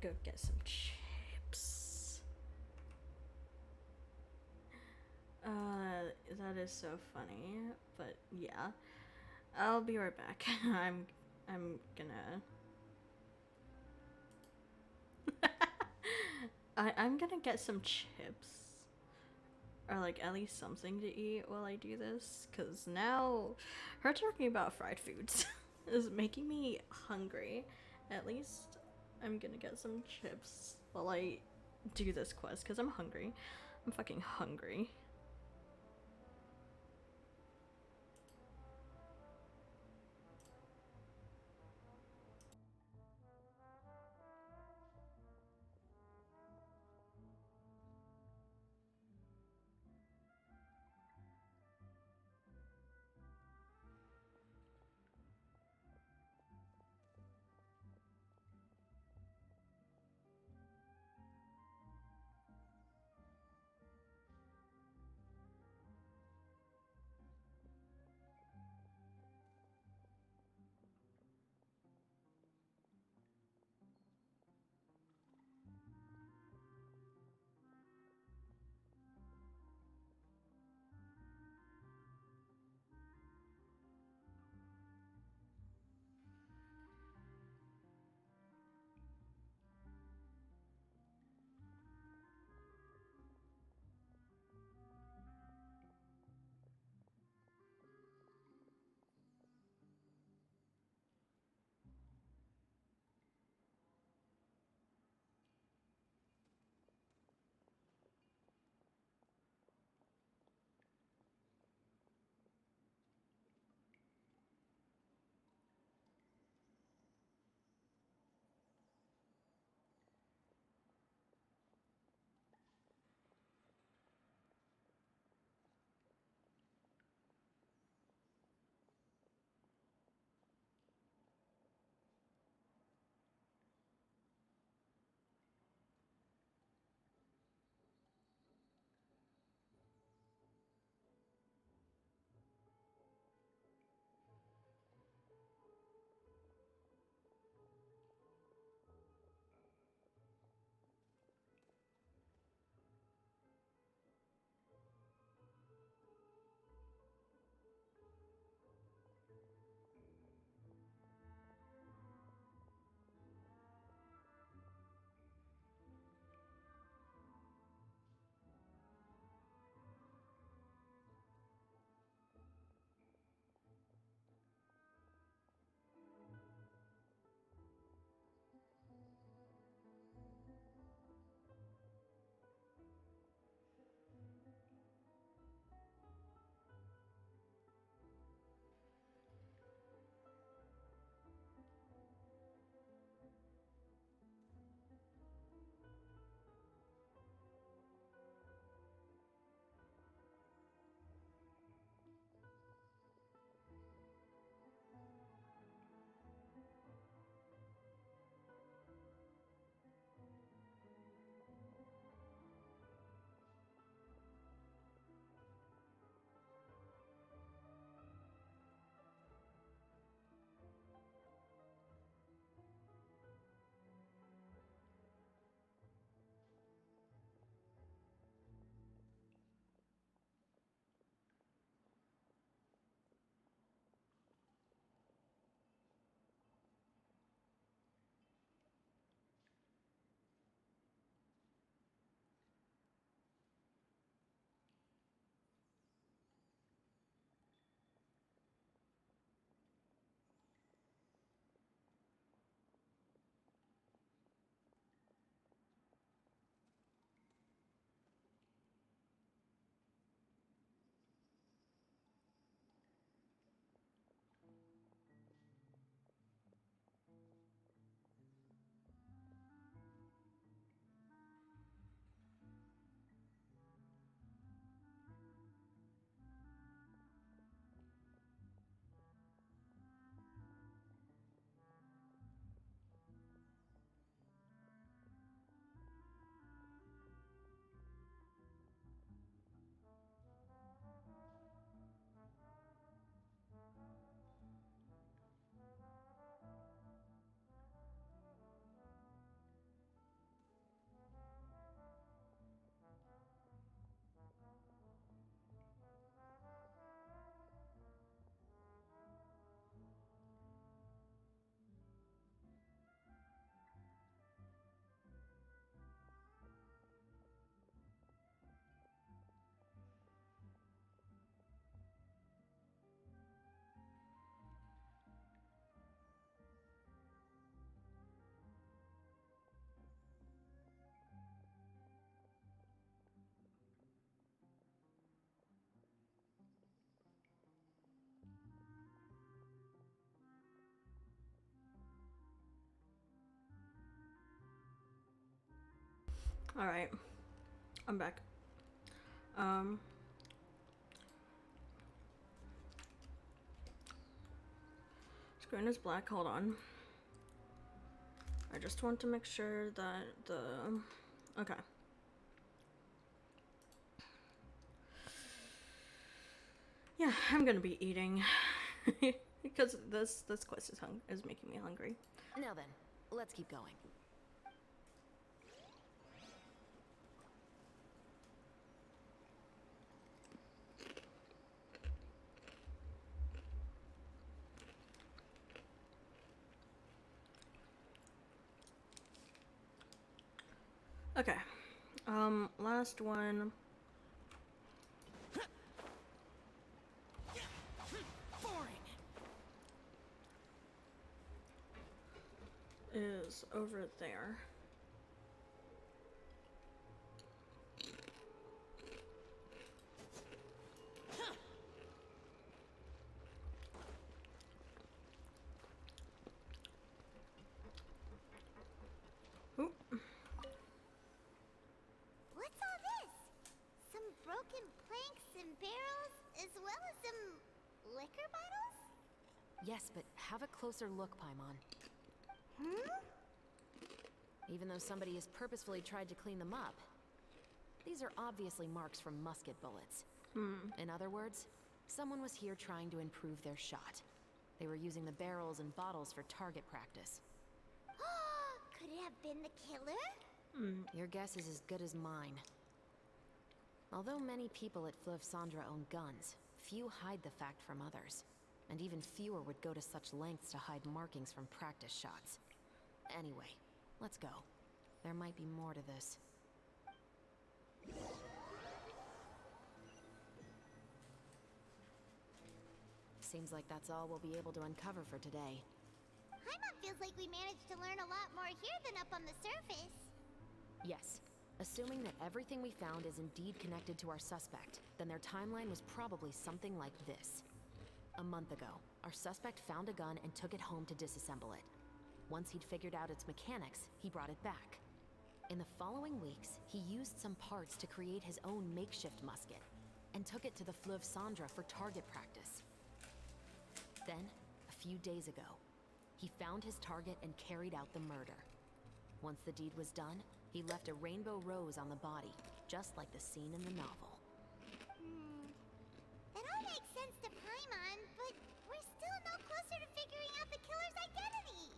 go get some chips. That is so funny, but yeah. I'll be right back. I'm gonna I'm gonna get some chips. Or like at least something to eat while I do this, cause now her talking about fried foods is making me hungry. At least I'm gonna get some chips while I do this quest, cause I'm hungry. I'm fucking hungry. Alright. I'm back. Screen is black, hold on. I just want to make sure that the... Okay. Yeah, I'm gonna be eating. Because this quest is making me hungry. Now then, let's keep going. Okay. Last one. Is over there. Ooh. What's all this? Some broken planks and barrels, as well as some liquor bottles? Yes, but have a closer look, Paimon. Hmm? Even though somebody has purposefully tried to clean them up, these are obviously marks from musket bullets. In other words, someone was here trying to improve their shot. They were using the barrels and bottles for target practice. Could it have been the killer? Your guess is as good as mine. Although many people at Fleuve Cendra own guns, few hide the fact from others. And even fewer would go to such lengths to hide markings from practice shots. Anyway, let's go. There might be more to this. Seems like that's all we'll be able to uncover for today. Paimon feels like we managed to learn a lot more here than up on the surface. Yes. Assuming that everything we found is indeed connected to our suspect, then their timeline was probably something like this. A month ago, our suspect found a gun and took it home to disassemble it. Once he'd figured out its mechanics, he brought it back. In the following weeks, he used some parts to create his own makeshift musket, and took it to the Fleuve Cendra for target practice. Then, a few days ago, he found his target and carried out the murder. Once the deed was done, he left a rainbow rose on the body, just like the scene in the novel. That all makes sense to Paimon, but we're still no closer to figuring out the killer's identity.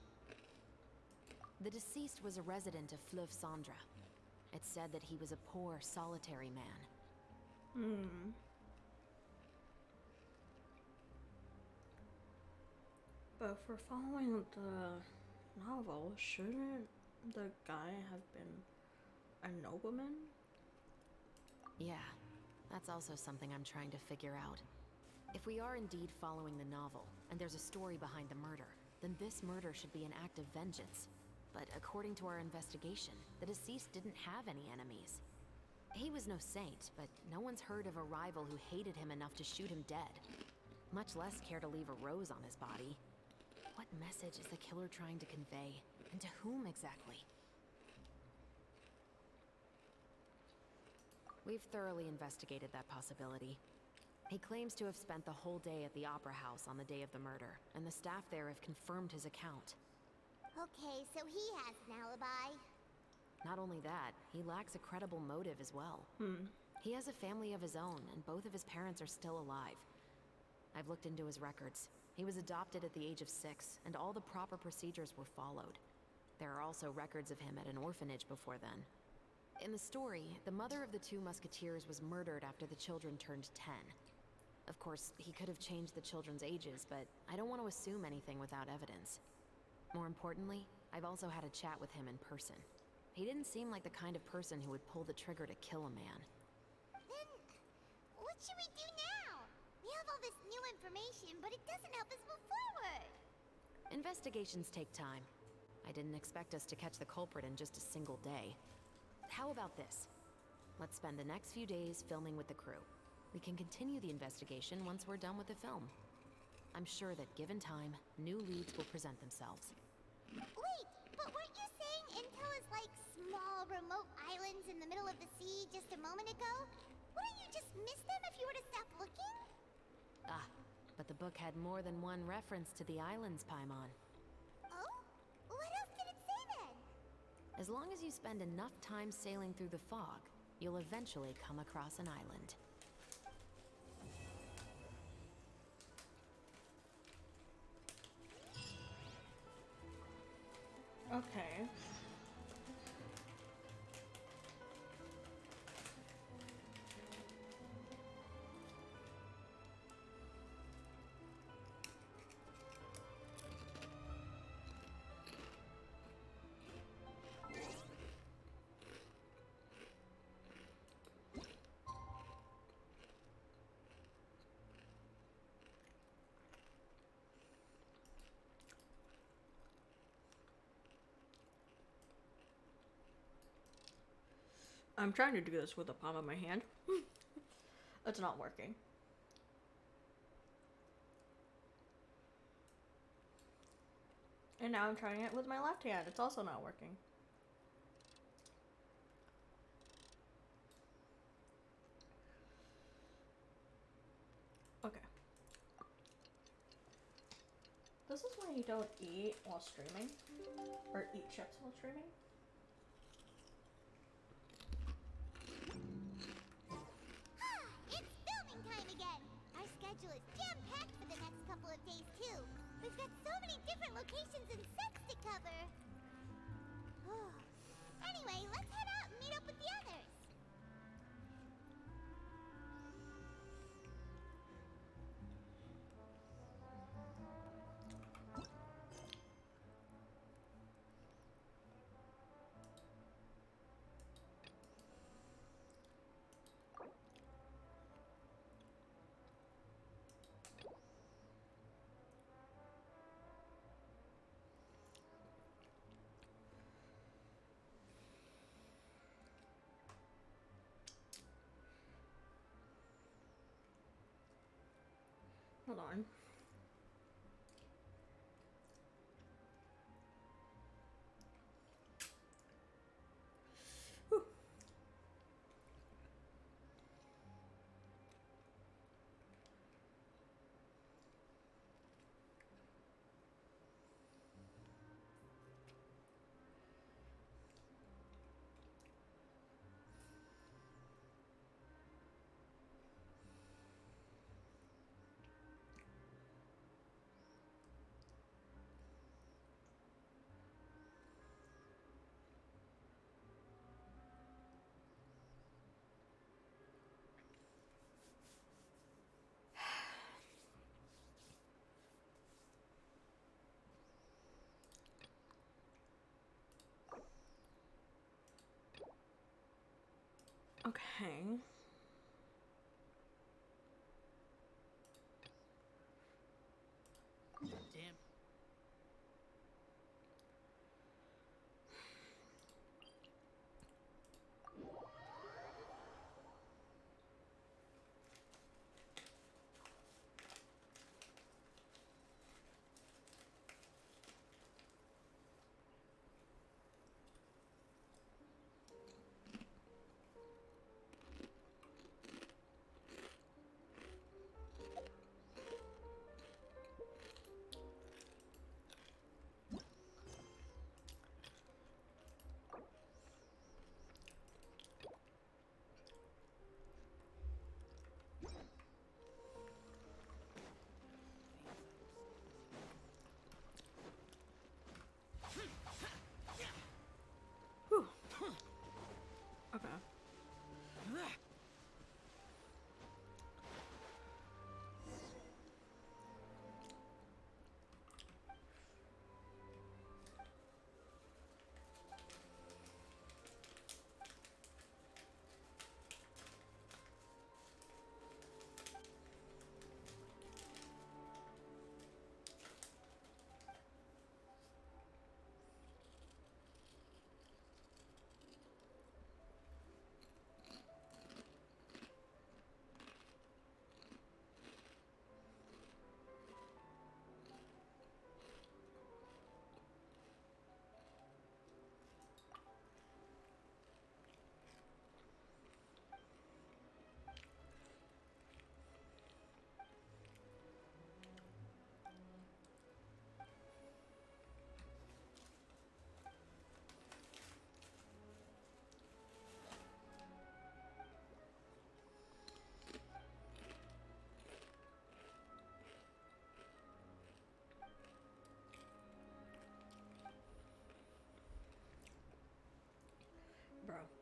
The deceased was a resident of Fleuve Cendra. It's said that he was a poor, solitary man. But if we're following the novel, shouldn't the guy have been a nobleman? Yeah, that's also something I'm trying to figure out. If we are indeed following the novel, and there's a story behind the murder, then this murder should be an act of vengeance. But according to our investigation, the deceased didn't have any enemies. He was no saint, but no one's heard of a rival who hated him enough to shoot him dead. Much less care to leave a rose on his body. What message is the killer trying to convey? And to whom exactly? We've thoroughly investigated that possibility. He claims to have spent the whole day at the Opera House on the day of the murder, and the staff there have confirmed his account. Okay, so he has an alibi. Not only that, he lacks a credible motive as well. He has a family of his own, and both of his parents are still alive. I've looked into his records. He was adopted at the age of 6, and all the proper procedures were followed. There are also records of him at an orphanage before then. In the story, the mother of the 2 musketeers was murdered after the children turned 10. Of course, he could have changed the children's ages, but I don't want to assume anything without evidence. More importantly, I've also had a chat with him in person. He didn't seem like the kind of person who would pull the trigger to kill a man. Then, what should we do now? We have all this new information, but it doesn't help us move forward. Investigations take time. I didn't expect us to catch the culprit in just a single day. How about this? Let's spend the next few days filming with the crew. We can continue the investigation once we're done with the film. I'm sure that given time, new leads will present themselves. Wait, but weren't you saying Intel is like small, remote islands in of the sea just a moment ago? Wouldn't you just miss them if you were to stop looking? Ah, but the book had more than one reference to the islands, Paimon. Oh? What else did it say then? As long as you spend enough time sailing through the fog, you'll eventually come across an island. Okay. I'm trying to do this with the palm of my hand. It's not working. And now I'm trying it with my left hand. It's also not working. Okay. This is why you don't eat while streaming. Or eat chips while streaming. It's filming time again! Our schedule is jam-packed for the next couple of days, too. We've got so many different locations and sets to cover. Anyway, let's head out and meet up with the others. Hold on. Whew. Okay. Damn.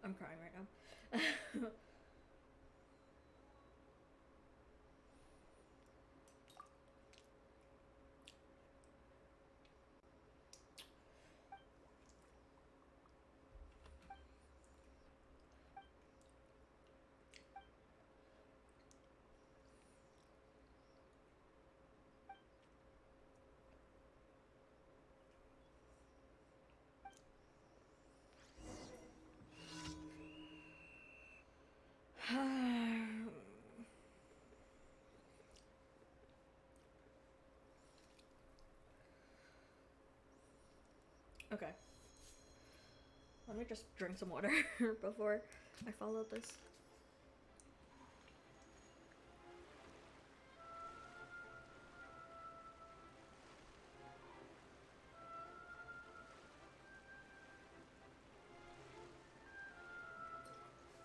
I'm crying right now. Okay. Let me just drink some water before I follow this.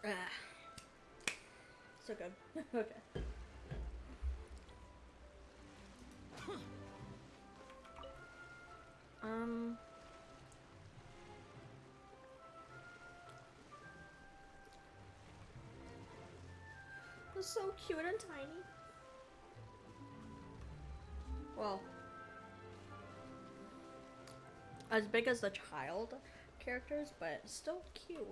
Ah. So good. Okay. It's so cute and tiny. Well, as big as the child characters, but still cute.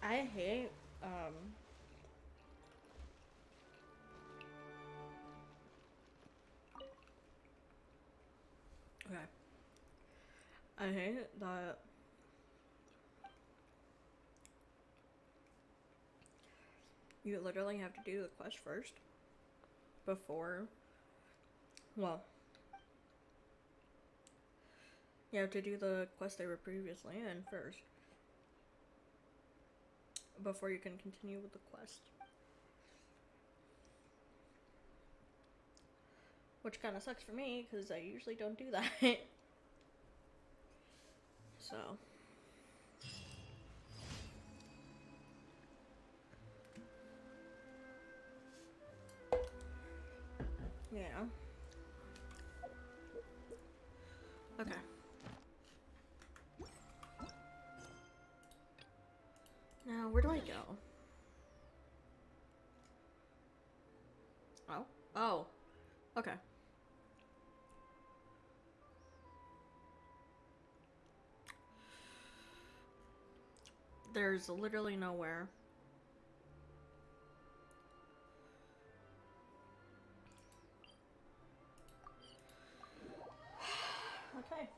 I hate okay. I hate that you literally have to do the quest first before, well, you have to do the quest they were previously in first before you can continue with the quest. Which kind of sucks for me because I usually don't do that. So. Yeah. Okay. Now, where do I go? Oh. Oh. Okay. There's literally nowhere. Okay.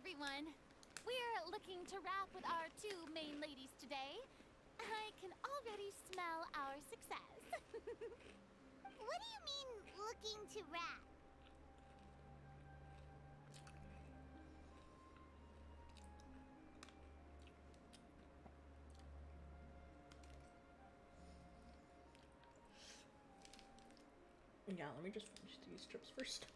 everyone. We're looking to wrap with our two main ladies today. I can already smell our success. What do you mean, looking to rap? Yeah, let me just finish these strips first.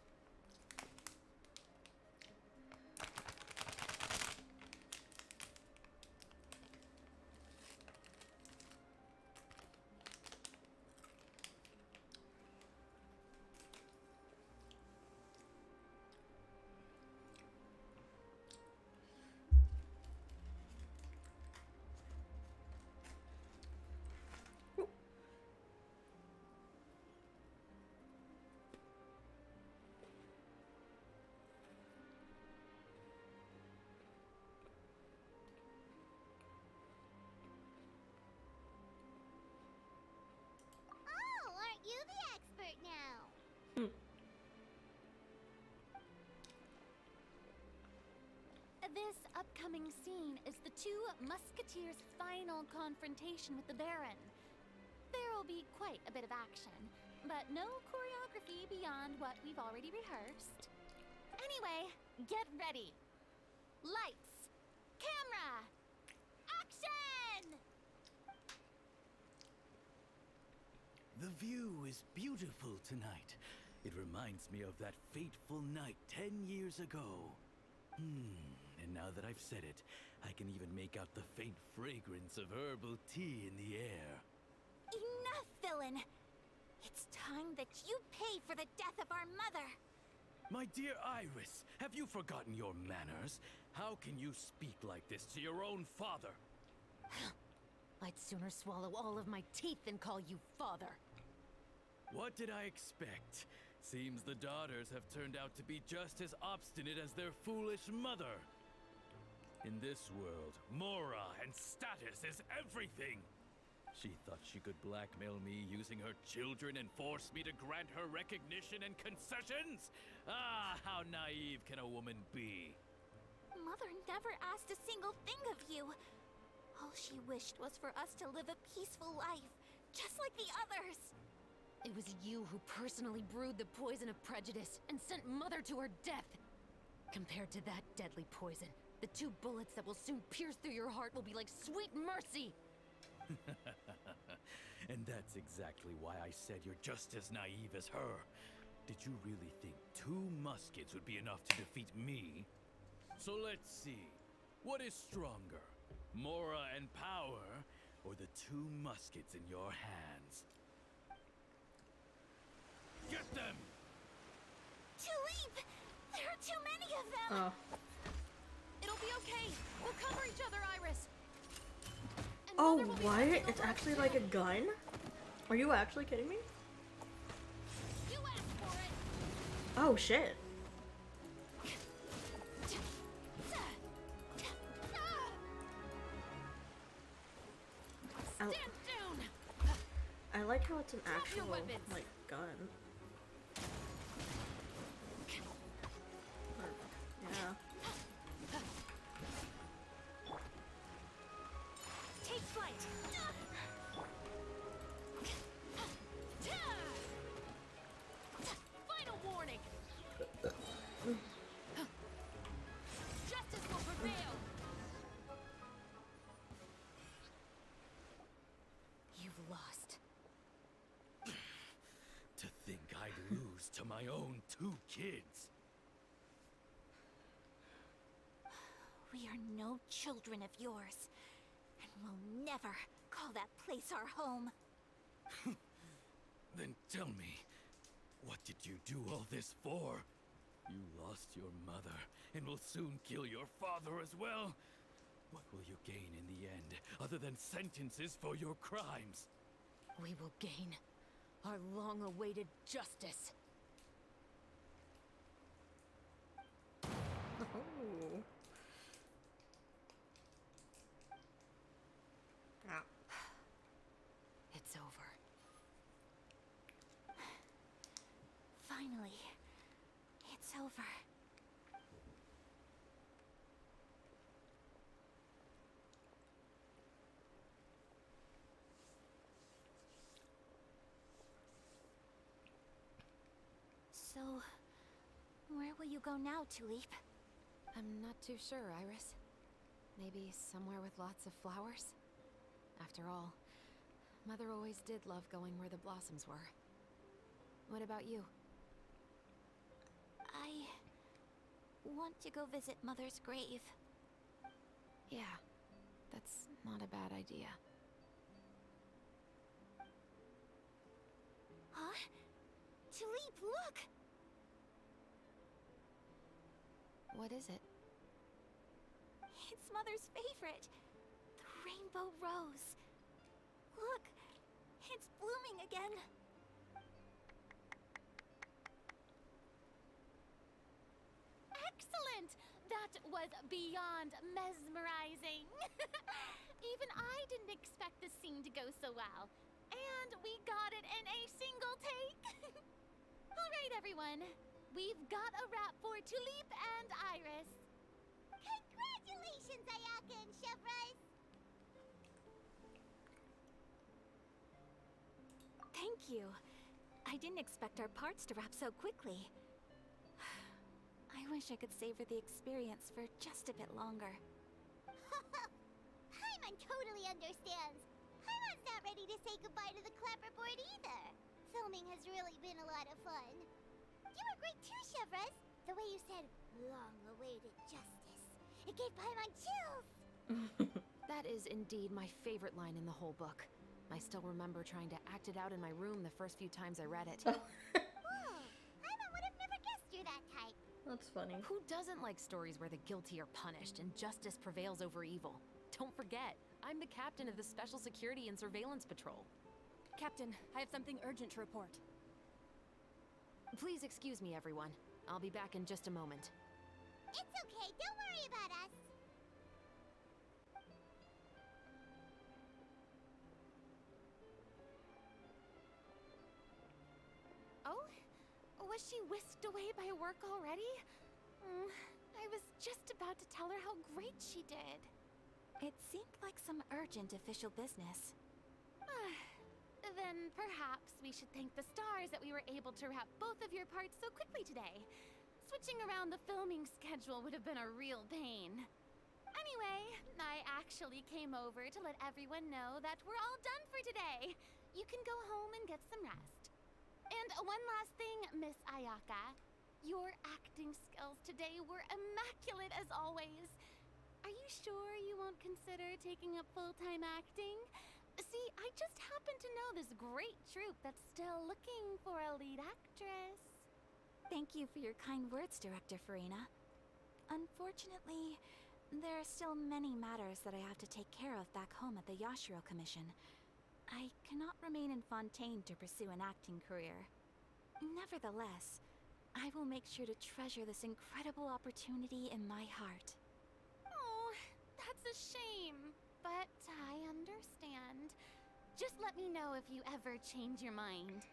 Oh, aren't you the expert now? This upcoming scene is the two musketeers' final confrontation with the Baron. There will be quite a bit of action, but no choreography beyond what we've already rehearsed. Anyway, get ready. Lights, camera, action! The view is beautiful tonight. It reminds me of that fateful night 10 years ago. And now that I've said it, I can even make out the faint fragrance of herbal tea in the air. Enough, villain! It's time that you pay for the death of our mother! My dear Iris, have you forgotten your manners? How can you speak like this to your own father? I'd sooner swallow all of my teeth than call you father. What did I expect? Seems the daughters have turned out to be just as obstinate as their foolish mother. In this world, Mora and status is everything. She thought she could blackmail me using her children and force me to grant her recognition and concessions? Ah, how naive can a woman be? Mother never asked a single thing of you. All she wished was for us to live a peaceful life, just like the others. It was you who personally brewed the poison of prejudice and sent Mother to her death. Compared to that deadly poison, the 2 bullets that will soon pierce through your heart will be like sweet mercy. And that's exactly why I said you're just as naive as her. Did you really think 2 muskets would be enough to defeat me? So let's see. What is stronger, Mora and power, or the 2 muskets in your hands? Get them! Tulip! There are too many of them! It'll be okay. We'll cover each other, Iris. And Oh, Mother will be what? watching It's over us actually too. like a gun? Are you actually kidding me? You asked for it. Oh, shit. Stand Ow. down. I like how it's an Drop your actual, weapons. like, gun. Yeah. Take flight. Final warning. Justice will prevail. You've lost. To think I'd lose to my own 2 kids. We are no children of yours, and we'll never call that place our home. Then tell me, what did you do all this for? You lost your mother, and will soon kill your father as well. What will you gain in the end, other than sentences for your crimes? We will gain our long-awaited justice. Oh. It's over. Finally, it's over. So, where will you go now, Tulip? I'm not too sure, Iris. Maybe somewhere with lots of flowers? After all, Mother always did love going where the blossoms were. What about you? I want to go visit Mother's grave. Yeah, that's not a bad idea. Huh? Tulip, look! What is it? It's Mother's favorite. The rainbow rose. Look, it's blooming again. Excellent! That was beyond mesmerizing. Even I didn't expect the scene to go so well. And we got it in a single take. All right, everyone. We've got a wrap for Tulip and Iris. Congratulations, Ayaka and Chevrolet! Thank you. I didn't expect our parts to wrap so quickly. I wish I could savor the experience for just a bit longer. Paimon totally understands. Paimon's not ready to say goodbye to the clapperboard either. Filming has really been a lot of fun. You were great too, Chevrolet. The way you said, long-awaited justice. It gave Paimon chills. That is indeed my favorite line in the whole book. I still remember trying to act it out in my room the first few times I read it. Whoa, Paimon would have never guessed you're that type. That's funny. Who doesn't like stories where the guilty are punished and justice prevails over evil? Don't forget, I'm the captain of the Special Security and Surveillance Patrol. Captain, I have something urgent to report. Please excuse me, everyone. I'll be back in just a moment. It's okay, don't worry about us. Oh? Was she whisked away by work already? I was just about to tell her how great she did. It seemed like some urgent official business. Then perhaps we should thank the stars that we were able to wrap both of your parts so quickly today. Switching around the filming schedule would have been a real pain. Anyway, I actually came over to let everyone know that we're all done for today. You can go home and get some rest. And one last thing, Miss Ayaka. Your acting skills today were immaculate as always. Are you sure you won't consider taking up full-time acting? See, I just happen to know this great troupe that's still looking for a lead actress. Thank you for your kind words, Director Farina. Unfortunately, there are still many matters that I have to take care of back home at the Yashiro Commission. I cannot remain in Fontaine to pursue an acting career. Nevertheless, I will make sure to treasure this incredible opportunity in my heart. Oh, that's a shame. But I understand. Just let me know if you ever change your mind.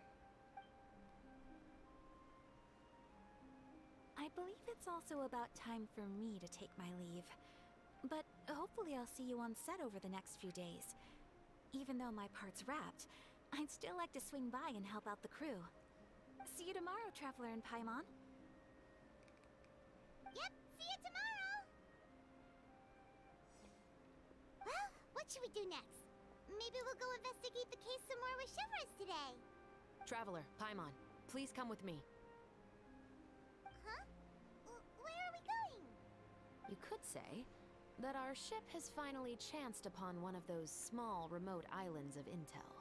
I believe it's also about time for me to take my leave. But hopefully I'll see you on set over the next few days. Even though my part's wrapped, I'd still like to swing by and help out the crew. See you tomorrow, Traveler and Paimon. Yep, see you tomorrow. Well, what should we do next? Maybe we'll go investigate the case some more with Chevrolet today. Traveler, Paimon, please come with me. Huh? Where are we going? You could say that our ship has finally chanced upon one of those small, remote islands of intel.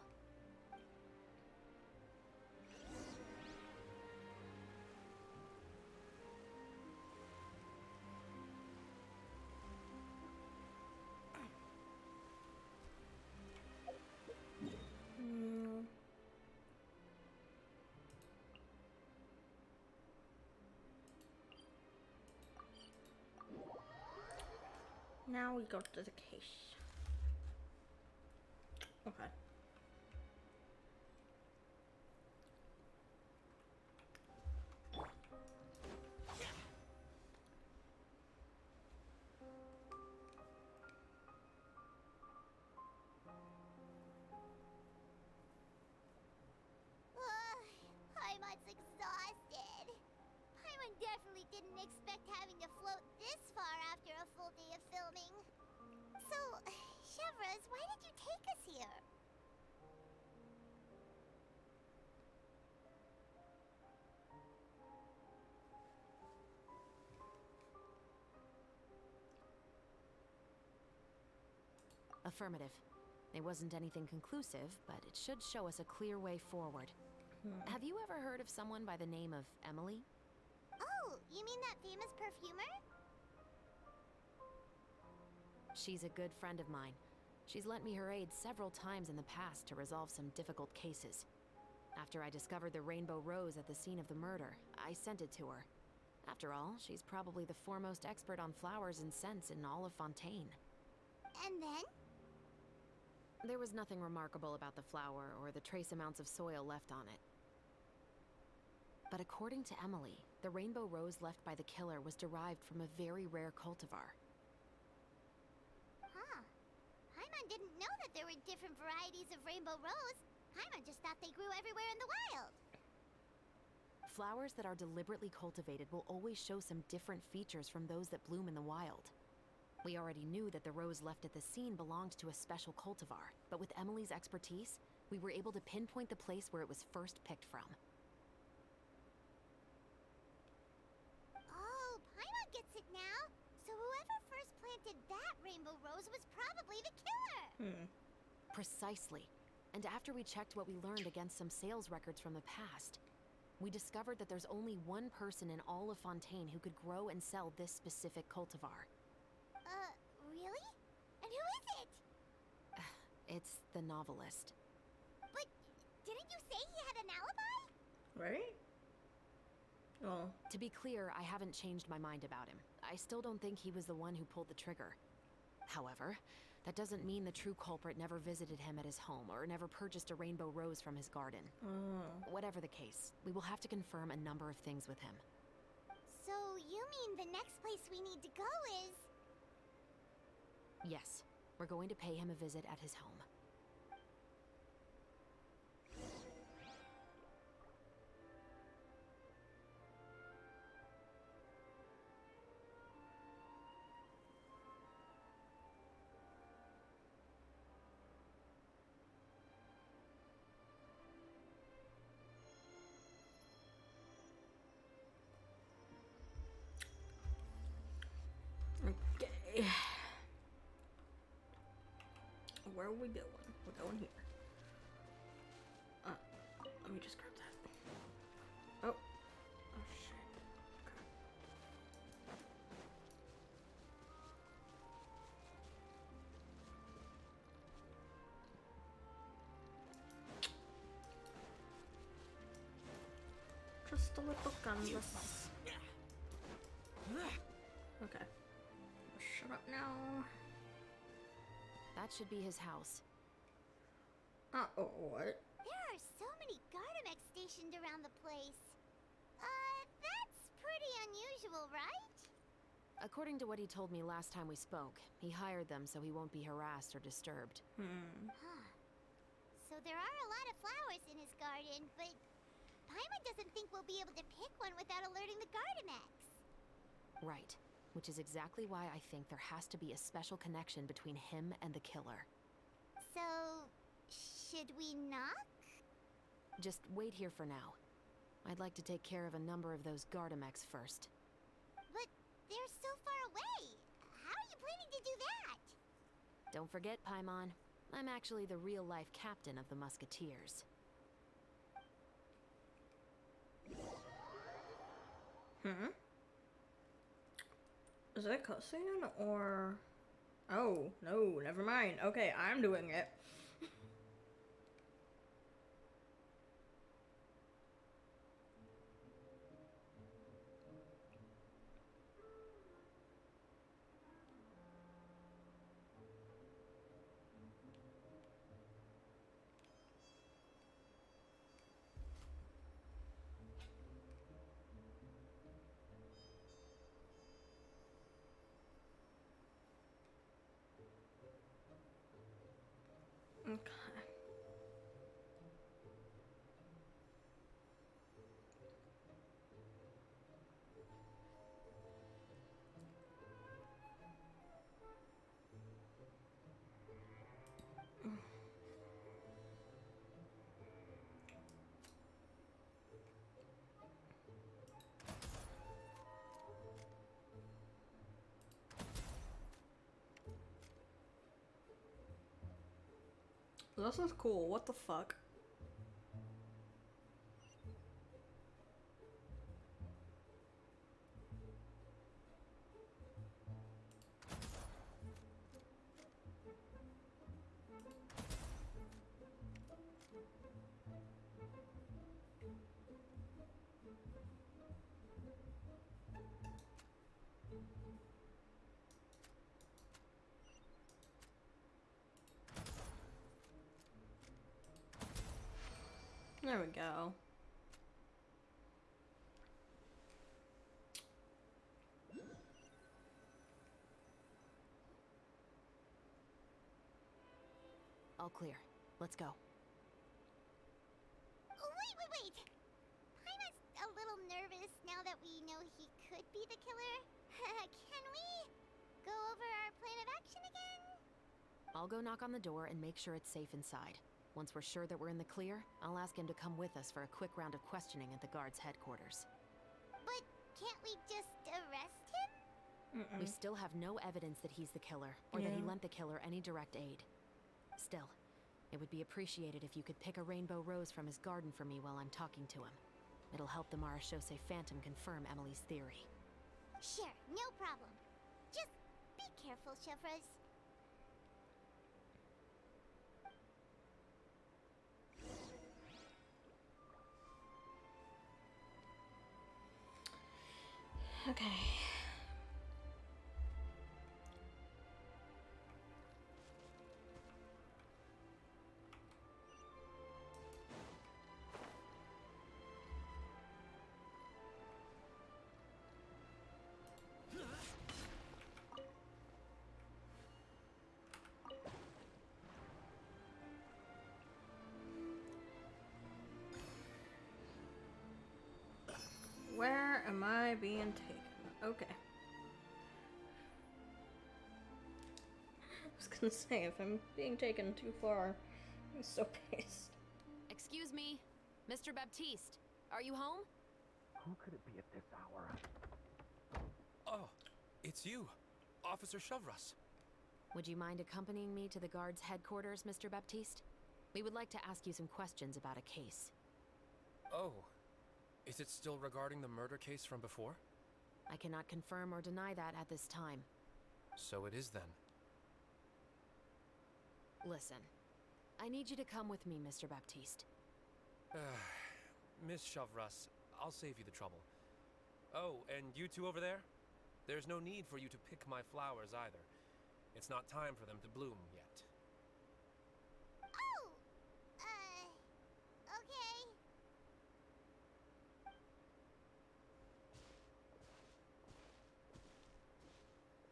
Now we go to the case. Okay. Paimon's exhausted. didn't expect having to float this far after a full day of filming. So, Chevrolet, why did you take us here? Affirmative. It wasn't anything conclusive, but it should show us a clear way forward. Have you ever heard of someone by the name of Emily? Oh, you mean that famous perfumer? She's a good friend of mine. She's lent me her aid several times in the past to resolve some difficult cases. After I discovered the rainbow rose at the scene of the murder, I sent it to her. After all, she's probably the foremost expert on flowers and scents in all of Fontaine. And then? There was nothing remarkable about the flower or the trace amounts of soil left on it. But according to Emily, the rainbow rose left by the killer was derived from a very rare cultivar. Huh. Paimon didn't know that there were different varieties of rainbow rose. Paimon just thought they grew everywhere in the wild. Flowers that are deliberately cultivated will always show some different features from those that bloom in the wild. We already knew that the rose left at the scene belonged to a special cultivar, but with Emily's expertise, we were able to pinpoint the place where it was first picked from. Oh, Paimon gets it now. So whoever first planted that rainbow rose was probably the killer. Precisely. And after we checked what we learned against some sales records from the past, we discovered that there's only one person in all of Fontaine who could grow and sell this specific cultivar. Really? And who is it? It's the novelist. But didn't you say he had an alibi? Right? Oh. To be clear, I haven't changed my mind about him. I still don't think he was the one who pulled the trigger. However, that doesn't mean the true culprit never visited him at his home or never purchased a rainbow rose from his garden. Whatever the case, we will have to confirm a number of things with him. So you mean the next place we need to go is... Yes, we're going to pay him a visit at his home. Okay. Where are we going? We're going here. Let me just grab that. Oh. Oh, shit. Okay. Just a little canvas. Okay. Shut up now. That should be his house. What? There are so many Gardamex stationed around the place. That's pretty unusual, right? According to what he told me last time we spoke, he hired them so he won't be harassed or disturbed. Huh. So there are a lot of flowers in his garden, but Paimon doesn't think we'll be able to pick one without alerting the Gardamex. Right. Which is exactly why I think there has to be a special connection between him and the killer. So, should we knock? Just wait here for now. I'd like to take care of a number of those Gardamex first. But they're so far away. How are you planning to do that? Don't forget, Paimon, I'm actually the real-life captain of the Musketeers. Is that a cutscene or... Oh, no, never mind. Okay, I'm doing it. Okay. This is cool. What the fuck? There we go. All clear. Let's go. Oh, wait! Paimon's a little nervous now that we know he could be the killer. Can we go over our plan of action again? I'll go knock on the door and make sure it's safe inside. Once we're sure that we're in the clear, I'll ask him to come with us for a quick round of questioning at the guard's headquarters. But can't we just arrest him? We still have no evidence that he's the killer, or that he lent the killer any direct aid. Still, it would be appreciated if you could pick a rainbow rose from his garden for me while I'm talking to him. It'll help the Marachose Phantom confirm Emily's theory. Sure, no problem. Just be careful, Chevros. Okay. Where am I being taken? Okay. I was gonna say, if I'm being taken too far, I'm so pissed. Excuse me, Mr. Baptiste. Are you home? Who could it be at this hour? Oh, it's you, Officer Chevros. Would you mind accompanying me to the guard's headquarters, Mr. Baptiste? We would like to ask you some questions about a case. Oh, is it still regarding the murder case from before? I cannot confirm or deny that at this time. So it is then. Listen, I need you to come with me, Mr. Baptiste. Miss Chevros, I'll save you the trouble. Oh, and you two over there? There's no need for you to pick my flowers either. It's not time for them to bloom yet. Oh! Okay.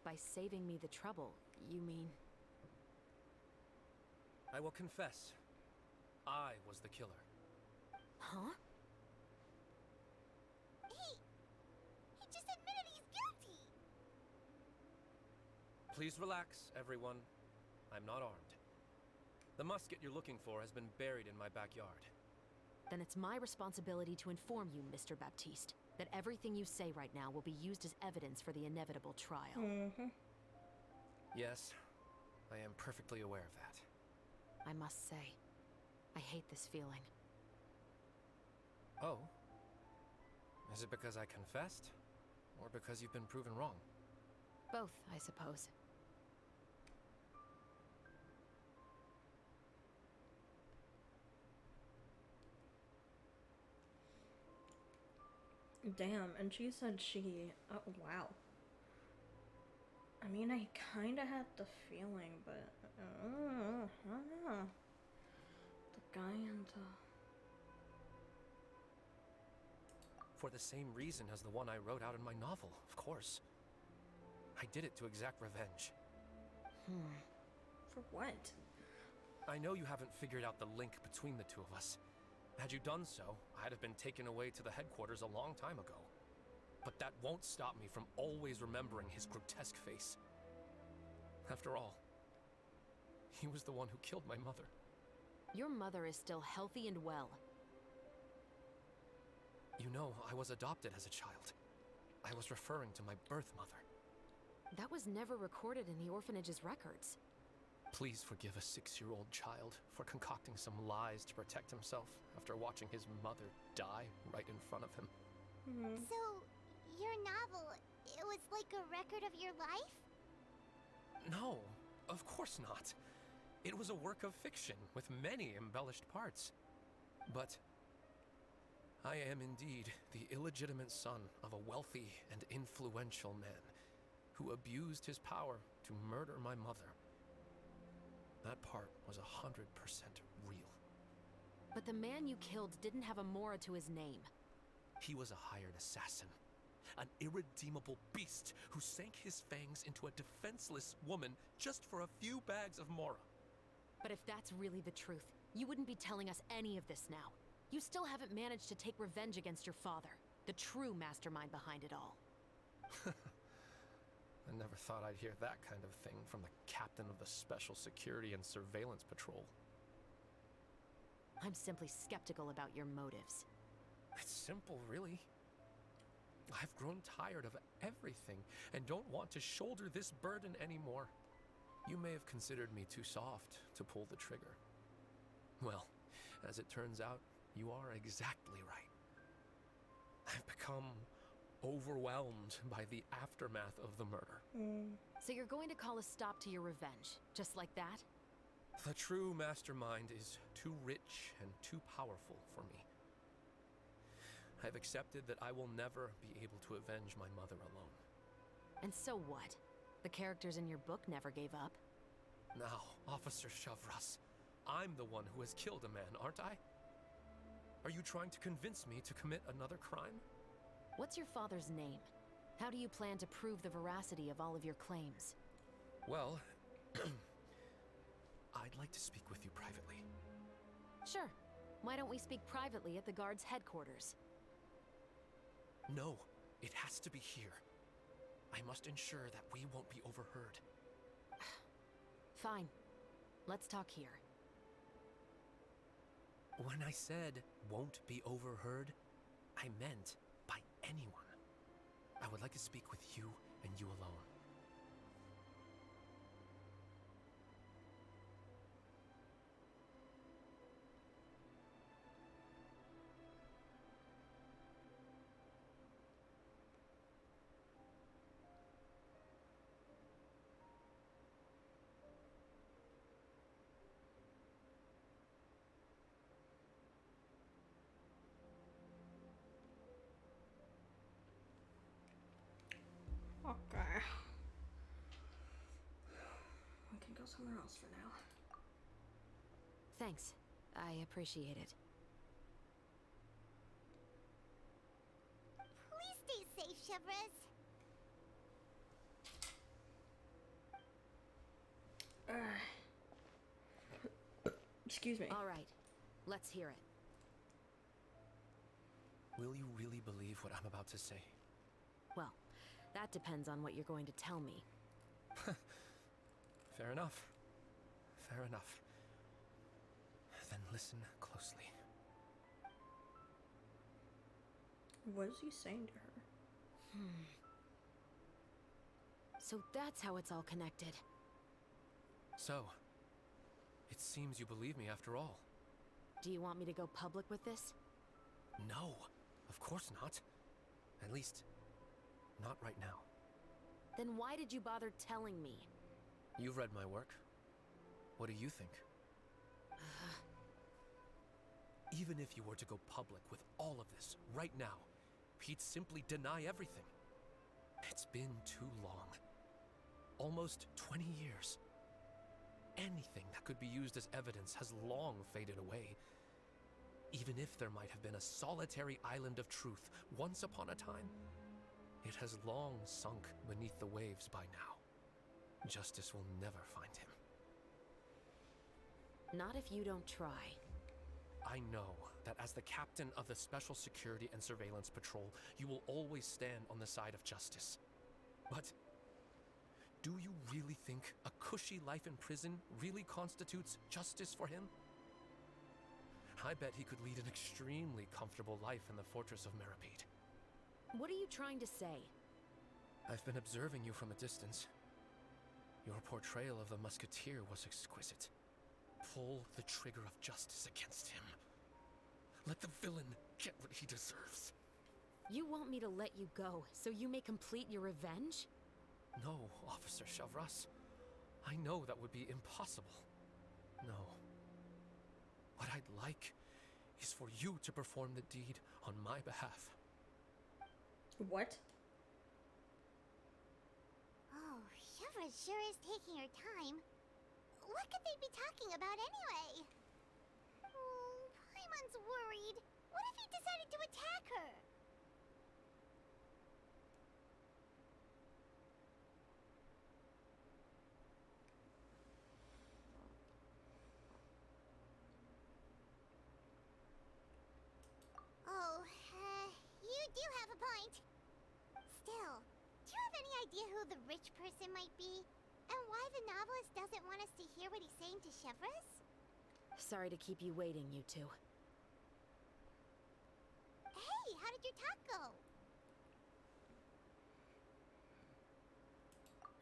By saving me the trouble, you mean... I will confess. I was the killer. Huh? He just admitted he's guilty! Please relax, everyone. I'm not armed. The musket you're looking for has been buried in my backyard. Then it's my responsibility to inform you, Mr. Baptiste, that everything you say right now will be used as evidence for the inevitable trial. Yes, I am perfectly aware of that. I must say, I hate this feeling. Oh? Is it because I confessed? Or because you've been proven wrong? Both, I suppose. Damn, and she said she... Oh, wow. I mean, I kinda had the feeling, but... I don't know. The guy and the... For the same reason as the one I wrote out in my novel, of course. I did it to exact revenge. For what? I know you haven't figured out the link between the two of us. Had you done so, I'd have been taken away to the headquarters a long time ago. But that won't stop me from always remembering his grotesque face. After all, he was the one who killed my mother. Your mother is still healthy and well. You know, I was adopted as a child. I was referring to my birth mother. That was never recorded in the orphanage's records. Please forgive a 6-year-old child for concocting some lies to protect himself after watching his mother die right in front of him. So, your novel, it was like a record of your life? No, of course not. It was a work of fiction with many embellished parts. But I am indeed the illegitimate son of a wealthy and influential man who abused his power to murder my mother. That part was 100% real. But the man you killed didn't have a Mora to his name. He was a hired assassin, an irredeemable beast who sank his fangs into a defenseless woman just for a few bags of Mora. But if that's really the truth, you wouldn't be telling us any of this now. You still haven't managed to take revenge against your father, the true mastermind behind it all. I never thought I'd hear that kind of thing from the captain of the Special Security and Surveillance Patrol. I'm simply skeptical about your motives. It's simple, really. I've grown tired of everything and don't want to shoulder this burden anymore. You may have considered me too soft to pull the trigger. Well, as it turns out, you are exactly right. I've become overwhelmed by the aftermath of the murder. So you're going to call a stop to your revenge, just like that? The true mastermind is too rich and too powerful for me. I've accepted that I will never be able to avenge my mother alone. And so what? The characters in your book never gave up. Now, Officer Shavras, I'm the one who has killed a man, aren't I? Are you trying to convince me to commit another crime? What's your father's name? How do you plan to prove the veracity of all of your claims? Well, I'd like to speak with you privately. Sure. Why don't we speak privately at the guard's headquarters? No, it has to be here. I must ensure that we won't be overheard. Fine. Let's talk here. When I said won't be overheard, I meant by anyone. I would like to speak with you and you alone. Okay. We can go somewhere else for now. Thanks. I appreciate it. Please stay safe, Chevres. Excuse me. All right. Let's hear it. Will you really believe what I'm about to say? Well, that depends on what you're going to tell me. Fair enough. Fair enough. Then listen closely. What is he saying to her? So that's how it's all connected. So, it seems you believe me after all. Do you want me to go public with this? No, of course not. At least, not right now. Then why did you bother telling me? You've read my work. What do you think? Even if you were to go public with all of this right now, he'd simply deny everything. It's been too long. Almost 20 years. Anything that could be used as evidence has long faded away. Even if there might have been a solitary island of truth once upon a time, it has long sunk beneath the waves by now. Justice will never find him. Not if you don't try. I know that as the captain of the Special Security and Surveillance Patrol, you will always stand on the side of justice. But do you really think a cushy life in prison really constitutes justice for him? I bet he could lead an extremely comfortable life in the fortress of Meripede. What are you trying to say? I've been observing you from a distance. Your portrayal of the Musketeer was exquisite. Pull the trigger of justice against him. Let the villain get what he deserves. You want me to let you go so you may complete your revenge? No, Officer Shavras. I know that would be impossible. No. What I'd like is for you to perform the deed on my behalf. What? Oh, Shivra sure is taking her time. What could they be talking about anyway? Oh, Paimon's worried. What if he decided to attack her? Oh, you do have a point. Still, do you have any idea who the rich person might be? And why the novelist doesn't want us to hear what he's saying to Chevres? Sorry to keep you waiting, you two. Hey, how did your talk go?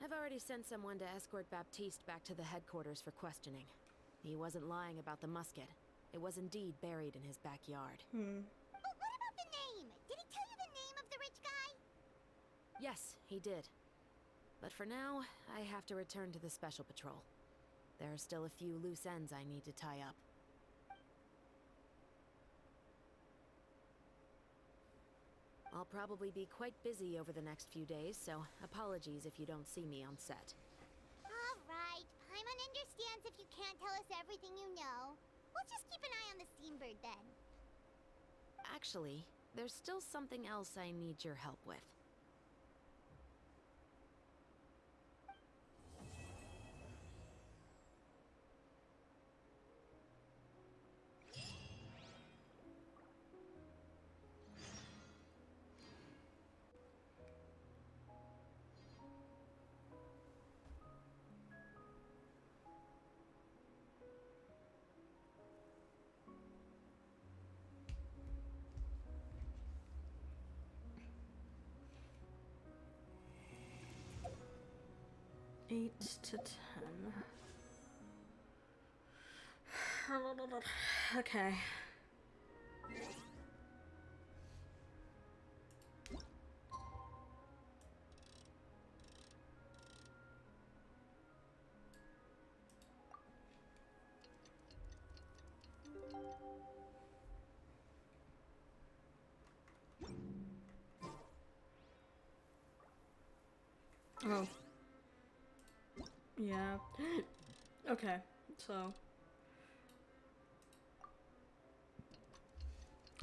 I've already sent someone to escort Baptiste back to the headquarters for questioning. He wasn't lying about the musket. It was indeed buried in his backyard. But what about the name? Did he tell you the name of the rich guy? Yes, he did. But for now, I have to return to the Special Patrol. There are still a few loose ends I need to tie up. I'll probably be quite busy over the next few days, so apologies if you don't see me on set. Alright, Paimon understands if you can't tell us everything you know. We'll just keep an eye on the Steambird then. Actually, there's still something else I need your help with. Eight to 10. Okay. Oh. Yeah. Okay, so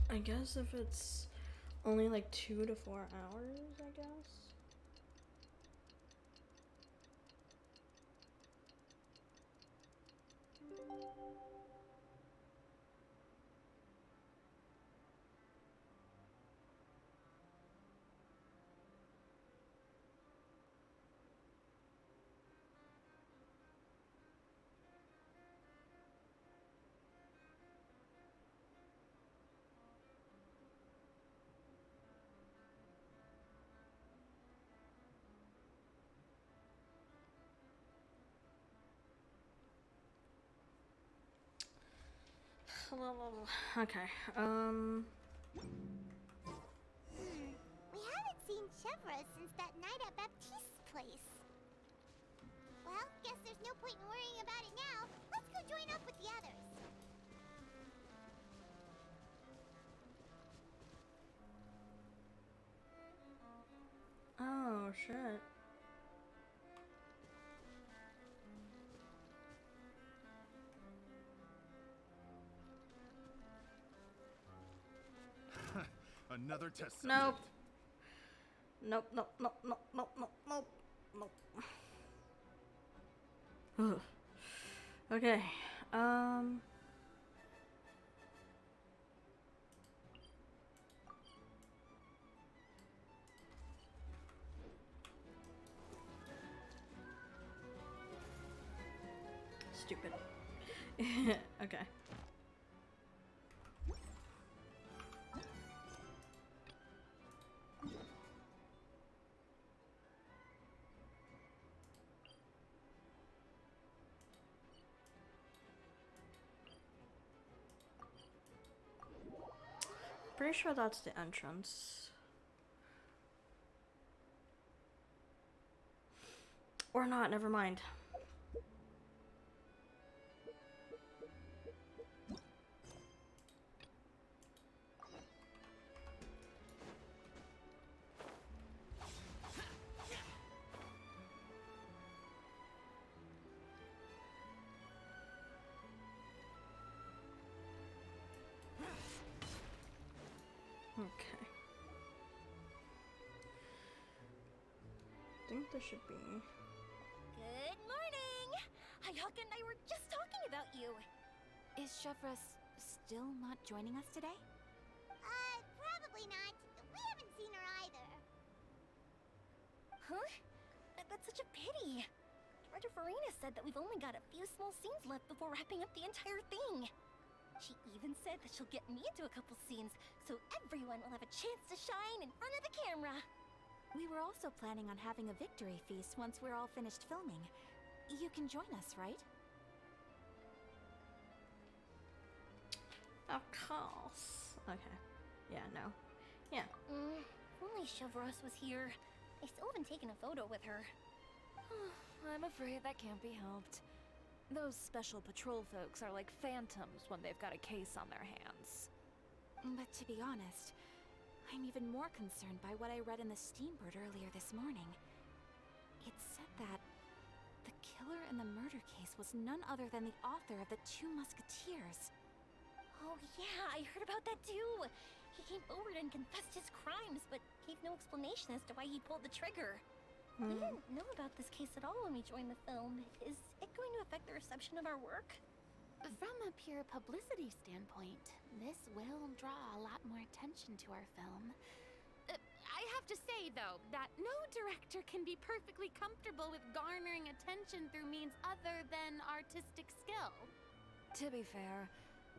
I guess if it's only like 2 to 4 hours, I guess. Okay, We haven't seen Chevra since that night at Baptiste's place. Well, guess there's no point in worrying about it now. Let's go join up with the others. oh shit. Another test subject. Nope. Nope, nope, nope, nope, nope, nope, nope, nope. Okay, stupid. Okay. Pretty sure that's the entrance. Or not, never mind. Okay. I think there should be. Good morning! Hayaka and I were just talking about you. Is Chevreuse still not joining us today? Probably not. We haven't seen her either. Huh? That's such a pity. Director Farina said that we've only got a few small scenes left before wrapping up the entire thing. She even said that she'll get me into a couple scenes, so everyone will have a chance to shine in front of the camera. We were also planning on having a victory feast once we're all finished filming. You can join us, right? Of course. Okay. Yeah, no. Yeah. If only Chevreuse was here. I still haven't taken a photo with her. I'm afraid that can't be helped. Those special patrol folks are like phantoms when they've got a case on their hands. But to be honest, I'm even more concerned by what I read in the Steambird earlier this morning. It said that the killer in the murder case was none other than the author of the Two Musketeers. Oh yeah, I heard about that too. He came forward and confessed his crimes, but gave no explanation as to why he pulled the trigger. We didn't know about this case at all when we joined the film. Is it going to affect the reception of our work? From a pure publicity standpoint, this will draw a lot more attention to our film. I have to say, though, that no director can be perfectly comfortable with garnering attention through means other than artistic skill. To be fair,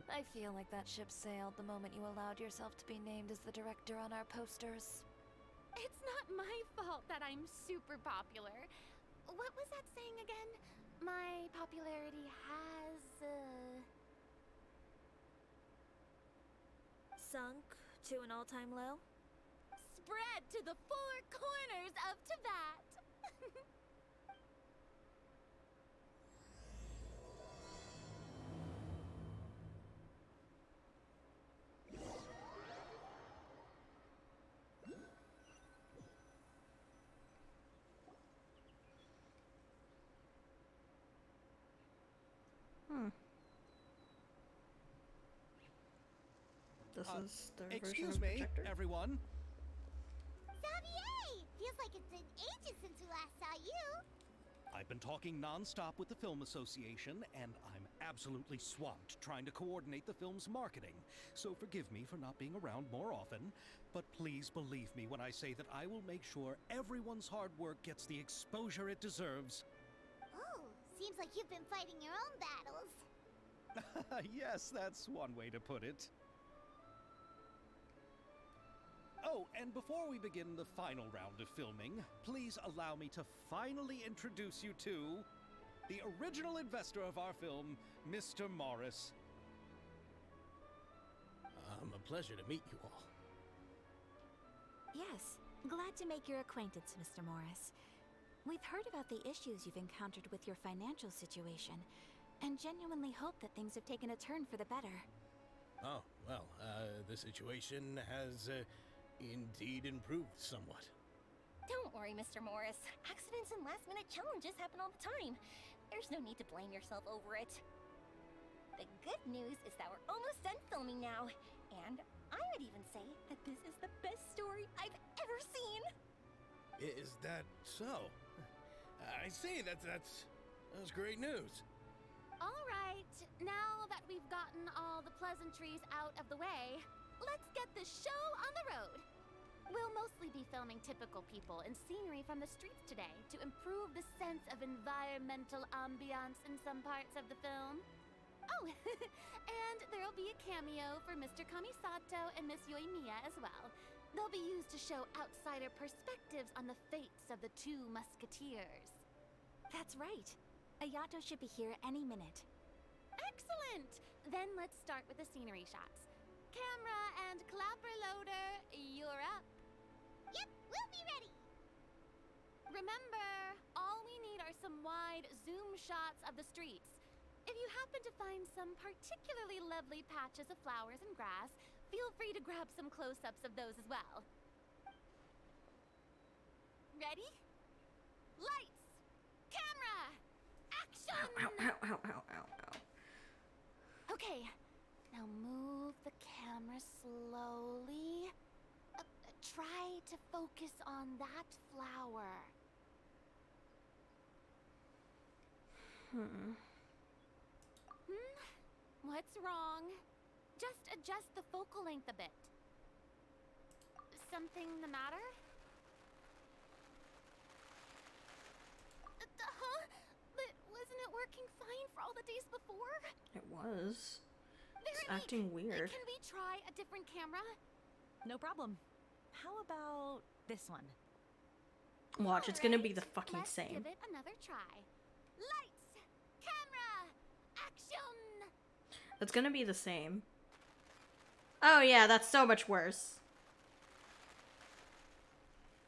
I feel like that ship sailed the moment you allowed yourself to be named as the director on our posters. It's not my fault that I'm super popular. What was that saying again? My popularity has, Sunk to an all-time low? spread to the four corners of Tibet. This is their version Excuse of me, projector. everyone. Xavier! Feels like it's been ages since we last saw you. I've been talking non-stop with the Film Association, and I'm absolutely swamped trying to coordinate the film's marketing. So forgive me for not being around more often, but please believe me when I say that I will make sure everyone's hard work gets the exposure it deserves. Oh, seems like you've been fighting your own battles. Yes, that's one way to put it. Oh, and before we begin the final round of filming, please allow me to finally introduce you to the original investor of our film, Mr. Morris. A pleasure to meet you all. Yes, glad to make your acquaintance, Mr. Morris. We've heard about the issues you've encountered with your financial situation, and genuinely hope that things have taken a turn for the better. Oh, well, the situation has indeed improved somewhat. Don't worry, Mr. Morris. Accidents and last-minute challenges happen all the time. There's no need to blame yourself over it. The good news is that we're almost done filming now, and I would even say that this is the best story I've ever seen. Is that so? I see, that's great news. All right, now that we've gotten all the pleasantries out of the way, let's get the show on the road. We'll mostly be filming typical people and scenery from the streets today to improve the sense of environmental ambiance in some parts of the film. Oh, and there'll be a cameo for Mr. Kamisato and Miss Yoimiya as well. They'll be used to show outsider perspectives on the fates of the Two Musketeers. That's right. Ayato should be here any minute. Excellent! Then let's start with the scenery shots. camera and clapper loader, you're up. Yep, we'll be ready. Remember, all we need are some wide zoom shots of the streets. If you happen to find some particularly lovely patches of flowers and grass, feel free to grab some close-ups of those as well. Ready? Lights! Camera! Action! Ow, ow, ow, ow, ow, ow. Okay, now move the camera slowly. Try to focus on that flower. What's wrong? Just adjust the focal length a bit. Something the matter? Huh? But wasn't it working fine for all the days before? It was. It's Veronique, acting weird. Can we try a different camera? No problem. How about this one? Watch, it's gonna be the fucking Let's same. give it another try. Lights! Camera! Action! It's gonna be the same. Oh yeah, that's so much worse.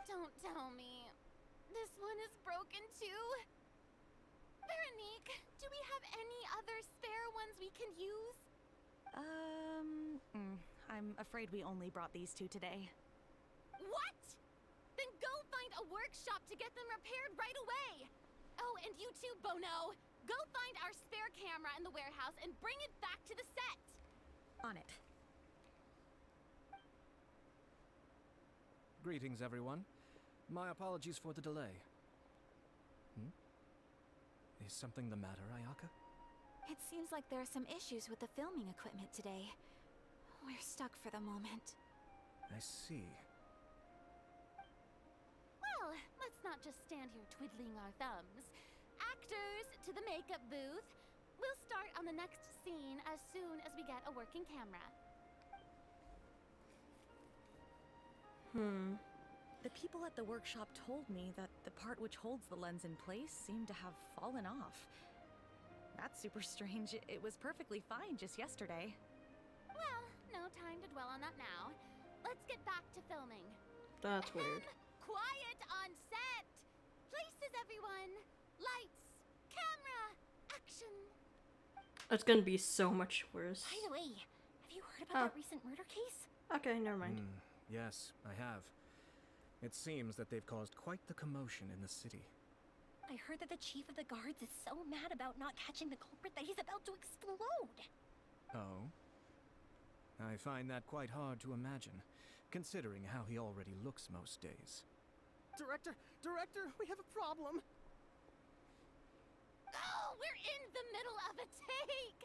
Don't tell me. This one is broken too? Veronique, do we have any other spare ones we can use? I'm afraid we only brought these two today. What? Then go find a workshop to get them repaired right away. Oh, and you too, Bono. Go find our spare camera in the warehouse and bring it back to the set. On it. Greetings, everyone. My apologies for the delay. Is something the matter, Ayaka? It seems like there are some issues with the filming equipment today. We're stuck for the moment. I see. Well, let's not just stand here twiddling our thumbs. Actors, to the makeup booth. We'll start on the next scene as soon as we get a working camera. The people at the workshop told me that the part which holds the lens in place seemed to have fallen off. That's super strange. It was perfectly fine just yesterday. Well, no time to dwell on that now. Let's get back to filming. That's weird. Quiet on set! Places, everyone! Lights! Camera! Action! It's gonna be so much worse. By the way, have you heard about that recent murder case? Okay, never mind. Yes, I have. It seems that they've caused quite the commotion in the city. I heard that the chief of the guards is so mad about not catching the culprit that he's about to explode. Oh? I find that quite hard to imagine, considering how he already looks most days. Director, we have a problem. Oh, we're in the middle of a take!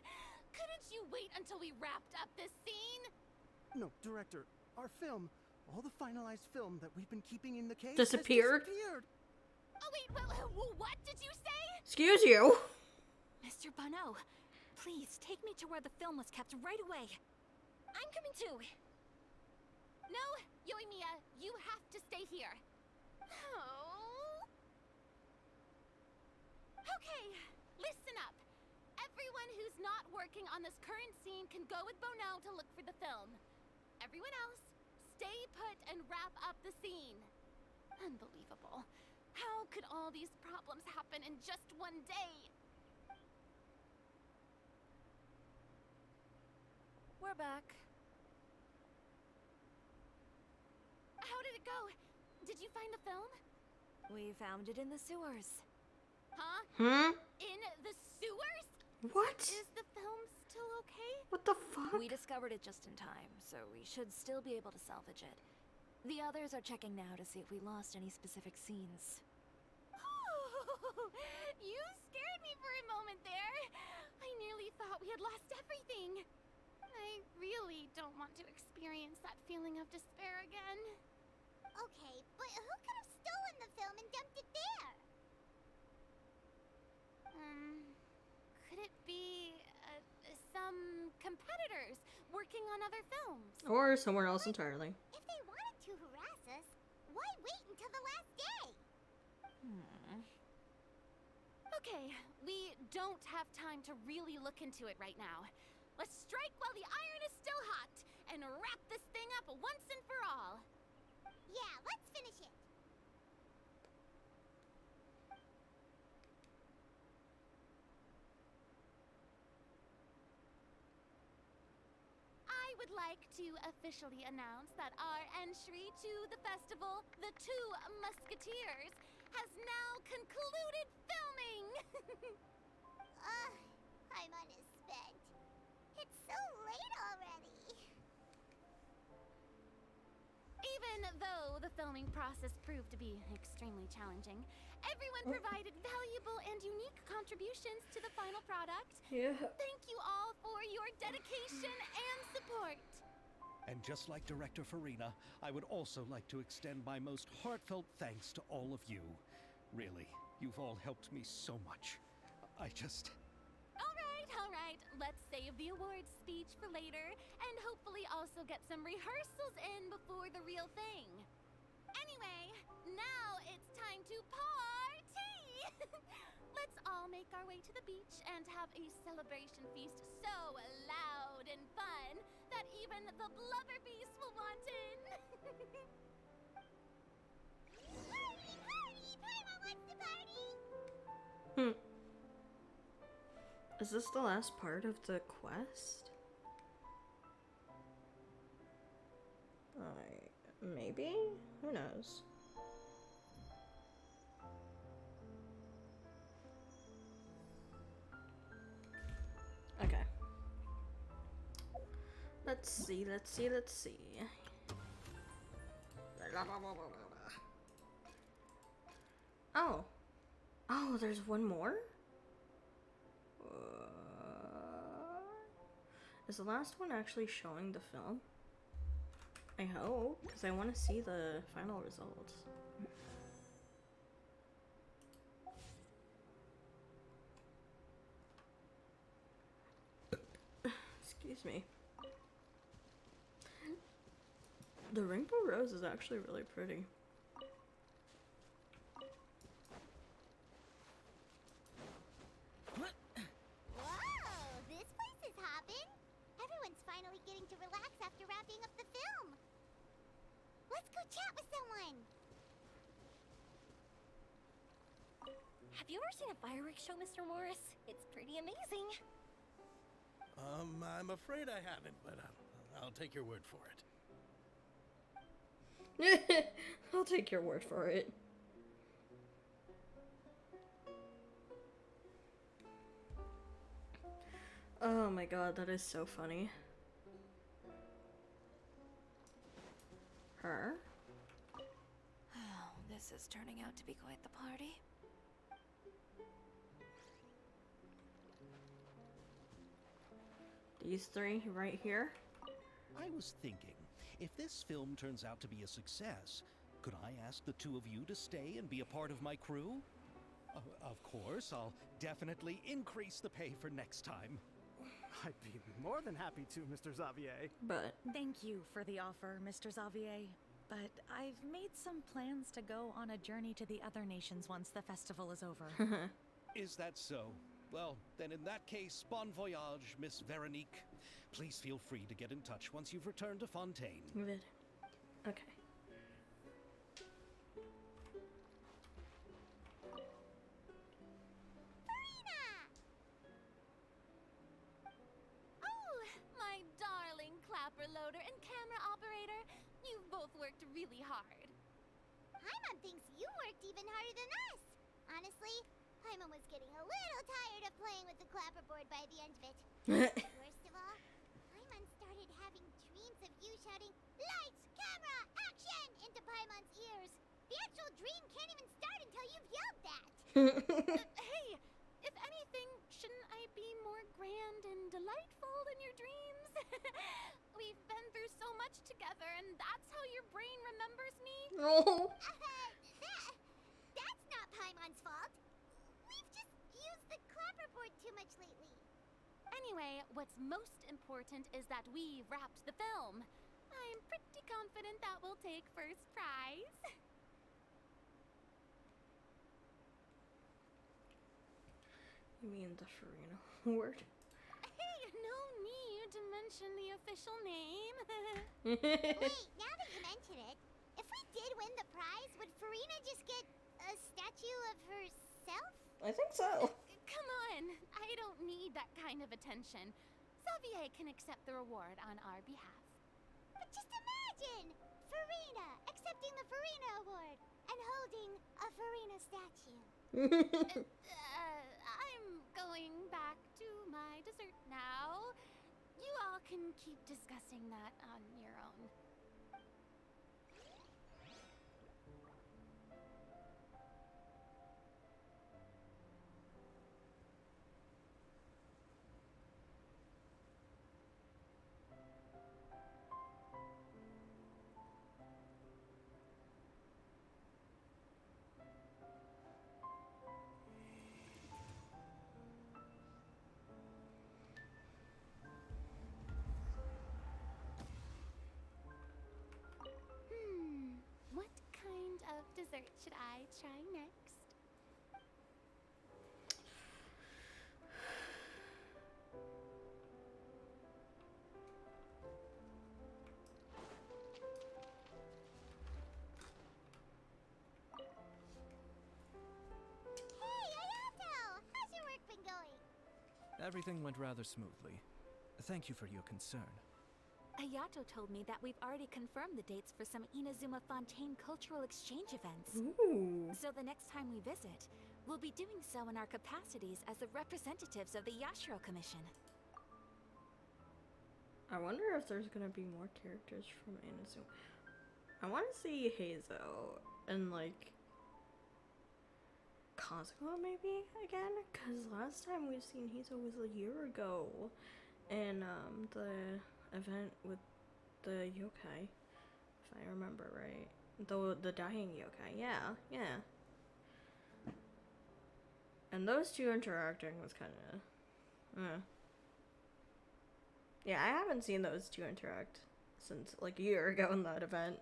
Couldn't you wait until we wrapped up this scene? No, Director, our film, all the finalized film that we've been keeping in the case Disappeared? has disappeared. Oh wait, what did you say? Excuse you. Mr. Bono, please take me to where the film was kept right away. I'm coming too. No, Yoimiya, you have to stay here. Oh. Okay, listen up. Everyone who's not working on this current scene can go with Bono to look for the film. Everyone else, stay put and wrap up the scene. Unbelievable. How could all these problems happen in just one day? We're back. How did it go? Did you find the film? We found it in the sewers. Huh? In the sewers? What? Is the film still okay? What the fuck? We discovered it just in time, so we should still be able to salvage it. The others are checking now to see if we lost any specific scenes. Oh, you scared me for a moment there. I nearly thought we had lost everything. I really don't want to experience that feeling of despair again. Okay, but who could have stolen the film and dumped it there? Could it be some competitors working on other films? Or somewhere else entirely. If they wanted to harass us, why wait until the last day? Okay, we don't have time to really look into it right now. Let's strike while the iron is still hot and wrap this thing up once and for all. Yeah, let's finish it. I would like to officially announce that our entry to the festival, The Two Musketeers, has now concluded filming. Paimon is spent. It's so late already. Even though the filming process proved to be extremely challenging, everyone provided valuable and unique contributions to the final product. Yeah. Thank you all for your dedication and support. And just like Director Farina, I would also like to extend my most heartfelt thanks to all of you. Really, you've all helped me so much. All right. Let's save the awards speech for later, and hopefully also get some rehearsals in before the real thing. Anyway, now it's time to party! Let's all make our way to the beach and have a celebration feast so loud and fun that even the blubber beast will want in. Party! Paimon wants to party! Is this the last part of the quest? Maybe? Who knows? Okay. Let's see. Oh. Oh, there's one more? Is the last one actually showing the film? I hope, because I want to see the final results. Excuse me. The rainbow rose is actually really pretty. Whoa, this place is hopping. Everyone's finally getting to relax after wrapping up the film. Let's go chat with someone. Have you ever seen a fireworks show, Mr. Morris? It's pretty amazing. I'm afraid I haven't, but I'll take your word for it. I'll take your word for it. Oh my god, that is so funny. Her? Oh, this is turning out to be quite the party. These three right here? I was thinking, if this film turns out to be a success, could I ask the two of you to stay and be a part of my crew? Of course, I'll definitely increase the pay for next time. I'd be more than happy to, Mr. Xavier. But Thank you for the offer, Mr. Xavier. But I've made some plans to go on a journey to the other nations once the festival is over. Is that so? Well, then in that case, bon voyage, Miss Veronique. Please feel free to get in touch once you've returned to Fontaine. Vid. Okay. Oh, my darling clapper loader and camera operator. You've both worked really hard. Paimon thinks you worked even harder than us. Honestly, Paimon was getting a little tired of playing with the clapperboard by the end of it. Worst of all, Paimon started having dreams of you shouting, "Lights, camera, action!" into Paimon's ears. The actual dream can't even start until you've yelled that. Hey, if anything, shouldn't I be more grand and delightful than your dreams? We've been through so much together, and that's how your brain remembers me? Oh. That's not Paimon's fault. We've just used the clapperboard too much lately. Anyway, what's most important is that we wrapped the film. I'm pretty confident that we'll take first prize. You mean the Farina award? Hey, no need. mention the official name. Wait, now that you mention it, if we did win the prize, would Farina just get a statue of herself? I think so. Come on, I don't need that kind of attention. Xavier can accept the reward on our behalf. But just imagine! Farina accepting the Farina Award and holding a Farina statue. I'm going back to my dessert now. You all can keep discussing that on your own. What kind of dessert should I try next? Hey, Ayato! How's your work been going? Everything went rather smoothly. Thank you for your concern. Ayato told me that we've already confirmed the dates for some Inazuma Fontaine cultural exchange events. Ooh. So the next time we visit, we'll be doing so in our capacities as the representatives of the Yashiro Commission. I wonder if there's gonna be more characters from Inazuma. I want to see Heizo and like Kazuha maybe again, because last time we've seen Heizo was a year ago, in the event with the yokai, if I remember right. The dying yokai, yeah. And those two interacting was kind of, yeah, I haven't seen those two interact since like a year ago in that event.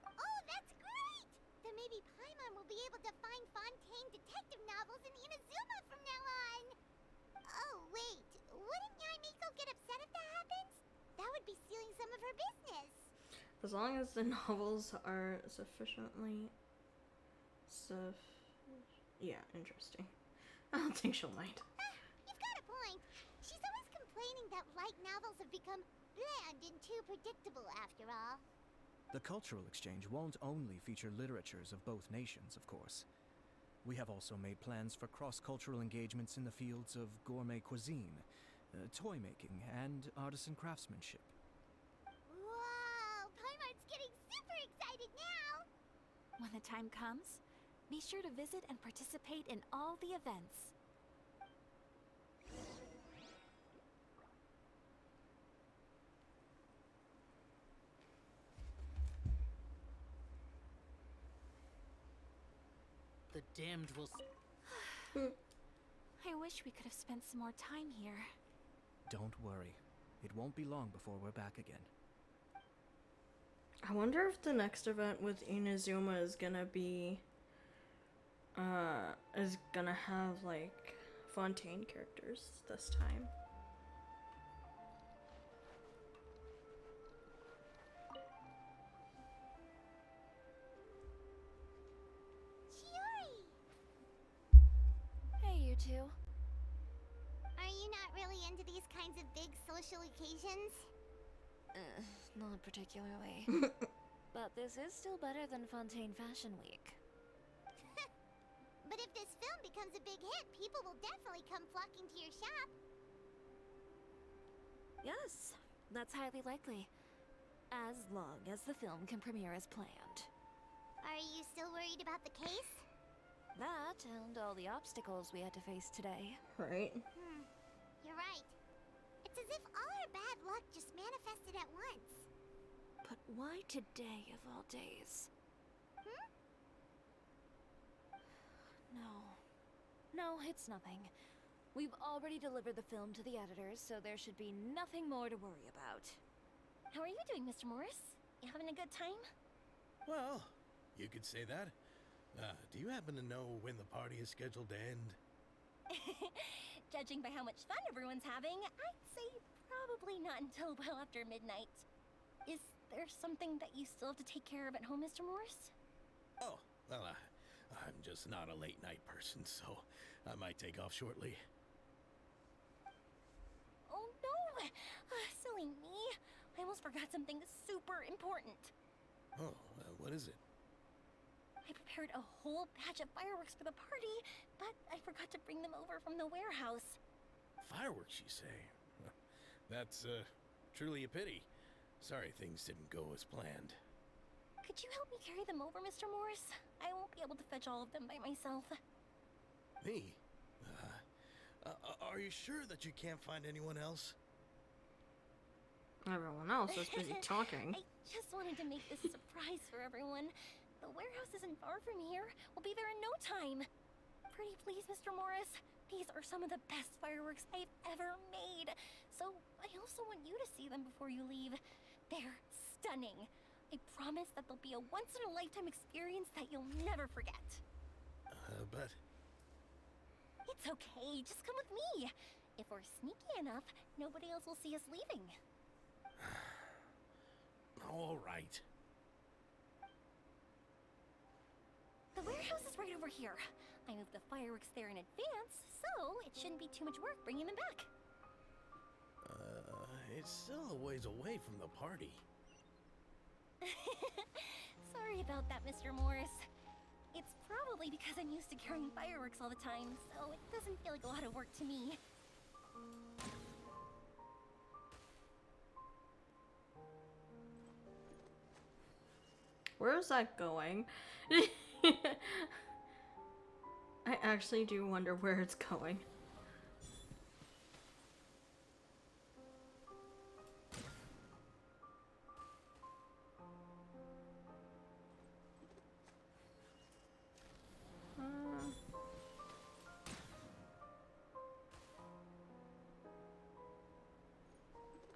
Oh, that's great! Then maybe Paimon will be able to find Fontaine detective novels in Inazuma from now on. Oh, wait. Wouldn't Yaimiko get upset if that happens? That would be stealing some of her business. As long as the novels are sufficiently yeah, interesting. I don't think she'll mind. You've got a point. She's always complaining that light novels have become bland and too predictable after all. The cultural exchange won't only feature literatures of both nations, of course. We have also made plans for cross-cultural engagements in the fields of gourmet cuisine, toy making, and artisan craftsmanship. Whoa! Paimon's getting super excited now! When the time comes, be sure to visit and participate in all the events. The damned will. I wish we could have spent some more time here. Don't worry. It won't be long before we're back again. I wonder if the next event with Inazuma is gonna be is gonna have like Fontaine characters this time. Chiori! Hey, you two. Are you not really into these kinds of big social occasions? Not particularly. But this is still better than Fontaine Fashion Week. But if this film becomes a big hit, people will definitely come flocking to your shop. Yes, that's highly likely. As long as the film can premiere as planned. Are you still worried about the case? That and all the obstacles we had to face today. Right. You're right. It's as if all our bad luck just manifested at once. But why today of all days? No, it's nothing. We've already delivered the film to the editors, so there should be nothing more to worry about. How are you doing, Mr. Morris? You having a good time? Well, you could say that. Do you happen to know when the party is scheduled to end? Judging by how much fun everyone's having, I'd say probably not until well after midnight. Is there something that you still have to take care of at home, Mr. Morris? Oh, well, I'm just not a late night person, so I might take off shortly. Oh no! Silly me. I almost forgot something super important. Oh, what is it? I prepared a whole batch of fireworks for the party, but I forgot to bring them over from the warehouse. Fireworks, you say? That's, truly a pity. Sorry things didn't go as planned. Could you help me carry them over, Mr. Morris? I won't be able to fetch all of them by myself. Me? Are you sure that you can't find anyone else? Everyone else is busy talking. I just wanted to make this a surprise for everyone. The warehouse isn't far from here. We'll be there in no time. Pretty please, Mr. Morris. These are some of the best fireworks I've ever made. So I also want you to see them before you leave. They're stunning. I promise that they'll be a once-in-a-lifetime experience that you'll never forget. But... It's okay. Just come with me. If we're sneaky enough, nobody else will see us leaving. All right. The warehouse is right over here. I moved the fireworks there in advance, so it shouldn't be too much work bringing them back. It's still a ways away from the party. Sorry about that, Mr. Morris. It's probably because I'm used to carrying fireworks all the time, so it doesn't feel like a lot of work to me. Where is that going? I actually do wonder where it's going.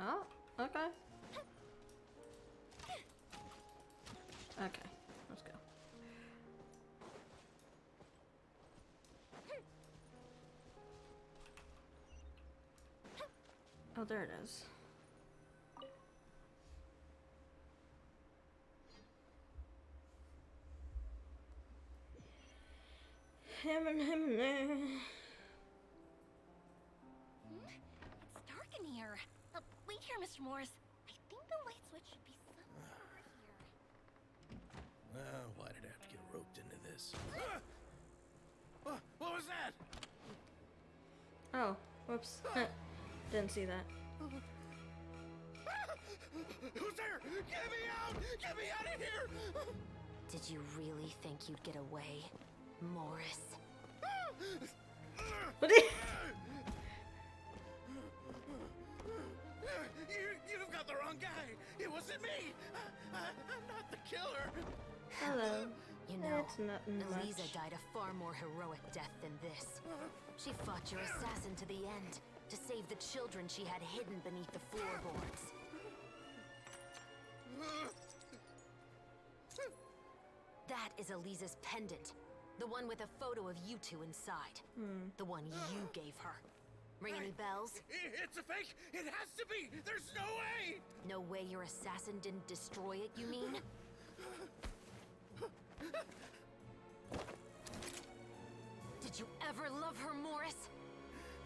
Oh, okay. Okay, let's go. Oh, there it is. It's dark in here. Wait here, Mr. Morris. I think the light switch should be somewhere here. Why did I have to get roped into this? What was that? Oh, whoops. Didn't see that. Who's there? Get me out! Get me out of here! Did you really think you'd get away, Morris? You've got the wrong guy. It wasn't me. I'm not the killer. Hello. You know, It's not much. Eliza died a far more heroic death than this. She fought your assassin to the end, to save the children she had hidden beneath the floorboards. That is Eliza's pendant. The one with a photo of you two inside. The one you gave her. Ring any bells? It's a fake. It has to be. There's no way. No way your assassin didn't destroy it, you mean? Did you ever love her, Morris?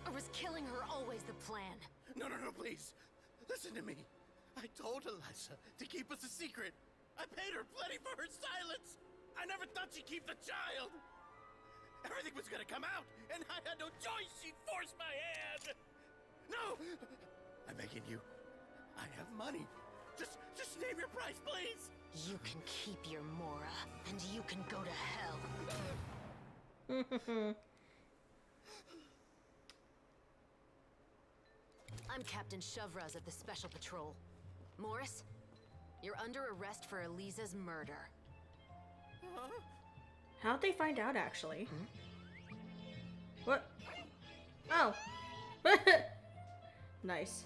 Or was killing her always the plan? No, please. Listen to me. I told Eliza to keep us a secret. I paid her plenty for her silence. I never thought she'd keep the child. Everything was gonna come out, and I had no choice. She forced my hand. No! I'm begging you. I have money. Just name your price, please. You can keep your Mora, and you can go to hell. I'm Captain Shovraz of the Special Patrol. Morris, you're under arrest for Eliza's murder. How'd they find out, actually? What? Oh. Nice.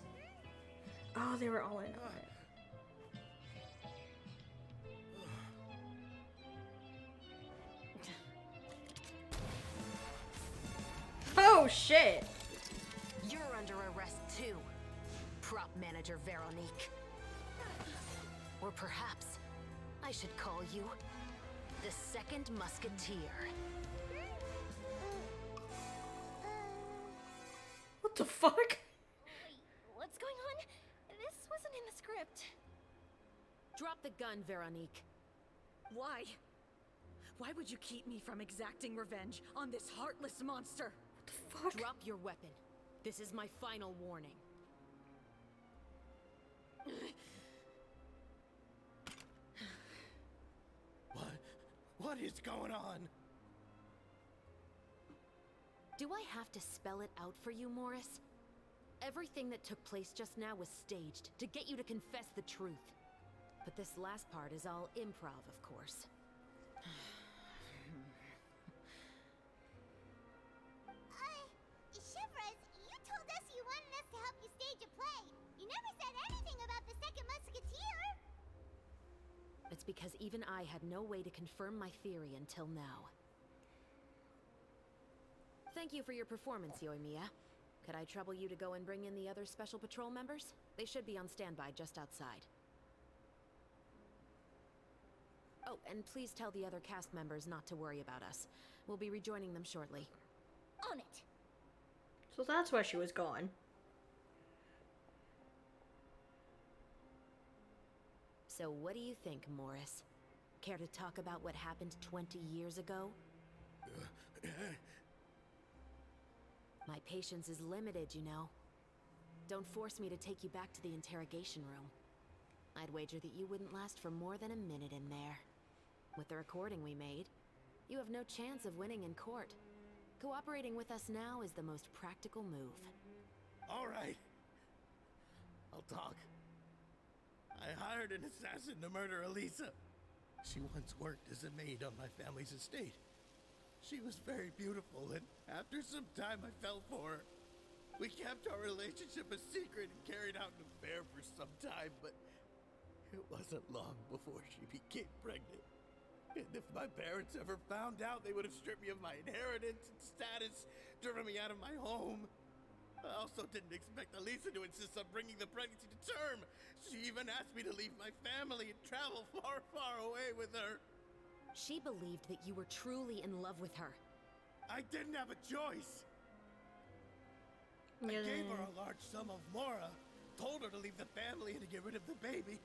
Oh, they were all in on it. Oh, shit. prop manager, Veronique. Or perhaps I should call you the Second Musketeer. What the fuck? Wait, what's going on? This wasn't in the script. Drop the gun, Veronique. Why? Why would you keep me from exacting revenge on this heartless monster? What the fuck? Drop your weapon. This is my final warning. What is going on? Do I have to spell it out for you, Morris? Everything that took place just now was staged to get you to confess the truth. But this last part is all improv, of course. Shivers, you told us you wanted us to help you stage a play. You never said anything about the Second Musketeer. It's because even I had no way to confirm my theory until now. Thank you for your performance, Yoimiya. Could I trouble you to go and bring in the other Special Patrol members? They should be on standby just outside. Oh, and please tell the other cast members not to worry about us. We'll be rejoining them shortly. On it. So that's where she was going. So what do you think, Morris? Care to talk about what happened 20 years ago? My patience is limited, you know. Don't force me to take you back to the interrogation room. I'd wager that you wouldn't last for more than a minute in there. With the recording we made, you have no chance of winning in court. Cooperating with us now is the most practical move. All right. I'll talk. I hired an assassin to murder Elisa. She once worked as a maid on my family's estate. She was very beautiful, and after some time I fell for her. We kept our relationship a secret and carried out an affair for some time, but it wasn't long before she became pregnant. And if my parents ever found out, they would have stripped me of my inheritance and status, driven me out of my home. I also didn't expect Elisa to insist on bringing the pregnancy to term. She even asked me to leave my family and travel far, far away with her. She believed that you were truly in love with her. I didn't have a choice. I gave her a large sum of mora, told her to leave the family and to get rid of the baby.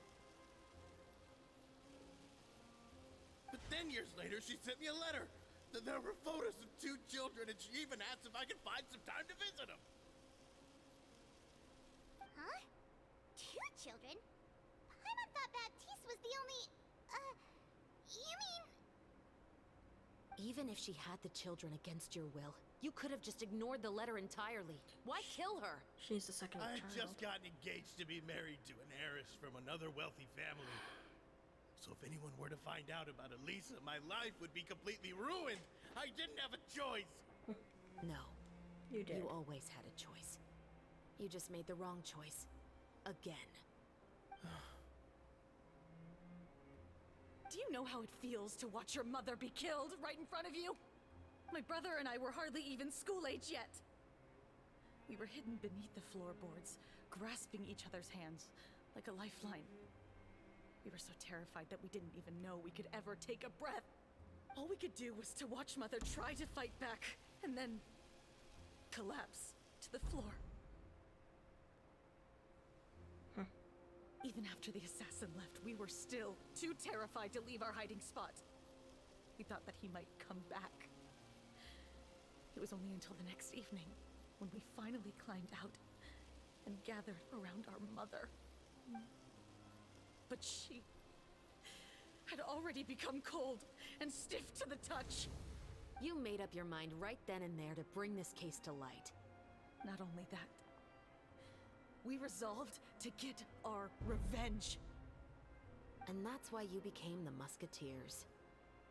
But then years later, she sent me a letter. There were photos of 2 children, and she even asked if I could find some time to visit them. Huh? 2 children? Paimon thought Baptiste was the only... you mean... Even if she had the children against your will, you could have just ignored the letter entirely. Why kill her? She's the second I child. just gotten engaged to be married to an heiress from another wealthy family. So if anyone were to find out about Elisa, my life would be completely ruined. I didn't have a choice. No. You did. You always had a choice. You just made the wrong choice. Again. Do you know how it feels to watch your mother be killed right in front of you? My brother and I were hardly even school age yet. We were hidden beneath the floorboards, grasping each other's hands like a lifeline. We were so terrified that we didn't even know we could ever take a breath. All we could do was to watch Mother try to fight back, and then collapse to the floor. Even after the assassin left, we were still too terrified to leave our hiding spot. We thought that he might come back. It was only until the next evening when we finally climbed out and gathered around our mother. But she had already become cold and stiff to the touch. You made up your mind right then and there to bring this case to light. Not only that, we resolved to get our revenge. And that's why you became the Musketeers.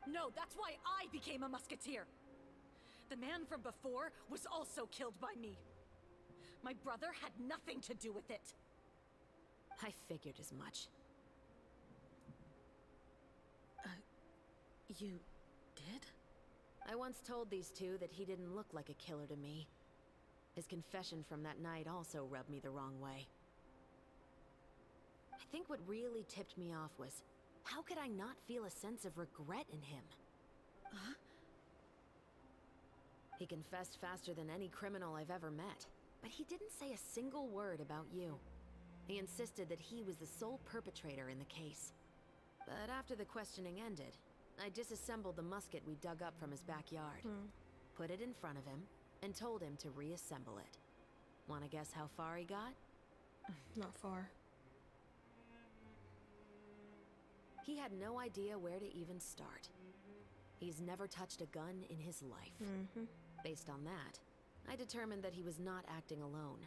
No, that's why I became a musketeer. The man from before was also killed by me. My brother had nothing to do with it. I figured as much. You did? I once told these two that he didn't look like a killer to me. His confession from that night also rubbed me the wrong way. I think what really tipped me off was, how could I not feel a sense of regret in him? Huh? He confessed faster than any criminal I've ever met, but he didn't say a single word about you. He insisted that he was the sole perpetrator in the case. But after the questioning ended, I disassembled the musket we dug up from his backyard, put it in front of him, and told him to reassemble it. Wanna guess how far he got? Not far. He had no idea where to even start. He's never touched a gun in his life. Based on that, I determined that he was not acting alone.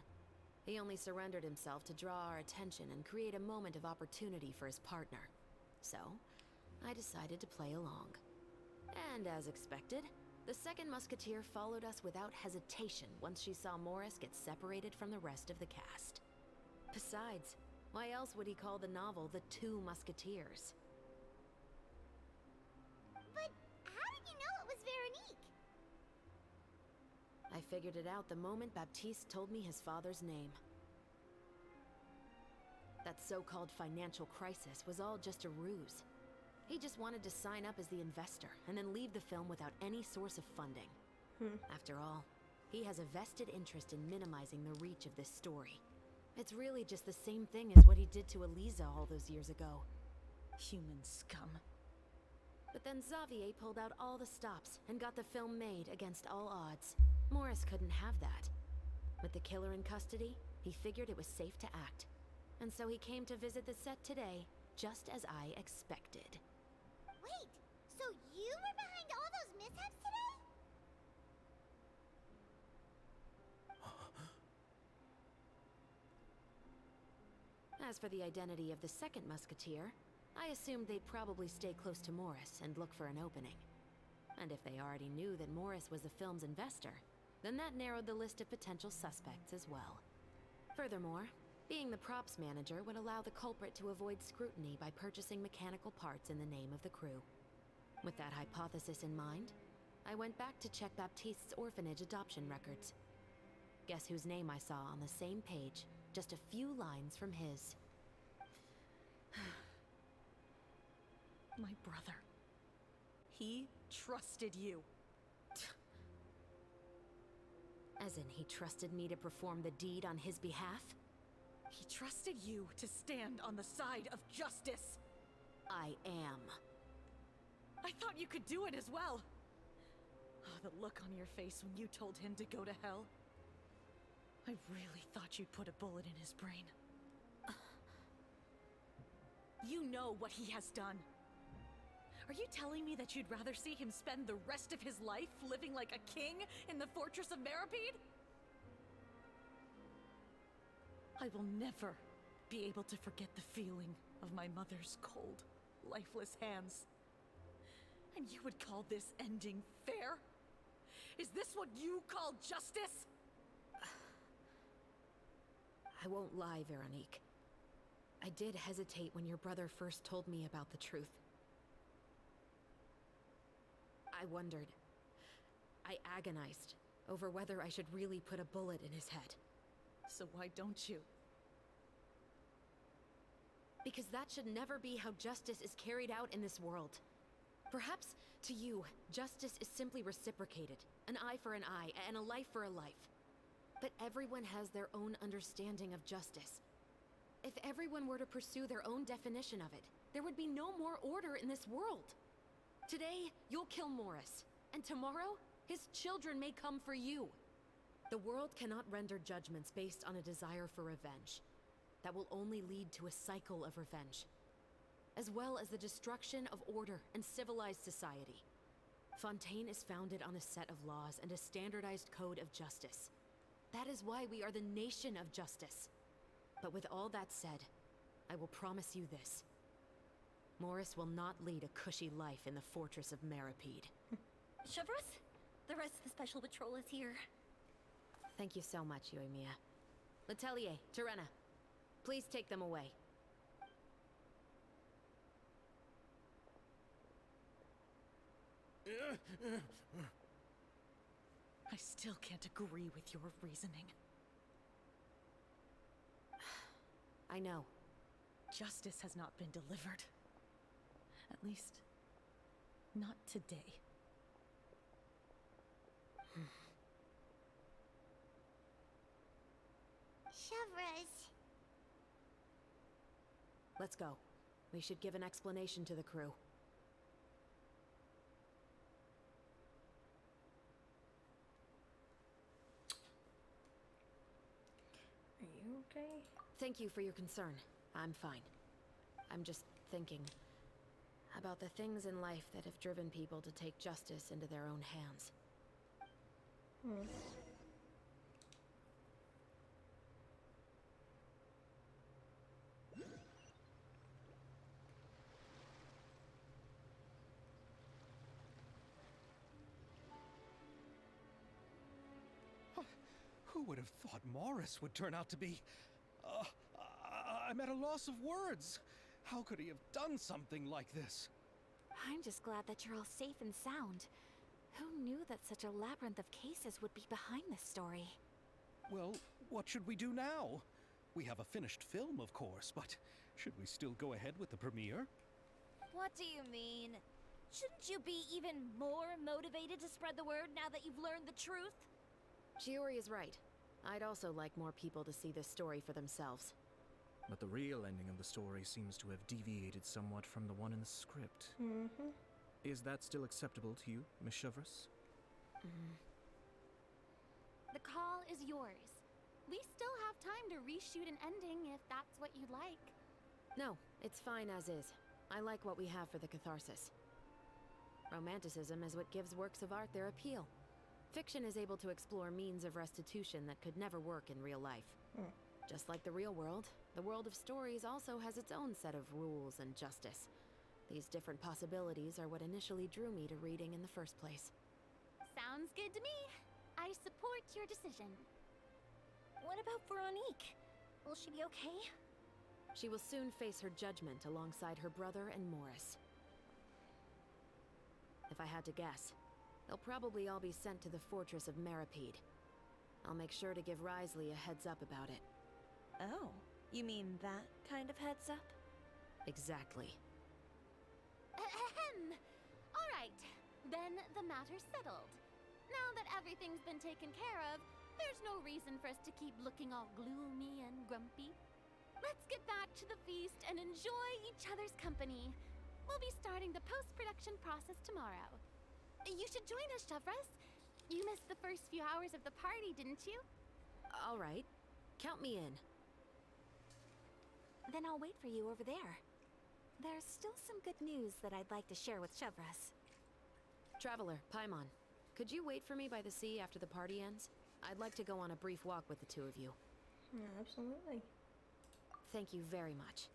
He only surrendered himself to draw our attention and create a moment of opportunity for his partner. So, I decided to play along. And as expected, the second musketeer followed us without hesitation once she saw Morris get separated from the rest of the cast. Besides, why else would he call the novel The Two Musketeers? But how did you know it was Veronique? I figured it out the moment Baptiste told me his father's name. That so-called financial crisis was all just a ruse. He just wanted to sign up as the investor and then leave the film without any source of funding. After all, he has a vested interest in minimizing the reach of this story. It's really just the same thing as what he did to Eliza all those years ago. Human scum. But then Xavier pulled out all the stops and got the film made against all odds. Morris couldn't have that. With the killer in custody, he figured it was safe to act. And so he came to visit the set today, just as I expected. Wait, so you were behind all those mishaps today? As for the identity of the second musketeer, I assumed they'd probably stay close to Morris and look for an opening. And if they already knew that Morris was the film's investor, then that narrowed the list of potential suspects as well. Furthermore, being the props manager would allow the culprit to avoid scrutiny by purchasing mechanical parts in the name of the crew. With that hypothesis in mind, I went back to check Baptiste's orphanage adoption records. Guess whose name I saw on the same page, just a few lines from his. My brother. He trusted you. As in, he trusted me to perform the deed on his behalf? He trusted you to stand on the side of justice. I am. I thought you could do it as well. Oh, the look on your face when you told him to go to hell. I really thought you'd put a bullet in his brain. You know what he has done. Are you telling me that you'd rather see him spend the rest of his life living like a king in the fortress of Meripede? I will never be able to forget the feeling of my mother's cold, lifeless hands. And you would call this ending fair? Is this what you call justice? I won't lie, Veronique. I did hesitate when your brother first told me about the truth. I wondered. I agonized over whether I should really put a bullet in his head. So why don't you? Because that should never be how justice is carried out in this world. Perhaps, to you, justice is simply reciprocated. An eye for an eye, and a life for a life. But everyone has their own understanding of justice. If everyone were to pursue their own definition of it, there would be no more order in this world. Today, you'll kill Morris, and tomorrow, his children may come for you. The world cannot render judgments based on a desire for revenge. That will only lead to a cycle of revenge, as well as the destruction of order and civilized society. Fontaine is founded on a set of laws and a standardized code of justice. That is why we are the nation of justice. But with all that said, I will promise you this. Morris will not lead a cushy life in the fortress of Meripede. Chevreuse, the rest of the Special Patrol is here. Thank you so much, Yoimiya. Letelier, Terena, please take them away. I still can't agree with your reasoning. I know. justice has not been delivered. At least, not today. Chevras. Let's go. We should give an explanation to the crew. Are you okay? Thank you for your concern. I'm fine. I'm just thinking about the things in life that have driven people to take justice into their own hands. Who would have thought Morris would turn out to be... I'm at a loss of words. How could he have done something like this? I'm just glad that you're all safe and sound. Who knew that such a labyrinth of cases would be behind this story? Well, what should we do now? We have a finished film, of course, but should we still go ahead with the premiere? What do you mean? Shouldn't you be even more motivated to spread the word now that you've learned the truth? Chiori is right. I'd also like more people to see this story for themselves. But the real ending of the story seems to have deviated somewhat from the one in the script. Is that still acceptable to you, Miss Chevras? The call is yours. We still have time to reshoot an ending if that's what you'd like. No, it's fine as is. I like what we have for the catharsis. Romanticism is what gives works of art their appeal. Fiction is able to explore means of restitution that could never work in real life. Just like the real world, the world of stories also has its own set of rules and justice. These different possibilities are what initially drew me to reading in the first place. Sounds good to me. I support your decision. What about Veronique? Will she be okay? She will soon face her judgment alongside her brother and Morris. If I had to guess, they'll probably all be sent to the fortress of Meripede. I'll make sure to give Risley a heads up about it. Oh, you mean that kind of heads up? Exactly. Ahem. All right, then the matter's settled. Now that everything's been taken care of, there's no reason for us to keep looking all gloomy and grumpy. Let's get back to the feast and enjoy each other's company. We'll be starting the post-production process tomorrow. You should join us, Chevras. You missed the first few hours of the party, didn't you? All right. Count me in. Then I'll wait for you over there. There's still some good news that I'd like to share with Chevras. Traveler, Paimon, could you wait for me by the sea after the party ends? I'd like to go on a brief walk with the two of you. Yeah, absolutely. Thank you very much.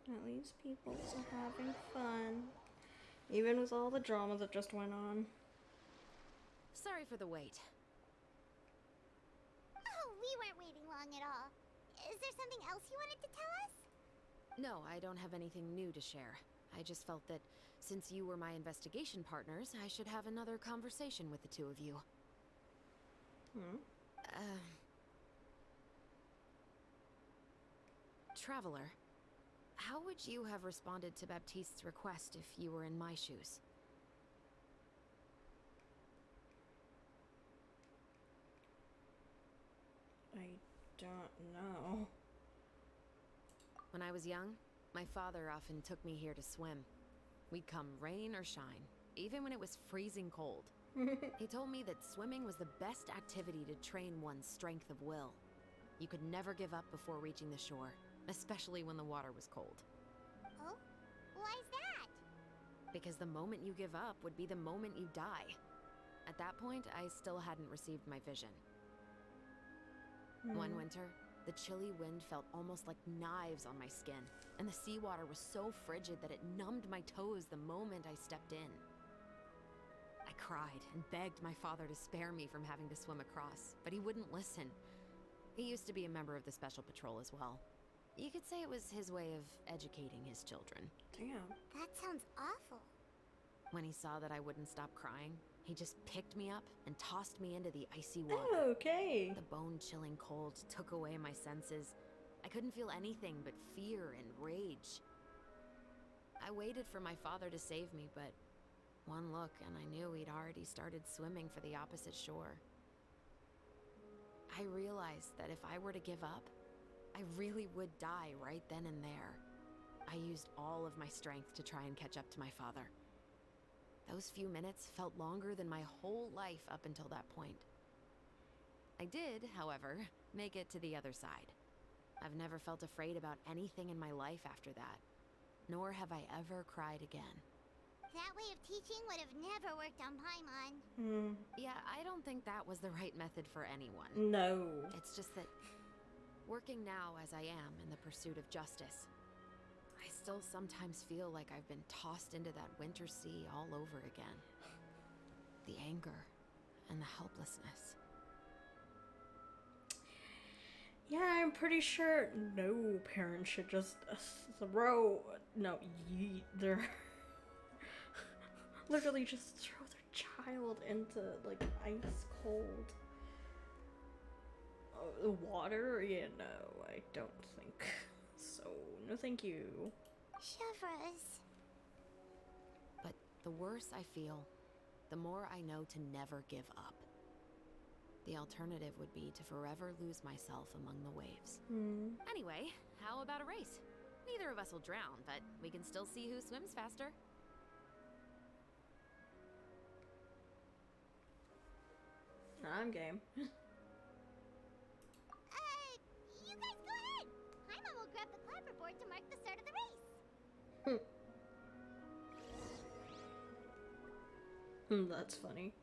At least people are having fun. Even with all the drama that just went on. Sorry for the wait. Oh, we weren't waiting long at all. Is there something else you wanted to tell us? No, I don't have anything new to share. I just felt that since you were my investigation partners, I should have another conversation with the two of you. Traveler, how would you have responded to Baptiste's request if you were in my shoes? I don't know. When I was young, my father often took me here to swim. We'd come rain or shine, even when it was freezing cold. He told me that swimming was the best activity to train one's strength of will. You could never give up before reaching the shore, especially when the water was cold. Oh? Why's that? Because the moment you give up would be the moment you die. At that point, I still hadn't received my vision. One winter, the chilly wind felt almost like knives on my skin, and the seawater was so frigid that it numbed my toes the moment I stepped in. I I cried and begged my father to spare me from having to swim across, but he wouldn't listen. He used to be a member of the Special Patrol as well. You could say it was his way of educating his children. Damn. That sounds awful. When he saw that I wouldn't stop crying, he just picked me up and tossed me into the icy water. Okay. The bone-chilling cold took away my senses. I couldn't feel anything but fear and rage. I waited for my father to save me, but one look and I knew he'd already started swimming for the opposite shore. I realized that if I were to give up, I really would die right then and there. I used all of my strength to try and catch up to my father. Those few minutes felt longer than my whole life up until that point. I did, however, make it to the other side. I've never felt afraid about anything in my life after that, nor have I ever cried again. That way of teaching would have never worked on Paimon. Yeah, I don't think that was the right method for anyone. No. It's just that, working now as I am in the pursuit of justice, I still sometimes feel like I've been tossed into that winter sea all over again. The anger and the helplessness. Yeah, I'm pretty sure no parent should just yeet their literally just throw their child into like ice cold water. Yeah, no, I don't think so. No, thank you. Chevres. But the worse I feel, the more I know to never give up. The alternative would be to forever lose myself among the waves. Anyway, how about a race? Neither of us will drown, but we can still see who swims faster. I'm game. You guys go ahead. Paimon will grab the clapperboard to mark the start of the race. That's funny.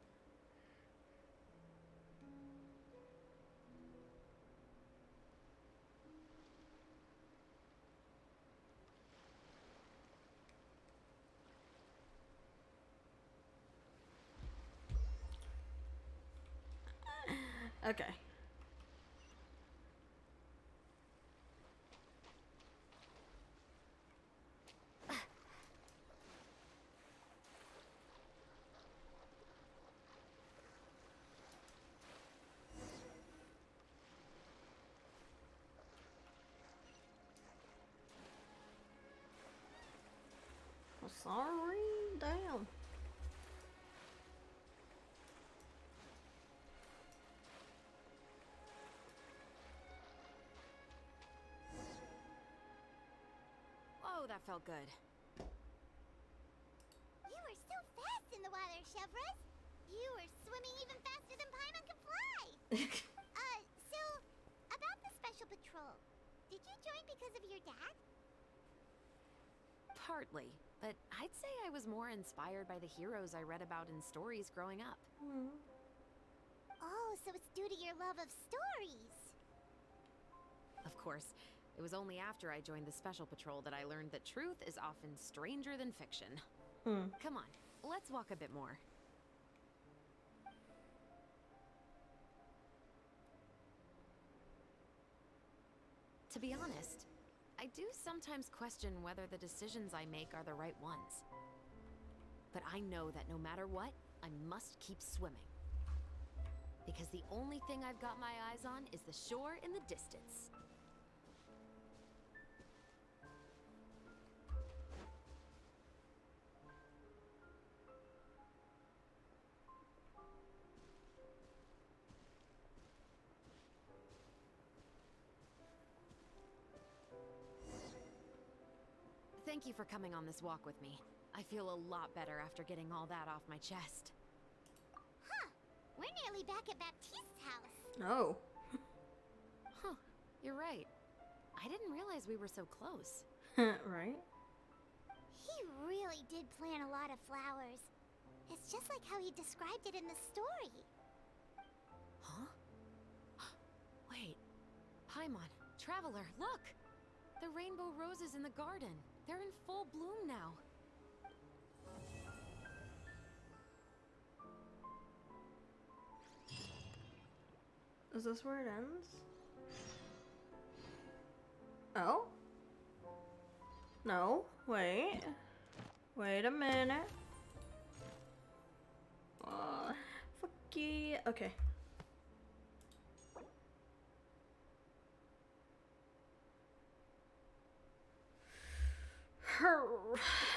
Okay. Sorry, damn. Oh, that felt good. You were so fast in the water, Chevres. You were swimming even faster than Paimon could fly. So, about the Special Patrol, did you join because of your dad? Partly, but I'd say I was more inspired by the heroes I read about in stories growing up. Oh, so it's due to your love of stories. Of course, it was only after I joined the Special Patrol that I learned that truth is often stranger than fiction. Come on, let's walk a bit more. To be honest, I do sometimes question whether the decisions I make are the right ones. But I know that no matter what, I must keep swimming. Because the only thing I've got my eyes on is the shore in the distance. Thank you for coming on this walk with me. I feel a lot better after getting all that off my chest. Huh. We're nearly back at Baptiste's house. Oh. Huh. You're right. I didn't realize we were so close. Right? He really did plant a lot of flowers. It's just like how he described it in the story. Huh? Wait. Paimon, Traveler, look! The rainbow roses in the garden. They're in full bloom now. Is this where it ends? Oh? No, wait. Wait a minute. Fuck yeah. Okay.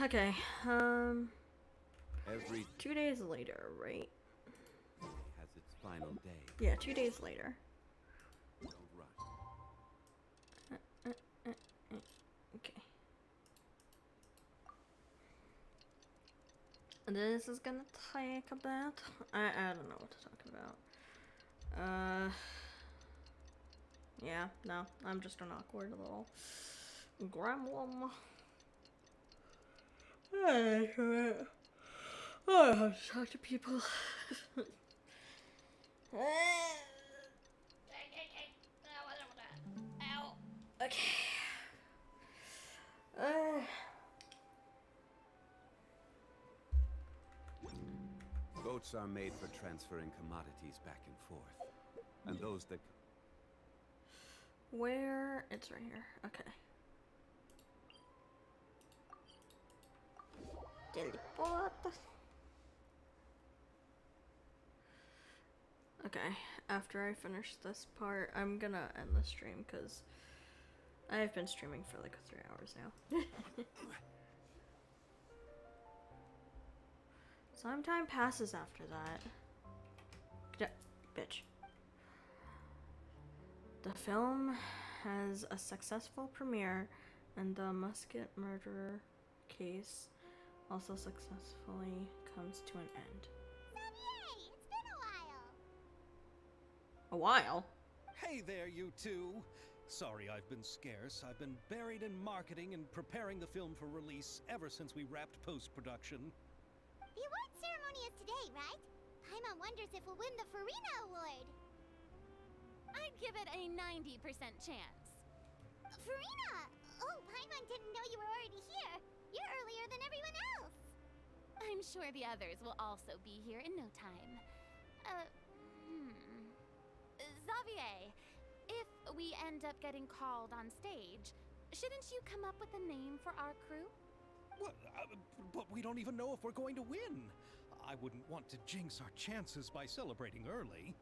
Okay, Every 2 days later, right? has its final day. Yeah, 2 days later. Don't rush. Okay. This is gonna take a bit. I don't know what to talk about. Yeah, no, I'm just an awkward little gremlin. I have to talk to people. Ow. Okay. Boats are made for transferring commodities back and forth. And those that... Where? It's right here. Okay. Teleport. Okay, after I finish this part, I'm gonna end the stream because I've been streaming for like 3 hours now. Some time passes after that. Bitch. The film has a successful premiere, and the Musket murder case also successfully comes to an end. Yay! It's been a while. A while? Hey there, you two. Sorry I've been scarce. I've been buried in marketing and preparing the film for release ever since we wrapped post-production. The award ceremony is today, right? Paimon wonders if we'll win the Farina Award. I'd give it a 90% chance. Farina! Oh, Paimon didn't know you were already here. You're earlier than everyone else. I'm sure the others will also be here in no time. Xavier, if we end up getting called on stage, shouldn't you come up with a name for our crew? What? But we don't even know if we're going to win. I wouldn't want to jinx our chances by celebrating early.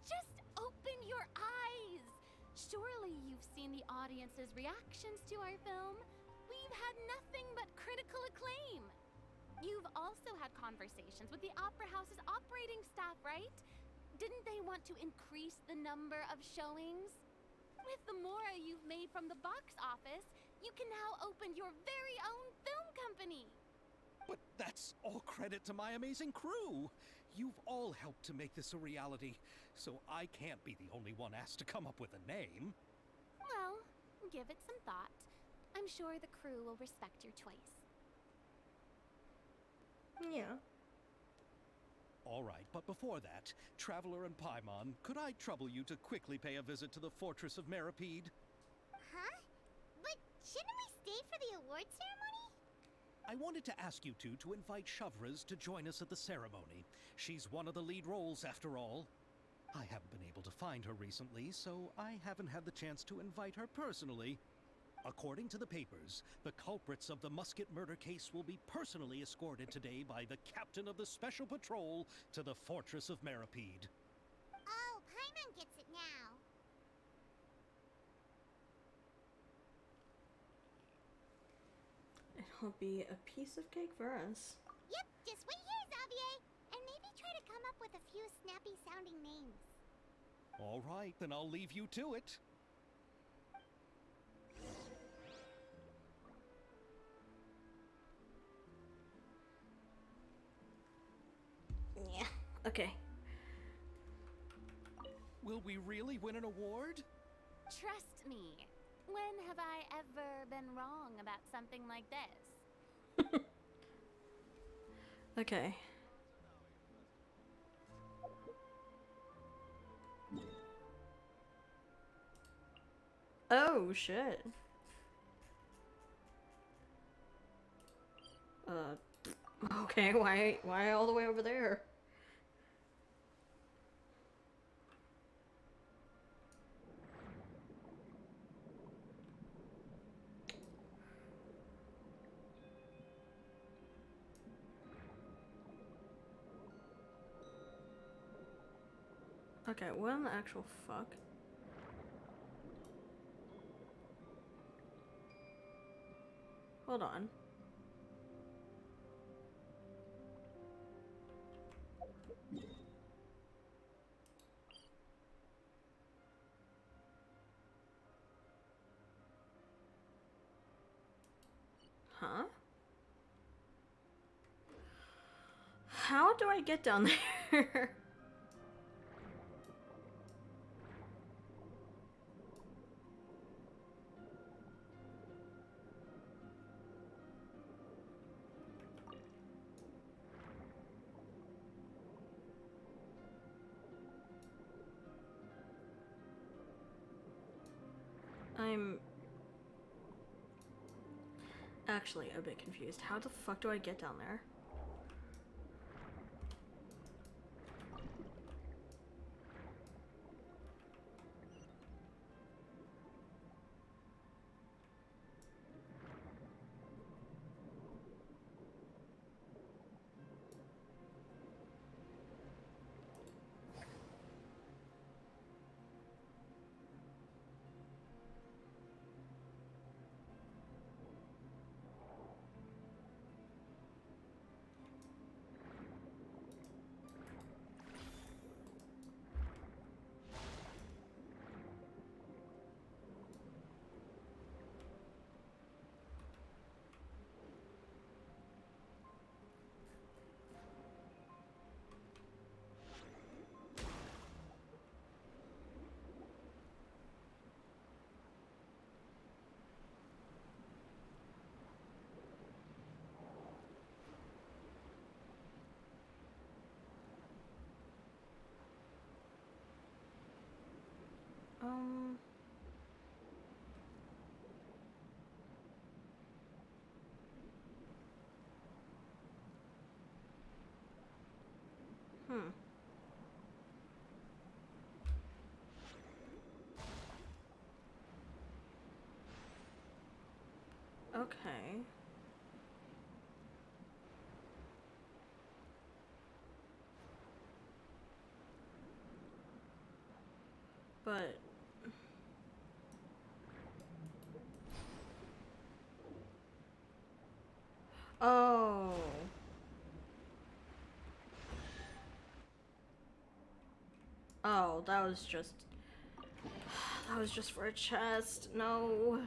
Just open your eyes! Surely you've seen the audience's reactions to our film. We've had nothing but critical acclaim. You've also had conversations with the Opera House's operating staff, right? Didn't they want to increase the number of showings? With the mora you've made from the box office, you can now open your very own film company. But that's all credit to my amazing crew. You've all helped to make this a reality, so I can't be the only one asked to come up with a name. Well, give it some thought. I'm sure the crew will respect your choice. Yeah. All right, but before that, Traveler and Paimon, could I trouble you to quickly pay a visit to the Fortress of Meripede? Huh? But shouldn't we stay for the award ceremony? I wanted to ask you two to invite Shavraz to join us at the ceremony. She's one of the lead roles, after all. I haven't been able to find her recently, so I haven't had the chance to invite her personally. According to the papers, the culprits of the Musket murder case will be personally escorted today by the captain of the Special Patrol to the Fortress of Meripede. Oh, Paimon gets it now. It'll be a piece of cake for us. Yep, just wait here, Xavier. And maybe try to come up with a few snappy-sounding names. All right, then I'll leave you to it. Yeah, okay. Will we really win an award? Trust me. When have I ever been wrong about something like this? Okay. Oh, shit. Okay, why all the way over there? Okay, what in the actual fuck? Hold on. Huh? How do I get down there? I'm actually a bit confused. How the fuck do I get down there? Um... Hmm. Okay. But... Oh. Oh, that was just... That was just for a chest. No.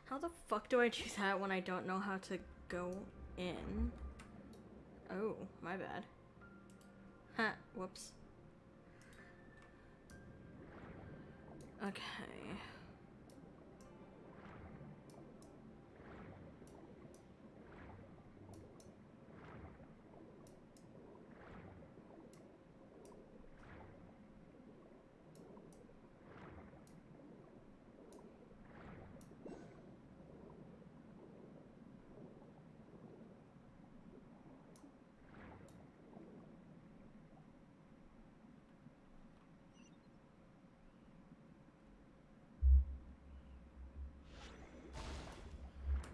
How the fuck do I do that when I don't know how to go in? Oh, my bad. Ha, whoops. Okay.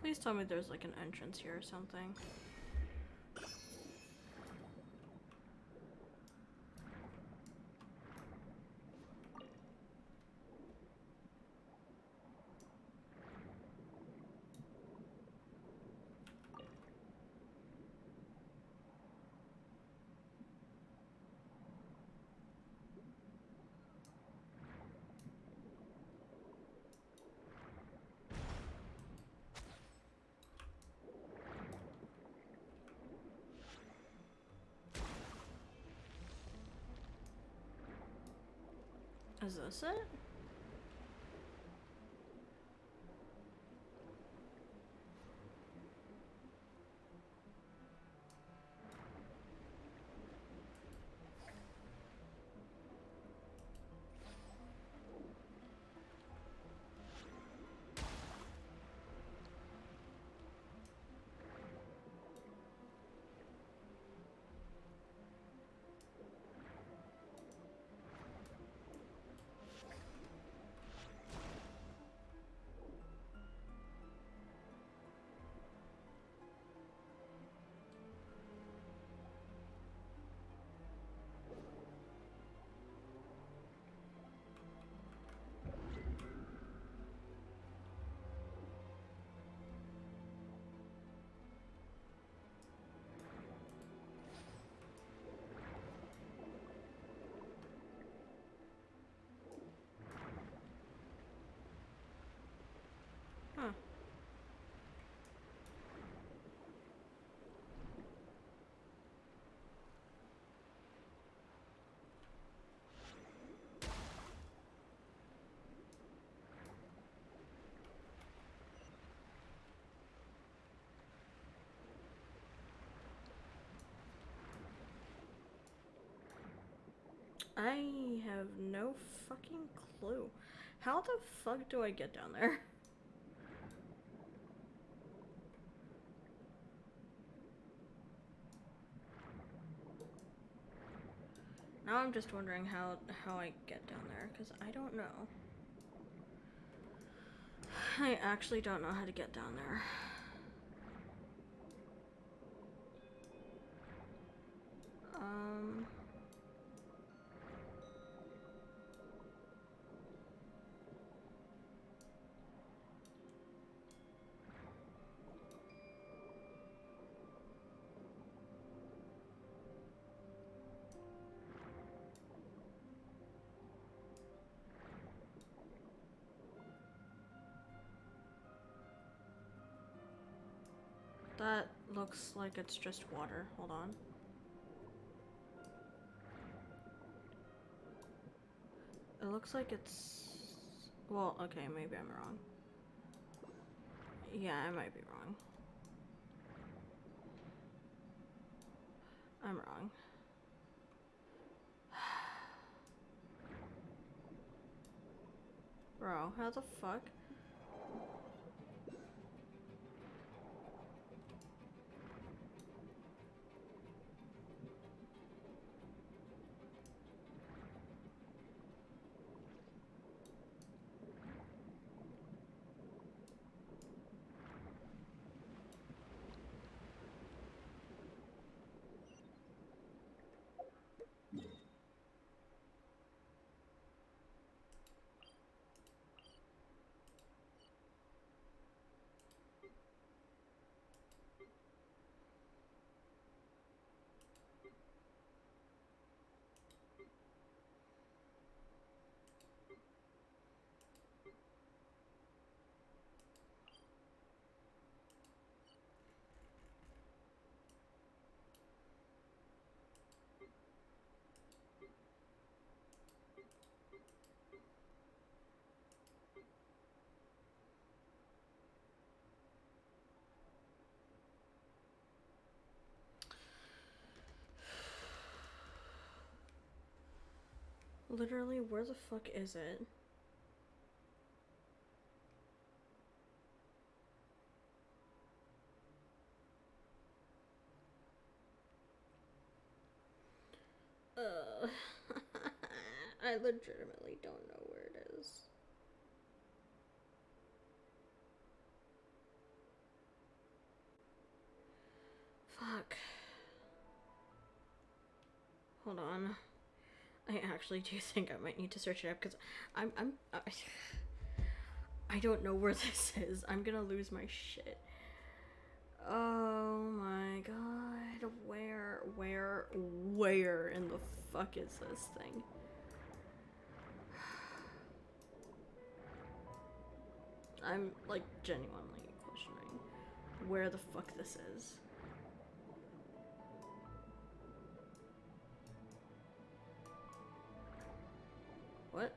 Please tell me there's like an entrance here or something. Is this it? Huh. I have no fucking clue. How the fuck do I get down there? Now I'm just wondering how I get down there, because I don't know. I actually don't know how to get down there. That looks like it's just water. Hold on. It looks like it's... Well, okay, maybe I'm wrong. Yeah, I might be wrong. I'm wrong. Bro, how the fuck? Literally, where the fuck is it? I legitimately don't know where it is. Fuck. Hold on. I actually do think I might need to search it up because I don't know where this is. I'm gonna lose my shit. Oh my god. Where in the fuck is this thing? I'm like genuinely questioning where the fuck this is. What?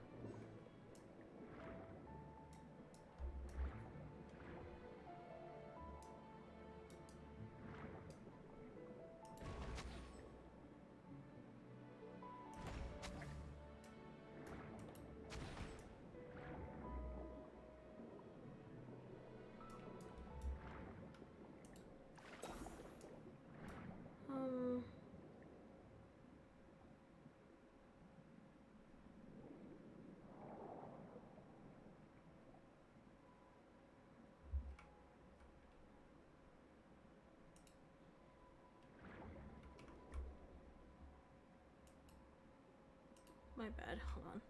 My bad. Hold on.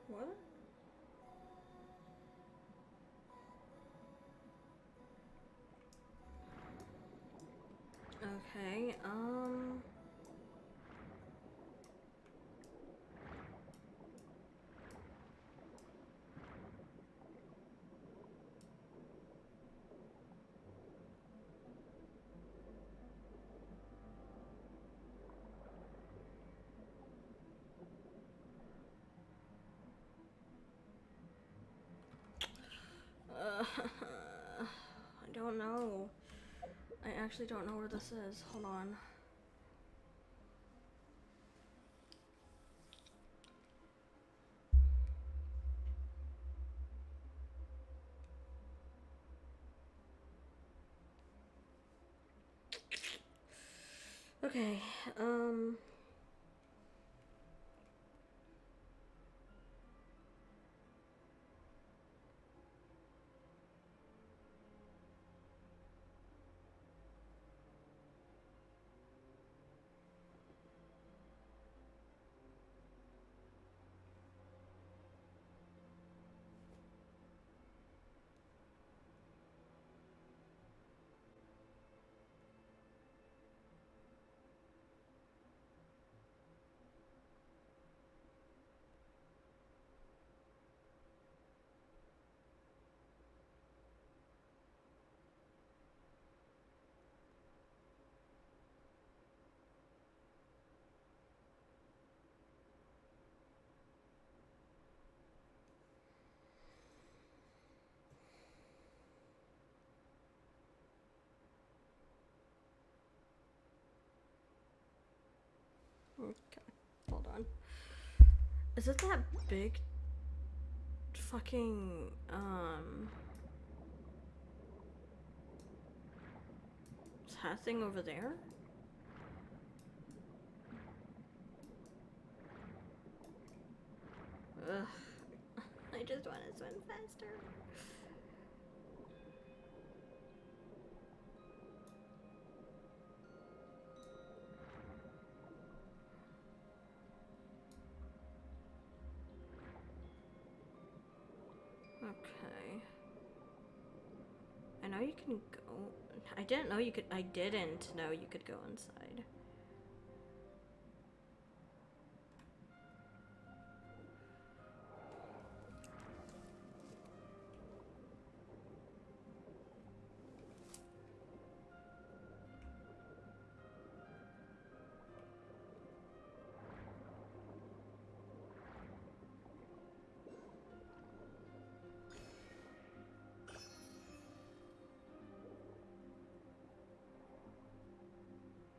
What? Okay, I don't know. I actually don't know where this is. Hold on. Okay, okay, hold on. Is it that big fucking, hat thing over there? Ugh. I just want to swim faster. Okay. I know you can go. I didn't know you could. I didn't know you could go inside.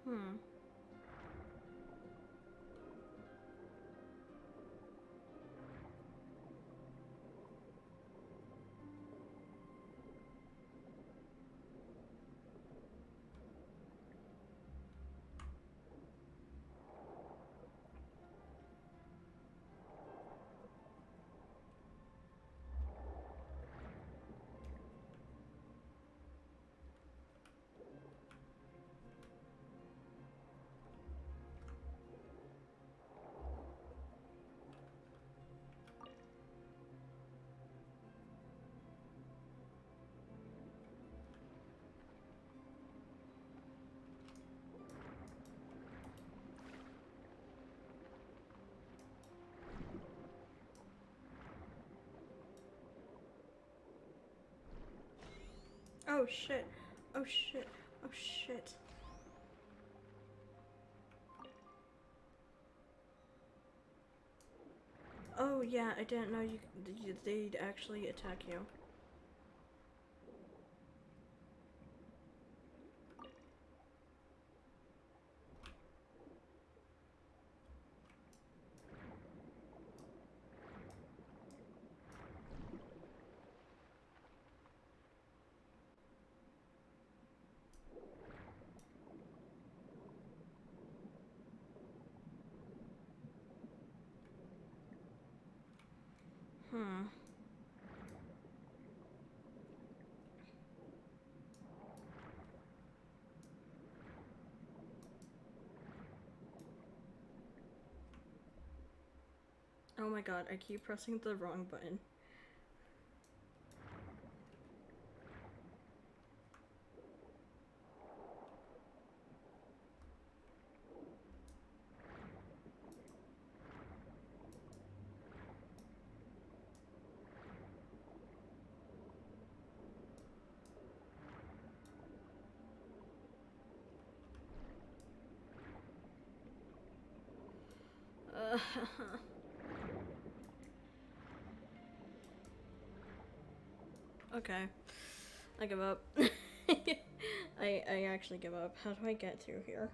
Hmm. Oh shit. Oh shit. Oh shit. Oh yeah, I didn't know they'd actually attack you. Oh my god, I keep pressing the wrong button. Okay. I give up. I actually give up. How do I get through here?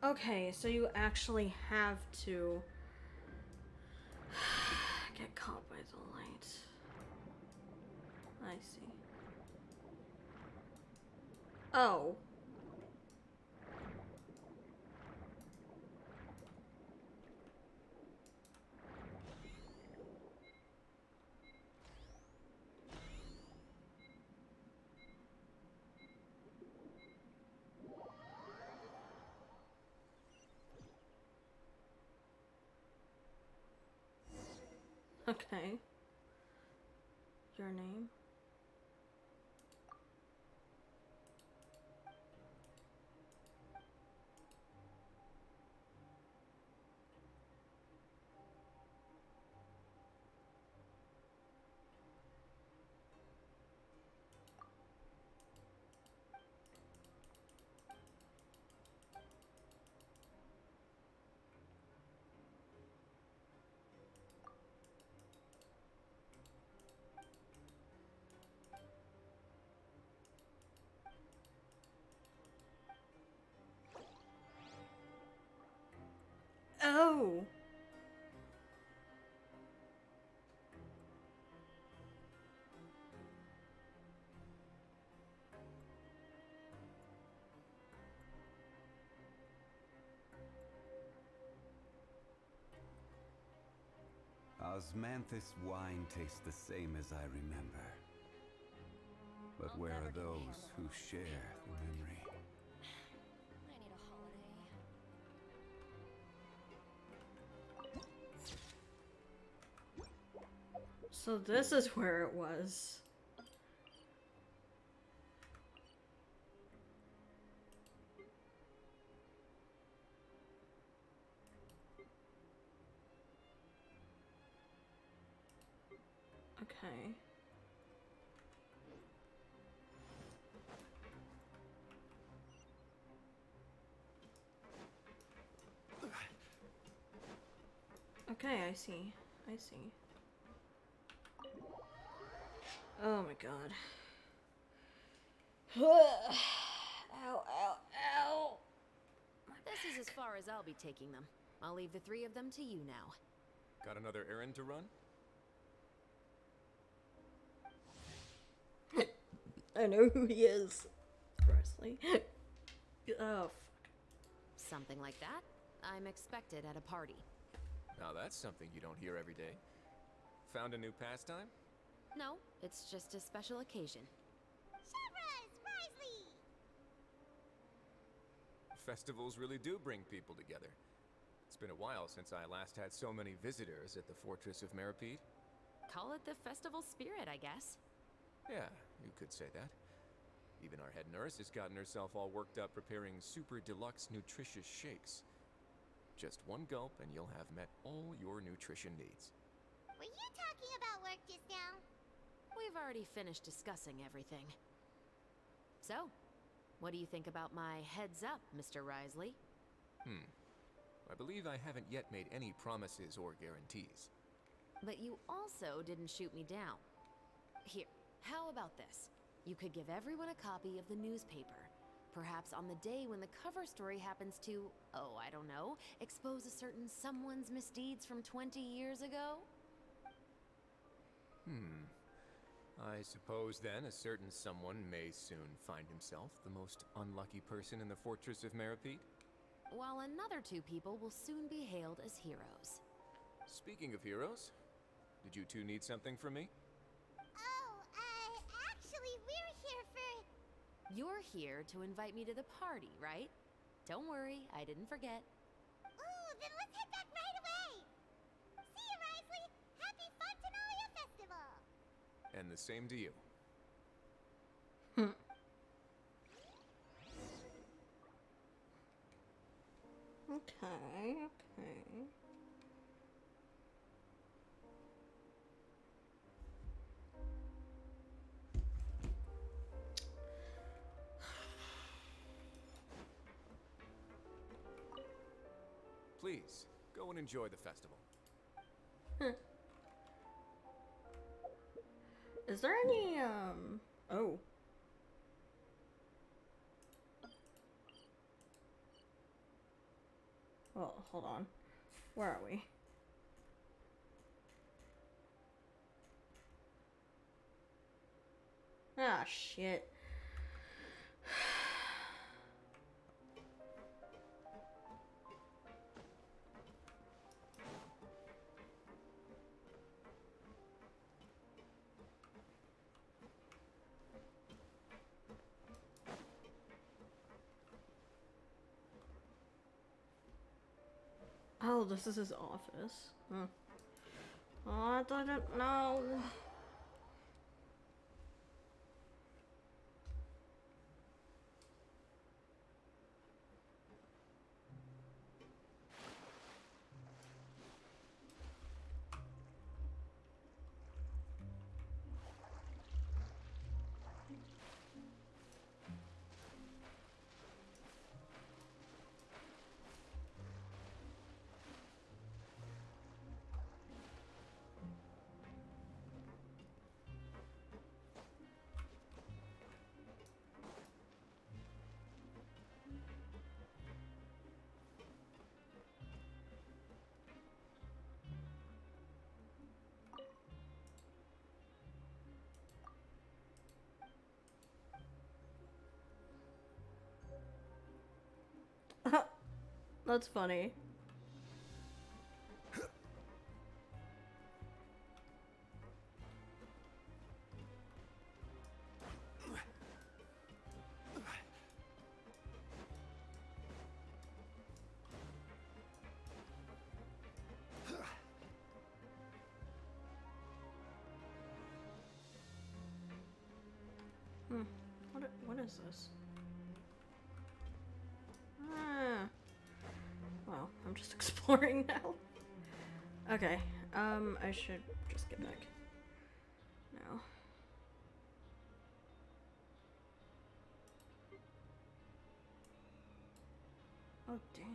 Okay, so you actually have to get caught by the light. I see. Oh. Okay. Your name? Oh. Osmanthus wine tastes the same as I remember. But where are those who share the memory? I need a holiday. So this is where it was. Okay. Okay, I see. I see. Oh my god. Ow, ow, ow. This is as far as I'll be taking them. I'll leave the three of them to you now. Got another errand to run? I know who he is. Presley. Oh, fuck. Something like that. I'm expected at a party. Now that's something you don't hear every day. Found a new pastime? No, it's just a special occasion. Shavras! Risley! Festivals really do bring people together. It's been a while since I last had so many visitors at the Fortress of Meripede. Call it the festival spirit, I guess. Yeah, you could say that. Even our head nurse has gotten herself all worked up preparing super deluxe nutritious shakes. Just one gulp and you'll have met all your nutrition needs. Were you talking about work just now? We've already finished discussing everything. So, what do you think about my heads up, Mr. Risley? I believe I haven't yet made any promises or guarantees. But you also didn't shoot me down. Here, How about this? You could give everyone a copy of the newspaper. Perhaps on the day when the cover story happens to, oh, I don't know, expose a certain someone's misdeeds from 20 years ago? I suppose then a certain someone may soon find himself the most unlucky person in the Fortress of Meripede? While another two people will soon be hailed as heroes. Speaking of heroes, did you two need something from me? Oh, actually, we're here for... You're here to invite me to the party, right? Don't worry, I didn't forget. Ooh, then let's head back right away! See you, Risley! Happy Fontanalia Festival! And the same to you. Okay, okay. Please, go and enjoy the festival. Is there any, oh. Well, hold on. Where are we? Ah, shit. Oh, this is his office. Huh. Oh, I didn't know. That's funny. What is this? Ah. Well, I'm just exploring now. Okay, I should just get back now. Oh, damn.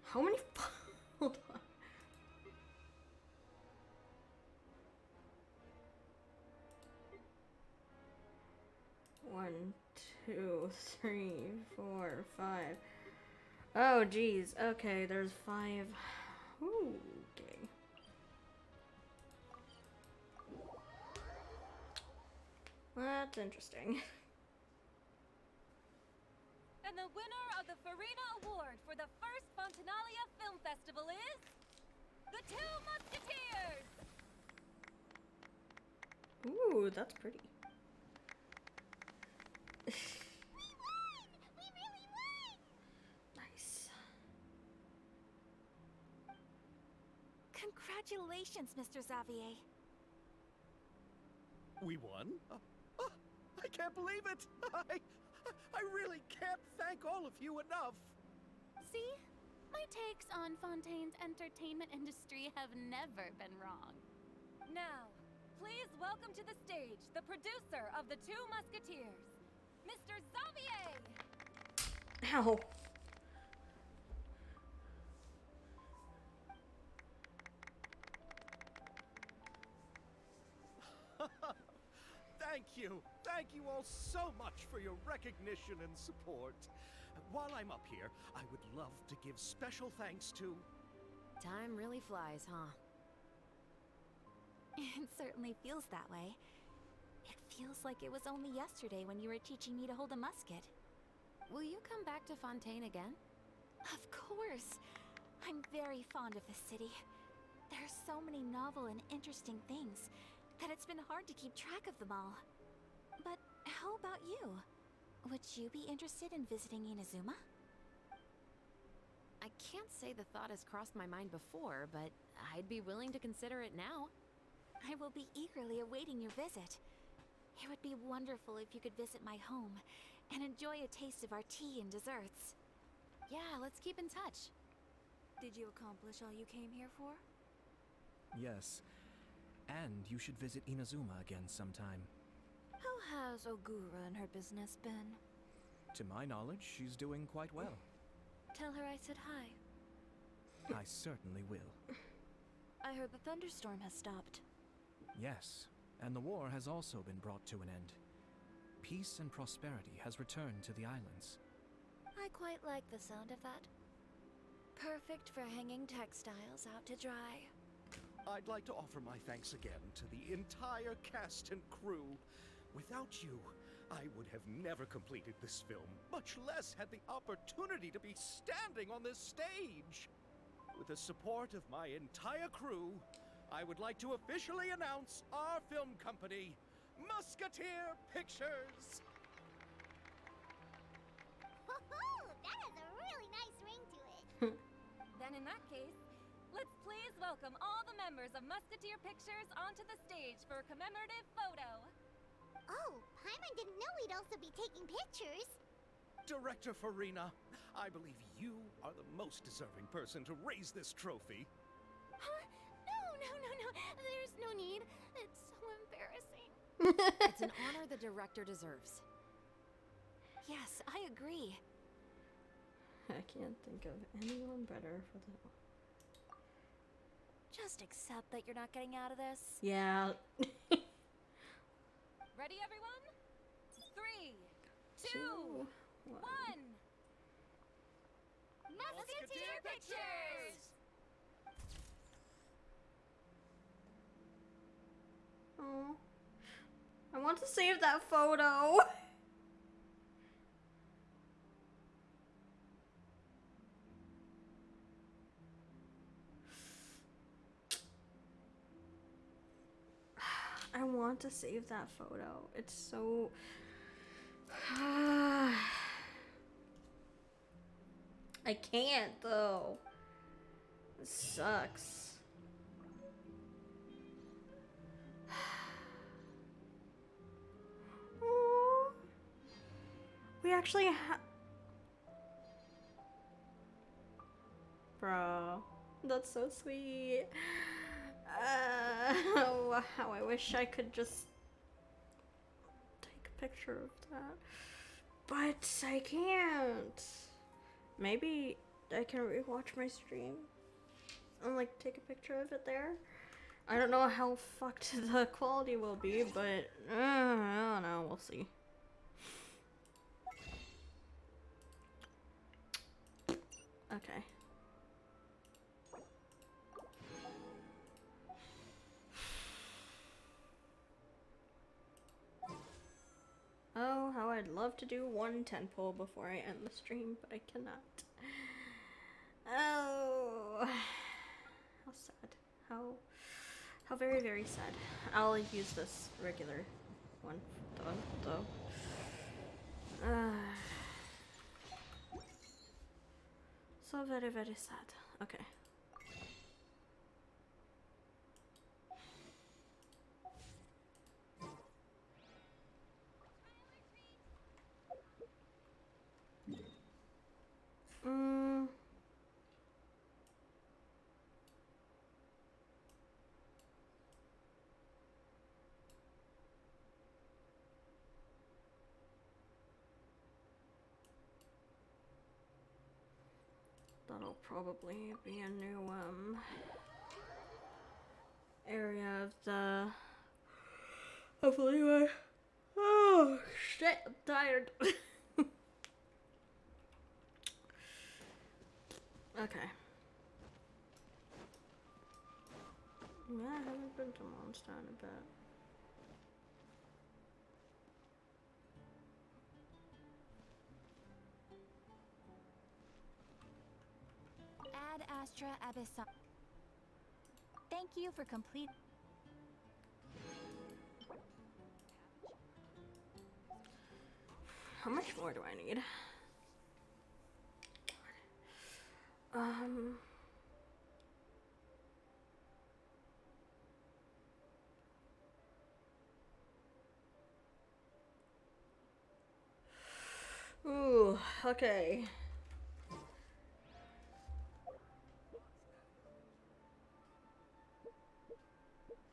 How many? Hold on. One, 2, 3, 4, 5. Oh, geez. Okay, there's 5. Ooh, okay. That's interesting. And the winner of the Farina Award for the first Fontanalia Film Festival is... The Two Musketeers! Ooh, that's pretty. Nice. Congratulations, Mr. Xavier. We won? I can't believe it! I really can't thank all of you enough! See? My takes on Fontaine's entertainment industry have never been wrong. Now, please welcome to the stage the producer of The Two Musketeers, Mr. Xavier! Ow. thank you. Thank you all so much for your recognition and support. While I'm up here, I would love to give special thanks to... Time really flies, huh? It certainly feels that way. It feels like it was only yesterday when you were teaching me to hold a musket. Will you come back to Fontaine again? Of course! I'm very fond of this city. There are so many novel and interesting things that it's been hard to keep track of them all. But how about you? Would you be interested in visiting Inazuma? I can't say the thought has crossed my mind before, but I'd be willing to consider it now. I will be eagerly awaiting your visit. It would be wonderful if you could visit my home and enjoy a taste of our tea and desserts. Yeah, let's keep in touch. Did you accomplish all you came here for? Yes. And you should visit Inazuma again sometime. How has Ogura and her business been? To my knowledge, she's doing quite well. Tell her I said hi. I certainly will. I heard the thunderstorm has stopped. Yes, and the war has also been brought to an end. Peace and prosperity has returned to the islands. I quite like the sound of that. Perfect for hanging textiles out to dry. I'd like to offer my thanks again to the entire cast and crew. Without you, I would have never completed this film, much less had the opportunity to be standing on this stage. With the support of my entire crew, I would like to officially announce our film company, Musketeer Pictures. Woohoo! That has a really nice ring to it. Then in that case, let's please welcome all the members of Musketeer Pictures onto the stage for a commemorative photo. Oh, Paimon didn't know we'd also be taking pictures. Director Farina, I believe you are the most deserving person to raise this trophy. Huh? No. There's no need. It's so embarrassing. It's an honor the director deserves. Yes, I agree. I can't think of anyone better for the... Just accept that you're not getting out of this. Yeah. Ready, everyone? 3, 2, 1. Musketeer Pictures! Oh, I want to save that photo. I want to save that photo. It's so... I can't though. It sucks. Aww. We actually have... Bro, that's so sweet. Wow, I wish I could just take a picture of that. But I can't. Maybe I can rewatch my stream and like take a picture of it there. I don't know how fucked the quality will be, but I don't know, we'll see. Okay. Oh, how I'd love to do one 10 pull before I end the stream, but I cannot. Oh, how sad. How very, very sad. I'll use this regular one though. So very, very sad. Okay. That'll probably be a new area of the Leeway. Oh shit, I'm tired. Okay. Yeah, I haven't been to Mondstadt in a bit. Ad Astra Abyssal. Thank you for complete. How much more do I need? Um. Ooh, okay.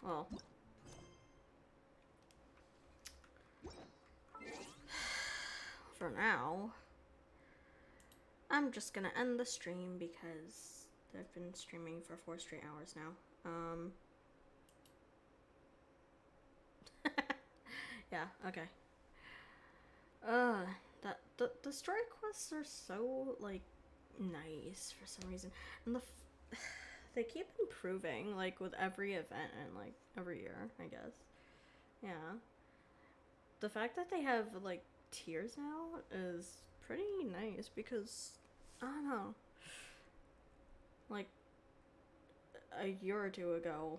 Well. For now, I'm just gonna end the stream because I've been streaming for 4 straight hours now. Yeah, okay. The story quests are so, like, nice for some reason. And they keep improving, like, with every event and, like, every year, I guess. Yeah. The fact that they have, like, tiers now is pretty nice because, I don't know, like, a year or two ago,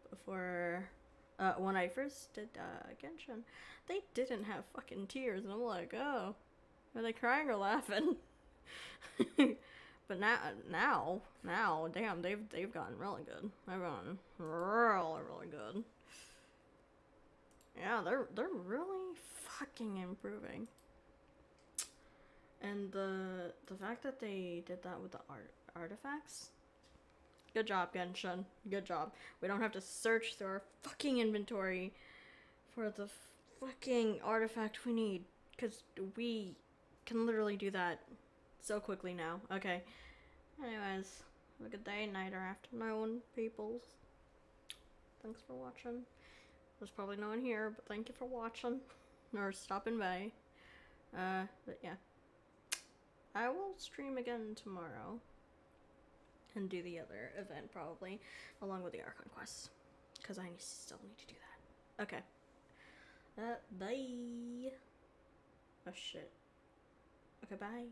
before, when I first did, Genshin, they didn't have fucking tiers, and I'm like, oh, are they crying or laughing? But now, damn, they've gotten really good. They've gotten really good. Yeah, they're really fucking improving. And the fact that they did that with the artifacts. Good job, Genshin. Good job. We don't have to search through our fucking inventory for the fucking artifact we need, because we can literally do that so quickly now. Okay. Anyways, have a good day, night, or afternoon, peoples. Thanks for watching. There's probably no one here, but thank you for watching or stopping by. But yeah, I will stream again tomorrow and do the other event probably along with the Archon quests, because I still need to do that. Okay. Bye. Oh shit. Okay, bye.